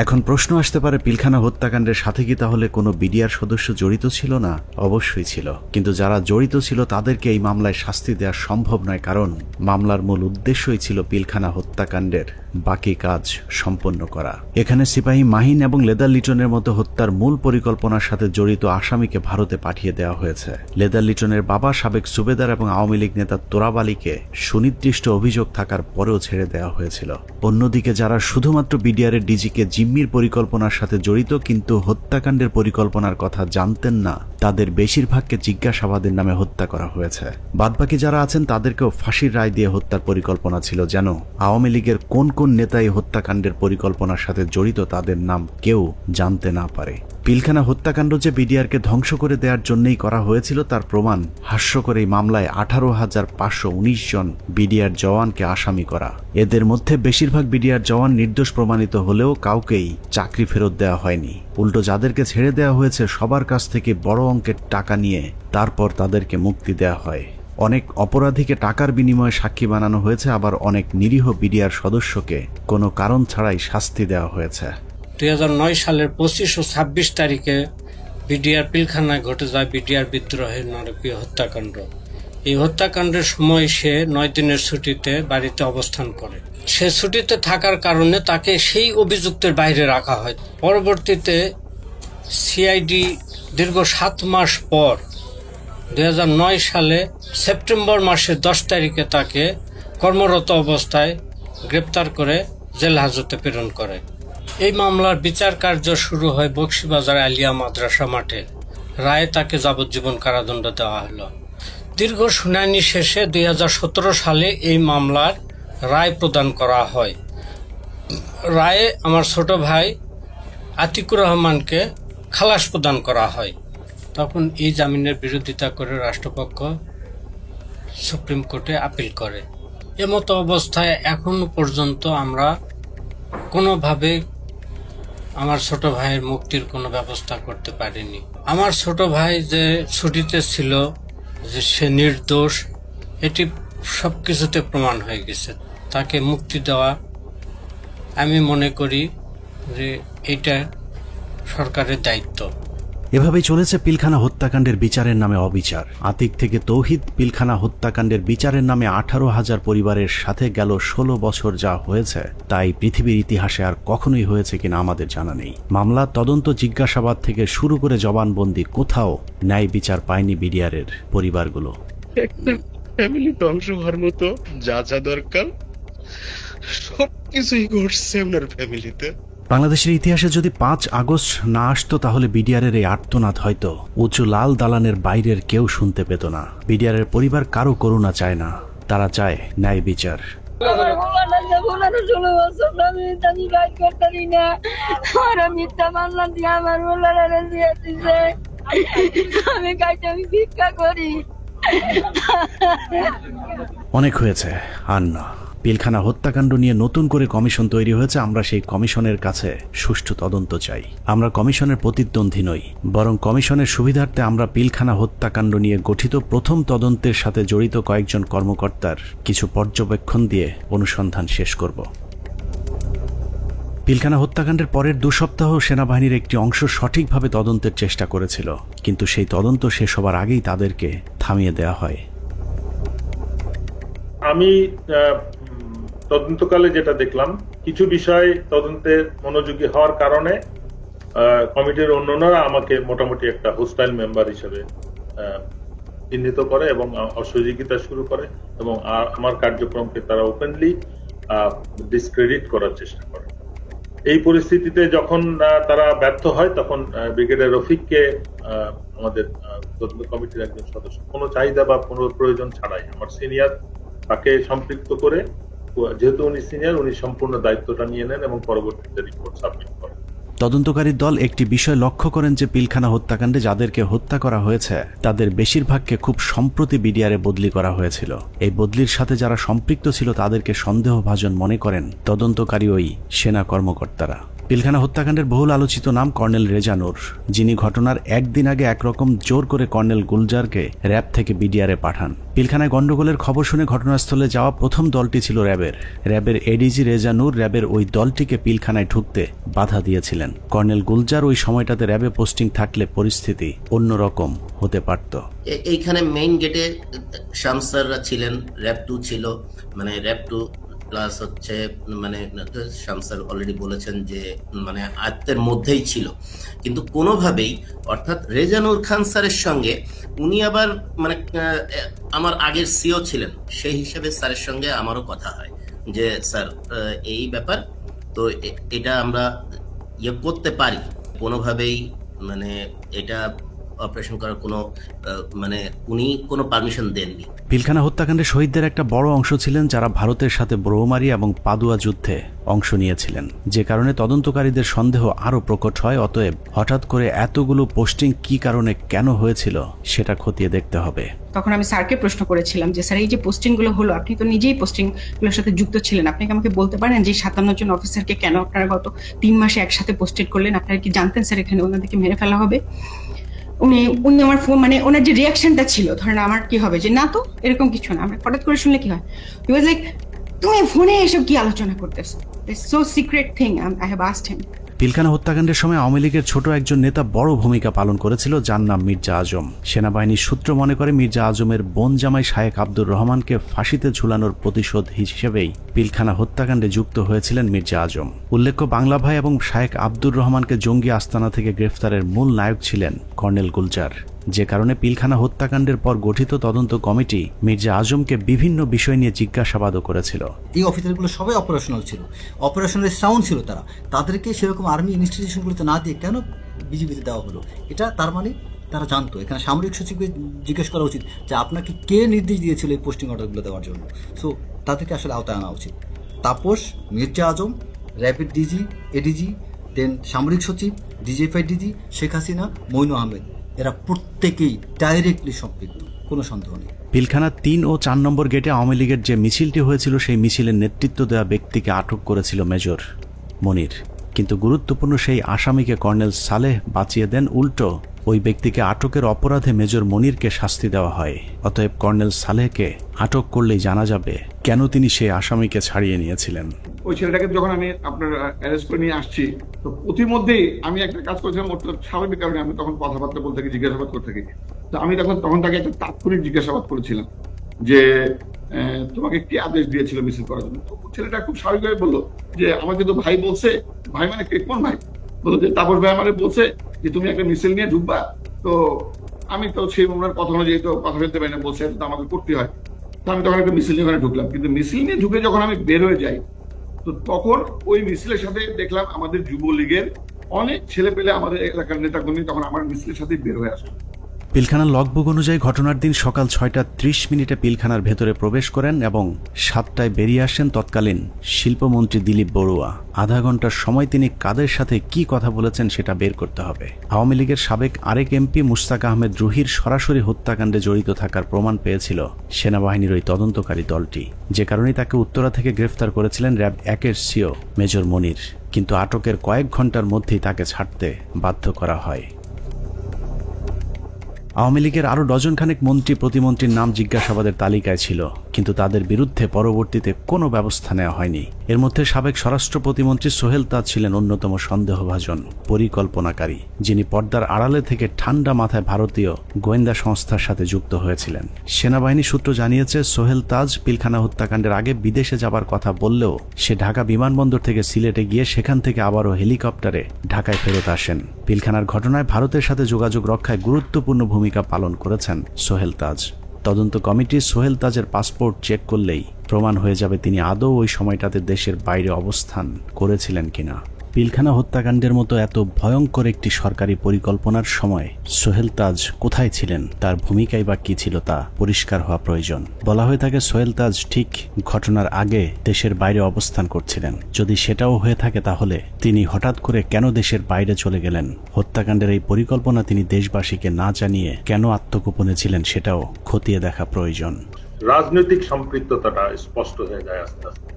এখন প্রশ্ন আসতে পারে, পিলখানা হত্যাকাণ্ডের সাথে কি তাহলে কোনো বিডিআর সদস্য জড়িত ছিল না? অবশ্যই ছিল, কিন্তু যারা জড়িত ছিল তাদেরকে এই মামলায় শাস্তি দেওয়া সম্ভব নয়, কারণ মামলার মূল উদ্দেশ্যই ছিল পিলখানা হত্যাকাণ্ডের বাকি কাজ সম্পন্ন করা। এখানে সিপাহী মাহিন এবং লেদার লিটনের মতো হত্যার মূল পরিকল্পনার সাথে জড়িত আসামিকে ভারতে পাঠিয়ে দেওয়া হয়েছে। লেদার লিটনের বাবা সাবেক সুবেদার এবং আওয়ামী লীগ নেতা তোরাব আলীকে সুনির্দিষ্ট অভিযোগ থাকার পরেও ছেড়ে দেওয়া হয়েছিল। অন্যদিকে যারা শুধুমাত্র বিডিআরের ডিজিকে জিম্মির পরিকল্পনার সাথে জড়িত কিন্তু হত্যাকাণ্ডের পরিকল্পনার কথা জানতেন না, তাদের বেশিরভাগকে জিজ্ঞাসাবাদের নামে হত্যা করা হয়েছে। বাদবাকি যারা আছেন তাদেরকেও ফাঁসির রায় দিয়ে হত্যার পরিকল্পনা ছিল, যেন আওয়ামী লীগের কোন কোন নেতা এই হত্যাকাণ্ডের পরিকল্পনার সাথে জড়িত তাদের নাম কেউ জানতে না পারে। পিলখানা হত্যাকাণ্ড যে বিডিআরকে ধ্বংস করে দেওয়ার জন্যই করা হয়েছিল তার প্রমাণ হাস্যকর এই মামলায় 18,519 জন বিডিআর জওয়ানকে আসামি করা। এদের মধ্যে বেশিরভাগ বিডিআর জওয়ান নির্দোষ প্রমাণিত হলেও কাউকেই চাকরি ফেরত দেওয়া হয়নি। উল্টো যাদেরকে ছেড়ে দেওয়া হয়েছে সবার কাছ থেকে বড় অঙ্কের টাকা নিয়ে তারপর তাদেরকে মুক্তি দেওয়া হয়। অনেক অপরাধীকে টাকার বিনিময়ে সাক্ষী বানানো হয়েছে, আবার অনেক নিরীহ বিডিআর সদস্যকে কোনো কারণ ছাড়াই শাস্তি দেওয়া হয়েছে। 2009 সালের 25 ও 26 তারিখে বিডিআর পিলখানায় ঘটে যায় বিডিআর বিদ্রোহের নারকীয় হত্যাকাণ্ড। এই হত্যাকাণ্ডের সময় সে 9 দিনের ছুটিতে বাড়িতে অবস্থান করে। সে ছুটিতে থাকার কারণে তাকে সেই অভিযুক্তের বাইরে রাখা হয়। পরবর্তীতে সিআইডি দীর্ঘ 7 মাস পর 2009 সালে সেপ্টেম্বর মাসের 10 তারিখে তাকে কর্মরত অবস্থায় গ্রেপ্তার করে জেল হাজতে প্রেরণ করে। এই মামলার বিচার কার্য শুরু হয় বকশীবাজার আলিয়া মাদ্রাসা মাঠে। রায়ে তাকে যাবজ্জীবন কারাদণ্ড দেওয়া হলো। দীর্ঘ শুনানি শেষে 2017 সালে এই মামলার রায় প্রদান করা হয়। রায়ে আমার ছোট ভাই আতিকুর রহমানকে খালাস প্রদান করা হয়। তখন এই জামিনের বিরোধিতা করে রাষ্ট্রপক্ষ সুপ্রিম কোর্টে আপিল করে। এমতো অবস্থায় এখন পর্যন্ত আমরা কোনোভাবে আমার ছোট ভাইয়ের মুক্তির কোনো ব্যবস্থা করতে পারিনি। আমার ছোট ভাই যে ছুটিতে ছিল, যে সে নির্দোষ, এটি সবকিছুতে প্রমাণ হয়ে গেছে। তাকে মুক্তি দেওয়া আমি মনে করি যে এটা সরকারের দায়িত্ব। এভাবেই চলেছে পিলখানা হত্যাকাণ্ডের বিচারের নামে অবিচার। আতিক থেকে তৌহিদ পিলখানা হত্যাকাণ্ডের বিচারের নামে 18,000 পরিবারের সাথে গেল 16 বছর যা হয়েছে তাই পৃথিবীর ইতিহাসে আর কখনোই হয়েছে কিনা আমাদের জানা নেই। মামলা, তদন্ত, জিজ্ঞাসাবাদ থেকে শুরু করে জবানবন্দি, কোথাও ন্যায় বিচার পায়নি বিডিআরের পরিবারগুলো। একটা ফ্যামিলি ধ্বংস হওয়ার মতো যা যা দরকার সবকিছুই ঘটছে আপনার ফ্যামিলিতে। বাংলাদেশের ইতিহাসে যদি 5 আগস্ট না আসতো তাহলে বিডিআরের এই আর্তনাদ হয়তো উঁচু লাল দালানের বাইরের কেউ শুনতে পেত না। বিডিআরের পরিবার কারো করুণা চায় না, তারা চায় ন্যায় বিচার। অনেক হয়েছে, আর না। পিলখানা হত্যাকাণ্ড নিয়ে নতুন করে কমিশন তৈরি হয়েছে। আমরা সেই কমিশনের কাছে সুষ্ঠু তদন্ত চাই। আমরা কমিশনের প্রতিদ্বন্দ্বী নই, বরং কমিশনের সুবিধার্থে আমরা পিলখানা হত্যাকাণ্ড নিয়ে গঠিত প্রথম তদন্তের সাথে জড়িত কয়েকজন কর্মকর্তার কিছু পর্যবেক্ষণ দিয়ে অনুসন্ধান শেষ করব। পিলখানা হত্যাকাণ্ডের পরের 2 সপ্তাহ সেনাবাহিনীর একটি অংশ সঠিকভাবে তদন্তের চেষ্টা করেছিল, কিন্তু সেই তদন্ত শেষ হবার আগেই তাদেরকে থামিয়ে দেওয়া হয়। আমি তদন্তকালে যেটা দেখলাম, কিছু বিষয় তদন্তে মনোযোগী হওয়ার কারণে কমিটির অন্যান্যরা আমাকে মোটামুটি একটা হোস্টাইল মেম্বার হিসেবে চিহ্নিত করে এবং অসহযোগিতা শুরু করে এবং আমার কার্যক্রমকে তারা ওপেনলি ডিসক্রেডিট করার চেষ্টা করে। এই পরিস্থিতিতে যখন তারা ব্যর্থ হয় তখন ব্রিগেডিয়ার রফিককে আমাদের তদন্ত কমিটির একজন সদস্য কোনো চাহিদা বা কোনো প্রয়োজন ছাড়াই আমার সিনিয়র তাকে সম্পৃক্ত করে, যেহেতু উনি সিনিয়র, উনি সম্পূর্ণ দায়িত্বটা নিয়ে নেন এবং পরবর্তীতে রিপোর্ট সাবমিট করেন। তদন্তকারী দল একটি বিষয় লক্ষ্য করেন যে পিলখানা হত্যাকাণ্ডে যাদেরকে হত্যা করা হয়েছে তাদের বেশিরভাগকে খুব সম্প্রতি বিডিআরে বদলি করা হয়েছিল। এই বদলির সাথে যারা সম্পৃক্ত ছিল তাদেরকে সন্দেহভাজন মনে করেন তদন্তকারী ওই সেনা কর্মকর্তারা। পিলখানা হত্যাকাণ্ডের বহুল আলোচিত নাম কর্নেল রেজা নূর, যিনি ঘটনার একদিন আগে একরকম জোর করে কর্নেল গুলজারকে র্যাব থেকে বিডিআরে পাঠান। পিলখানায় গন্ডগোলের খবর শুনে ঘটনাস্থলে যাওয়া প্রথম দলটি ছিল র্যাবের এডিজি রেজা নূর র্যাবের ওই দলটিকে পিলখানায় ঢুকতে বাধা দিয়েছিলেন। কর্নেল গুলজার ওই সময়টাতে র্যাবে পোস্টিং থাকলে পরিস্থিতি অন্যরকম হতে পারত। এইখানে মেইন গেটে শামসাররা ছিলেন, র্যাব 2 ছিল, মানে র্যাব 2 প্লাস হচ্ছে মানে শামসার অলরেডি বলেছেন যে মানে আয়ত্তের মধ্যেই ছিল, কিন্তু কোনোভাবেই অর্থাৎ রেজানুর খান স্যারের সঙ্গে উনি আবার মানে আমার আগের সিও ছিলেন, সেই হিসেবে স্যারের সঙ্গে আমারও কথা হয় যে স্যার এই ব্যাপার, তো এটা আমরা ইয়ে করতে পারি, কোনোভাবেই মানে এটা অপারেশন করার কোনো মানে উনি কোনো পারমিশন দেননি। পিলখানা হত্যাকাণ্ডে শহীদদের একটা বড় অংশ ছিলেন যারা ভারতের সাথে ব্রহ্মমারি এবং পাদুয়া যুদ্ধে অংশ নিয়েছিলেন, যে কারণে তদন্তকারীদের সন্দেহ আরো প্রকট হয়। অতএব হঠাৎ করে এতগুলো পোস্টিং কি কারণে কেন হয়েছিল সেটা খতিয়ে দেখতে হবে। তখন আমি স্যারকে প্রশ্ন করেছিলাম যে স্যার এই যে পোস্টিং গুলো হলো, আপনি তো নিজেই পোস্টিং গুলোর সাথে যুক্ত ছিলেন, আপনি কি আমাকে বলতে পারেন যে 57 জন অফিসারকে কেন আপনারা গত 3 মাসে একসাথে পোস্টেড করলেন? আপনারা কি জানতেন স্যার এখানে ওনাদেরকে মেরে ফেলা হবে? উনি আমার ফোন মানে ওনার যে রিয়াকশনটা ছিল, ধরেন আমার কি হবে যে না তো এরকম কিছু না, আমরা হঠাৎ করে শুনলে কি হয়, হি ওয়াজ লাইক তুমি ফোনে এসব কি আলোচনা করতেছো, it's so secret thing, I have asked হিম। পিলখানা হত্যাকাণ্ডের সময় আওয়ামী লীগের ছোট একজন নেতা বড় ভূমিকা পালন করেছিল, যার নাম মির্জা আজম। সেনাবাহিনীর সূত্র মনে করে মির্জা আজমের বোন জামাই শায়েখ আব্দুর রহমানকে ফাঁসিতে ঝুলানোর প্রতিশোধ হিসেবেই পিলখানা হত্যাকাণ্ডে যুক্ত হয়েছিলেন মির্জা আজম। উল্লেখ্য, বাংলা ভাই এবং শায়েখ আব্দুর রহমানকে জঙ্গি আস্তানা থেকে গ্রেফতারের মূল নায়ক ছিলেন কর্নেল গুলজার, যে কারণে পিলখানা হত্যাকাণ্ডের পর গঠিত তদন্ত কমিটি মির্জা আজমকে বিভিন্ন বিষয় নিয়ে জিজ্ঞাসাবাদও করেছিল। এই অফিসারগুলো সবাই অপারেশনাল ছিল, অপারেশনাল সাউন্ড ছিল, তাদেরকে সেরকম আর্মি ইনস্টিটিউশনগুলোতে না দিয়ে কেন বিজিবিতে দেওয়া হলো? এটা তার মানে তারা জানতো। এখানে সামরিক সচিবকে জিজ্ঞেস করা উচিত যে আপনাকে কে নির্দেশ দিয়েছিল এই পোস্টিং অর্ডারগুলো দেওয়ার জন্য। সো তাদেরকে আসলে আওতায় আনা উচিত। তাপস, মির্জা আজম, র্যাপিড ডিজি, এডিজি, দেন সামরিক সচিব, ডিজিএফআইডিজি, শেখ হাসিনা, মইনু আহমেদ, এরা প্রত্যেকেই ডাইরেক্টলি সম্পৃক্ত, কোনো সন্দেহ নেই। পিলখানা 3 ও 4 নম্বর গেটে আওয়ামী লীগের যে মিছিলটি হয়েছিল সেই মিছিলের নেতৃত্ব দেওয়া ব্যক্তিকে আটক করেছিল মেজর মনির, কিন্তু গুরুত্বপূর্ণ সেই আসামিকে কর্নেল সালেহ বাঁচিয়ে দেন। উল্টো ওই ব্যক্তিকে আটকের অপরাধে মেজর মনিরকে শাস্তি দেওয়া হয়। অতএব কর্নেল সালেহকে আটক করলেই জানা যাবে কেন তিনি সেই আসামিকে ছাড়িয়ে নিয়েছিলেন। ওই ছেলেটাকে যখন আমি আপনার অ্যারেস্ট করে নিয়ে আসছি, তো প্রতিমধ্যেই আমি একটা কাজ করেছিলাম, ওর স্বাভাবিক কারণে আমি তখন কথাবার্তা বলতে থাকি, জিজ্ঞাসাবাদ করতে থাকি। তো আমি তখন তাকে একটা তাৎক্ষণিক জিজ্ঞাসাবাদ করেছিলাম যে তোমাকে কি আদেশ দিয়েছিল মিছিল করার জন্য। তো ছেলেটা খুব স্বাভাবিকভাবে বললো যে আমাকে তো ভাই বলছে, ভাই মানে কোন ভাই, বললো যে তাপস ভাই আমাকে বলছে যে তুমি একটা মিছিল নিয়ে ঢুকবা। তো আমি তো সেই ওনার কথা অনুযায়ী তো কথা বলতে পারি না, বলছে তো আমাকে করতে হয়। তো আমি তখন একটা মিছিল নিয়ে ওখানে ঢুকলাম, কিন্তু মিছিল নিয়ে ঢুকে যখন আমি বের হয়ে যাই, তো তখন ওই মিছিলের সাথে দেখলাম আমাদের যুবলীগের অনেক ছেলে পেলে, আমাদের এলাকার নেতাকর্মী তখন আমার মিছিলের সাথে বের হয়ে আসলো। পিলখানার লগবুক অনুযায়ী ঘটনার দিন সকাল 6:30 পিলখানার ভেতরে প্রবেশ করেন এবং 7টায় বেরিয়ে আসেন তৎকালীন শিল্পমন্ত্রী দিলীপ বড়ুয়া। আধা ঘন্টার সময় তিনি কাদের সাথে কি কথা বলেছেন সেটা বের করতে হবে। আওয়ামী লীগের সাবেক আরেক এমপি মুশতাক আহমেদ রুহির সরাসরি হত্যাকাণ্ডে জড়িত থাকার প্রমাণ পেয়েছিল সেনাবাহিনীর ওই তদন্তকারী দলটি, যে কারণে তাকে উত্তরা থেকে গ্রেফতার করেছিলেন র্যাব 1-এর সিও মেজর মনির। কিন্তু আটকের কয়েক ঘন্টার মধ্যেই তাকে ছাড়তে বাধ্য করা হয়। আওয়ামী লীগের আরও ডজনখানেক মন্ত্রী প্রতিমন্ত্রীর নাম জিজ্ঞাসাবাদের তালিকায় ছিল, কিন্তু তাদের বিরুদ্ধে পরবর্তীতে কোনো ব্যবস্থা নেওয়া হয়নি। এর মধ্যে সাবেক স্বরাষ্ট্র প্রতিমন্ত্রী সোহেল তাজ ছিলেন অন্যতম সন্দেহভাজন পরিকল্পনাকারী, যিনি পর্দার আড়ালে থেকে ঠান্ডা মাথায় ভারতীয় গোয়েন্দা সংস্থার সাথে যুক্ত হয়েছিলেন। সেনাবাহিনী সূত্র জানিয়েছে সোহেল তাজ পিলখানা হত্যাকাণ্ডের আগে বিদেশে যাবার কথা বললেও সে ঢাকা বিমানবন্দর থেকে সিলেটে গিয়ে সেখান থেকে আবারও হেলিকপ্টারে ঢাকায় ফেরত আসেন। পিলখানার ঘটনায় ভারতের সাথে যোগাযোগ রক্ষায় গুরুত্বপূর্ণ ভূমিকা পালন করেছেন সোহেল তাজ। তদন্ত কমিটি সোহেল তাজের পাসপোর্ট চেক করলেই প্রমাণ হয়ে যাবে তিনি আদৌ ওই সময়টাতে দেশের বাইরে অবস্থান করেছিলেন কিনা। পিলখানা হত্যাকাণ্ডের মতো এত ভয়ঙ্কর একটি সরকারি পরিকল্পনার সময় সোহেল তাজ কোথায় ছিলেন, তার ভূমিকাই বা কি ছিল তা পরিষ্কার হওয়া প্রয়োজন। বলা হয়ে থাকে সোহেল তাজ ঠিক ঘটনার আগে দেশের বাইরে অবস্থান করছিলেন। যদি সেটাও হয়ে থাকে তাহলে তিনি হঠাৎ করে কেন দেশের বাইরে চলে গেলেন? হত্যাকাণ্ডের এই পরিকল্পনা তিনি দেশবাসীকে না জানিয়ে কেন আত্মগোপনে ছিলেন সেটাও খতিয়ে দেখা প্রয়োজন। রাজনৈতিক সম্পৃক্ততাটা স্পষ্ট হয়ে যায় আস্তে আস্তে।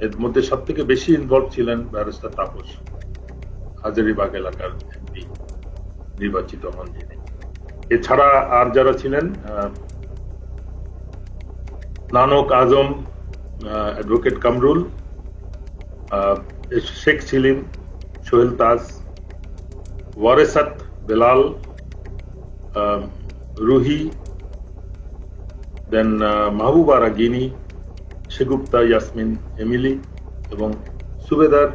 এর মধ্যে সব থেকে বেশি ইনভলভ ছিলেন ব্যারিস্টার তাপস, হাজারীবাগ এলাকার এমপি নির্বাচিত হন যিনি। এছাড়া আর যারা ছিলেন, নানক আজম, অ্যাডভোকেট কামরুল, শেখ সেলিম, সোহেল তাজ, ওয়ারেসাত বেলাল, রুহি, দেন মাহবুবা রাগিনী, শেগুপ্তা ইয়াসমিন এমিলি এবং সুবেদার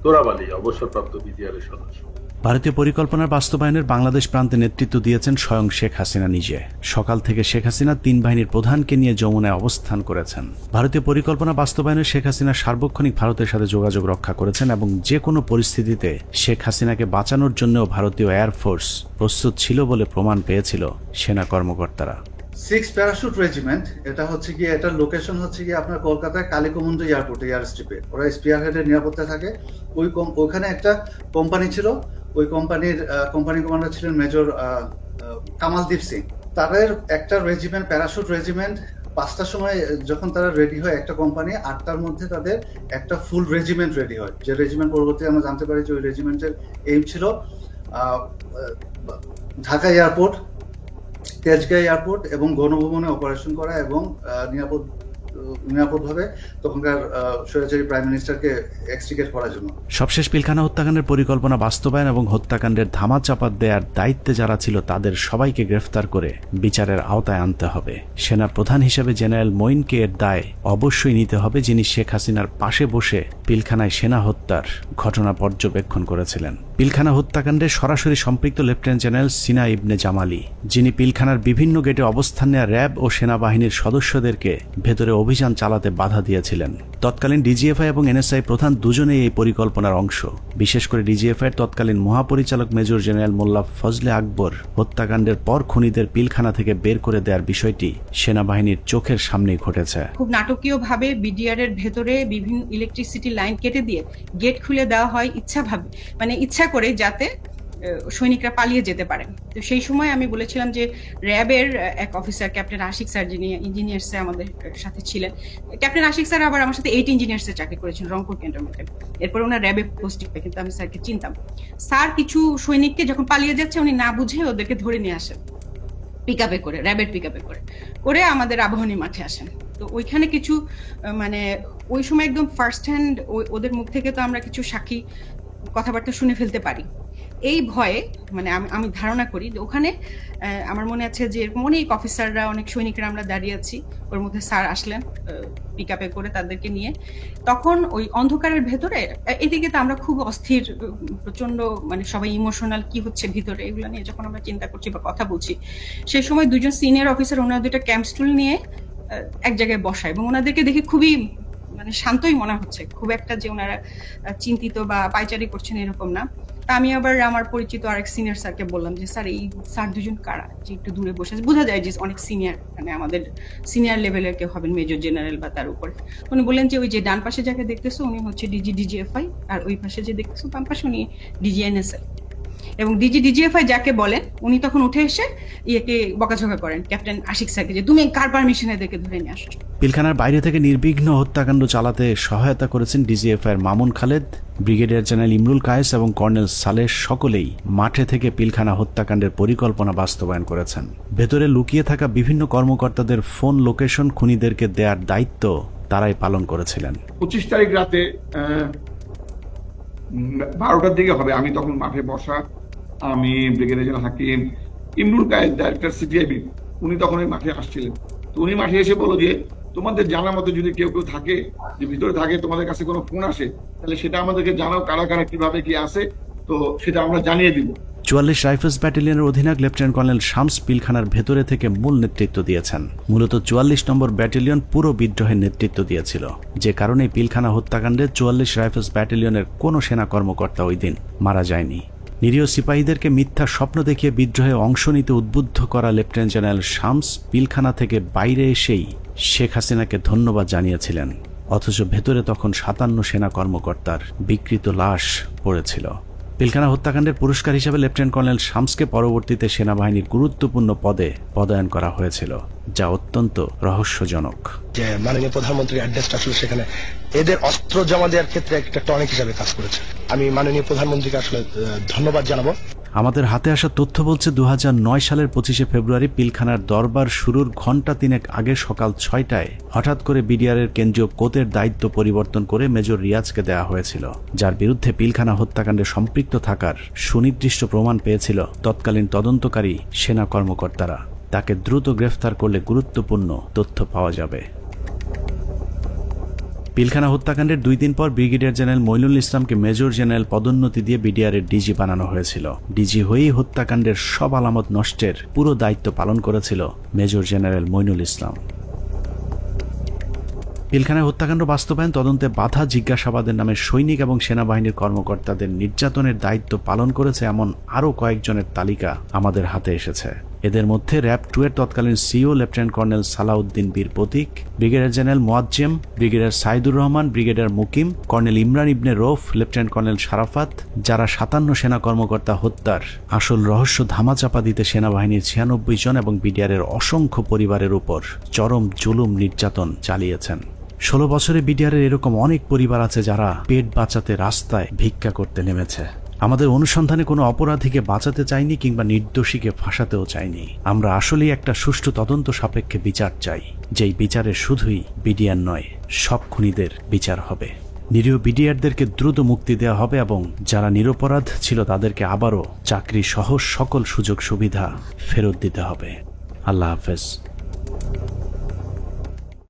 তোরাবালি অবসরপ্রাপ্ত বিডিআর এর সদস্য। ভারতীয় পরিকল্পনার বাস্তবায়নের বাংলাদেশ প্রান্তে নেতৃত্ব দিয়েছেন স্বয়ং শেখ হাসিনা নিজে। সকাল থেকে শেখ হাসিনা 3 বাহিনীর প্রধানকে নিয়ে যমুনায় অবস্থান করেছেন। ভারতীয় পরিকল্পনা বাস্তবায়নে শেখ হাসিনা সার্বক্ষণিক ভারতের সাথে যোগাযোগ রক্ষা করেছেন এবং যে কোনো পরিস্থিতিতে শেখ হাসিনাকে বাঁচানোর জন্যও ভারতীয় এয়ারফোর্স প্রস্তুত ছিল বলে প্রমাণ পেয়েছিল সেনা কর্মকর্তারা। 6 প্যারাশুট রেজিমেন্ট, এটা হচ্ছে গিয়ে, এটার লোকেশন হচ্ছে গিয়ে আপনার কলকাতায় কালীকুমুন্দ এয়ারপোর্টে, এয়ার স্ট্রিপে। ওরা স্পিয়ার হেডের নিরাপত্তা থাকে। ওইখানে একটা কোম্পানি ছিল, ওই কোম্পানির কোম্পানি কমান্ডার ছিলেন মেজর কামালদীপ সিং। তাদের একটা রেজিমেন্ট, প্যারাশুট রেজিমেন্ট, 5টার সময় যখন তারা রেডি হয় একটা কোম্পানি, 8টার মধ্যে তাদের একটা ফুল রেজিমেন্ট রেডি হয়। যে রেজিমেন্ট পরবর্তী আমরা জানতে পারি যে ওই রেজিমেন্টের এইম ছিল ঢাকা এয়ারপোর্ট, তেজগাঁ এয়ারপোর্ট এবং গণভবনে অপারেশন করা এবং নিরাপদভাবে তখনকার স্বৈরাচারী প্রাইম মিনিস্টারকে এক্সট্রিকেট করার জন্য। সবশেষ পিলখানা হত্যাকাণ্ডের পরিকল্পনা বাস্তবায়ন এবং হত্যাকাণ্ডের ধামাচাপা দেওয়ার দায়িত্বে যারা ছিল তাদের সবাইকে গ্রেফতার করে বিচারের আওতায় আনতে হবে। সেনা প্রধান হিসেবে জেনারেল মঈনকে এর দায় অবশ্যই নিতে হবে, যিনি শেখ হাসিনার পাশে বসে পিলখানায় সেনা হত্যার ঘটনা পর্যবেক্ষণ করেছিলেন। পিলখানা হত্যাকাণ্ডে সরাসরি সম্পৃক্ত লেফটেন্যান্ট জেনারেল সিনা ইবনে জামালি, যিনি পিলখানার বিভিন্ন গেটে অবস্থান নেওয়া র্যাব ও সেনাবাহিনীর সদস্যদেরকে ভেতরে অভিযান চালাতে বাধা দিয়েছিলেন। তৎকালীন ডিজিএফআই এবং এনএসআই প্রধান দুজনেই এই পরিকল্পনার অংশ। বিশেষ করে ডিজিএফআই এর তৎকালীন মহাপরিচালক মেজর জেনারেল মোল্লা ফজলে আকবর হত্যাকাণ্ডের পর খুনিদের পিলখানা থেকে বের করে দেওয়ার বিষয়টি সেনাবাহিনীর চোখের সামনেই ঘটেছে। খুব নাটকীয়ভাবে বিডিআর এর ভেতরে বিভিন্ন ইলেকট্রিসিটি লাইন কেটে দিয়ে গেট খুলে দেওয়া হয় ইচ্ছা করে, যাতে সৈনিকরা পালিয়ে যেতে পারেন। তো সেই সময় আমি বলেছিলাম যে র্যাবের এক অফিসার ক্যাপ্টেন আশিক স্যার, যিনি ইঞ্জিনিয়ার্সে আমাদের সাথে ছিলেন, ক্যাপ্টেন আশিক স্যার আবার আমার সাথে 8 ইঞ্জিনিয়ার্সে চাকরি করেছেন রংপুর ক্যান্টনমেন্টে। এরপর ওনার র্যাবে পোস্টিং পেয়ে, কিন্তু আমি স্যারকে চিনতাম। স্যার কিছু সৈনিককে যখন পালিয়ে যাচ্ছে উনি না বুঝে ওদেরকে ধরে নিয়ে আসেন পিকআপে করে, র্যাবের পিকআপে করে আমাদের আবাহনী মাঠে আসেন। তো ওইখানে কিছু ওই সময় একদম ফার্স্ট হ্যান্ড ওদের মুখ থেকে তো আমরা কিছু সাক্ষী কথাবার্তা শুনে ফেলতে পারি। এই ভয়ে আমি ধারণা করি যে ওখানে আমার মনে আছে যে অনেক অফিসাররা, অনেক সৈনিকরা আমরা দাঁড়িয়ে আছি, ওর মধ্যে স্যার আসলেন পিকআপে করে তাদেরকে নিয়ে। তখন ওই অন্ধকারের ভেতরে এদিকে তো আমরা খুব অস্থির, প্রচন্ড সবাই ইমোশনাল, কি হচ্ছে ভিতরে এগুলো নিয়ে যখন আমরা চিন্তা করছি বা কথা বলছি, সেই সময় দুজন সিনিয়র অফিসার ওনারা দুইটা ক্যাম্প স্টুল নিয়ে এক জায়গায় বসা, এবং ওনাদেরকে দেখে খুবই শান্তই মনে হচ্ছে, খুব একটা যে ওনারা চিন্তিত বা পাইচারি করছেন এরকম না। তা আমি আবার আমার পরিচিত আরেক সিনিয়র স্যারকে বললাম যে স্যার এই স্যার দুজন কারা, যে একটু দূরে বসে আছে, বোঝা যায় যে অনেক সিনিয়র, আমাদের সিনিয়র লেভেলের কেউ হবেন, মেজর জেনারেল বা তার উপরে। উনি বললেন যে ওই যে ডান পাশে যাকে দেখতেছো উনি হচ্ছে ডিজিএফআই, আর ওই পাশে যে দেখতেছো বাম পাশে উনি ডিজিএনএসএল। এবং ডিজিএফআই যাকে বলেন উনি তখন উঠে এসে বকাঝকা করেন ক্যাপ্টেন আশিক স্যারকে যে তুমি কার পারমিশনে এদেরকে ধরে নিয়ে আসছো। পিলখানার বাইরে থেকে নির্বিঘ্ন হত্যাকাণ্ড চালাতে সহায়তা করেছেন ডিজিএফআই এর মামুন খালেদ, ব্রিগেডিয়ার জেনারেল ইমরুল কায়েস এবং কর্নেল সালেহ, সকলেই মাঠে থেকে পিলখানা হত্যাকাণ্ডের পরিকল্পনা বাস্তবায়ন করেছেন। ভেতরে লুকিয়ে থাকা বিভিন্ন কর্মকর্তাদের ফোন লোকেশন খুনিদেরকে দেওয়ার দায়িত্ব তারাই পালন করেছিলেন। 25 তারিখ রাতে 12টার দিকে হবে, আমি তখন মাঠে বসা, আমি ব্রিগেডিয়ার জেনারেল হাকিম, ইমরুল কায়েস ডাইরেক্টর সিপিআইবি, উনি তখন ওই মাঠে আসছিলেন। তো উনি মাঠে এসে বলল যে তোমাদের জানার মতো যদি কেউ থাকে, যে ভিতরে থাকে, তোমাদের কাছে কোনো ফোন আসে, তাহলে সেটা আমাদেরকে জানাও, কারা কারা কিভাবে কি আসে, তো সেটা আমরা জানিয়ে দিব। 44 রাইফেলস ব্যাটালিয়নের অধিনায়ক লেফটেন্যান্ট কর্নেল শামস পিলখানার ভেতরে থেকে মূল নেতৃত্ব দিয়েছেন। মূলত 44 নম্বর ব্যাটালিয়ন পুরো বিদ্রোহের নেতৃত্ব দিয়েছিল, যে কারণে পিলখানা হত্যাকাণ্ডে 44 রাইফেলস ব্যাটালিয়নের কোনো সেনা কর্মকর্তা ওই দিন মারা যায়নি। নিরীহ সিপাহীদেরকে মিথ্যা স্বপ্ন দেখিয়ে বিদ্রোহে অংশ নিতে উদ্বুদ্ধ করা লেফটেন্যান্ট জেনারেল শামস পিলখানা থেকে বাইরে এসেই শেখ হাসিনাকে ধন্যবাদ জানিয়েছিলেন, অথচ ভেতরে তখন 57 সেনা কর্মকর্তার বিকৃত লাশ পড়েছিল। পিলখানা হত্যাকাণ্ডের পুরস্কার হিসেবে লেফটেন্যান্ট কর্নেল শামসকে পরবর্তীতে সেনাবাহিনীর গুরুত্বপূর্ণ পদে পদায়ন করা হয়েছিল, যা অত্যন্ত রহস্যজনক। যে মাননীয় প্রধানমন্ত্রীর অ্যাড্রেসটা আসলে সেখানে এদের অস্ত্র জমা দেওয়ার ক্ষেত্রে একটা টনিক হিসাবে কাজ করেছে। আমি মাননীয় প্রধানমন্ত্রীকে আসলে ধন্যবাদ জানাবো। আমাদের হাতে আসা তথ্য বলছে 2009 সালের 25শে ফেব্রুয়ারি পিলখানার দরবার শুরুর ঘণ্টা তিনেক আগে সকাল 6টায় হঠাৎ করে বিডিআরের কেন্দ্রীয় কোতের দায়িত্ব পরিবর্তন করে মেজর রিয়াজকে দেওয়া হয়েছিল, যার বিরুদ্ধে পিলখানা হত্যাকাণ্ডে সম্পৃক্ত থাকার সুনির্দিষ্ট প্রমাণ পেয়েছিল তৎকালীন তদন্তকারী সেনা কর্মকর্তারা। তাকে দ্রুত গ্রেফতার করলে গুরুত্বপূর্ণ তথ্য পাওয়া যাবে। পিলখানা হত্যাকাণ্ডের 2 দিন পর ব্রিগেডিয়ার জেনারেল মইনুল ইসলামকে মেজর জেনারেল পদোন্নতি দিয়ে বিডিআরের ডিজি বানানো হয়েছিল। ডিজি হয়েই হত্যাকাণ্ডের সব আলামত নষ্টের পুরো দায়িত্ব পালন করেছিল মেজর জেনারেল মইনুল ইসলাম। পিলখানায় হত্যাকাণ্ড বাস্তবায়ন, তদন্তে বাধা, জিজ্ঞাসাবাদের নামে সৈনিক এবং সেনাবাহিনীর কর্মকর্তাদের নির্যাতনের দায়িত্ব পালন করেছে এমন আরও কয়েকজনের তালিকা আমাদের হাতে এসেছে। এদের মধ্যে র্যাব 2 এর তৎকালীন CO lieutenant colonel Salauddin Bir Protik, brigadier general Moazzem, brigadier Saidur Rahman, brigadier Mukim, colonel Imran Ibne Rauf, lieutenant colonel Sharafat, যারা 57 সেনা কর্মকর্তা হত্যার আসল রহস্য ধামাচাপা দিতে সেনাবাহিনীর 96 জন এবং বিডিআরের অসংখ্য পরিবারের উপর চরম জুলুম নির্যাতন চালিয়েছেন। 16 বছরে বিডিআরের এরকম অনেক পরিবার আছে যারা পেট বাঁচাতে রাস্তায় ভিক্ষা করতে নেমেছে। আমাদের অনুসন্ধানে কোনো অপরাধীকে বাঁচাতে চাইনি কিংবা নির্দোষীকে ফাঁসাতেও চাইনি। আমরা আসলেই একটা সুষ্ঠু তদন্ত সাপেক্ষে বিচার চাই, যেই বিচারে শুধুই বিডিআর নয়, সব খুনিদের বিচার হবে। নিরীহ বিডিআরদেরকে দ্রুত মুক্তি দেওয়া হবে এবং যারা নিরপরাধ ছিল তাদেরকে আবারও চাকরি সহ সকল সুযোগ সুবিধা ফেরত দিতে হবে। আল্লাহ হাফেজ।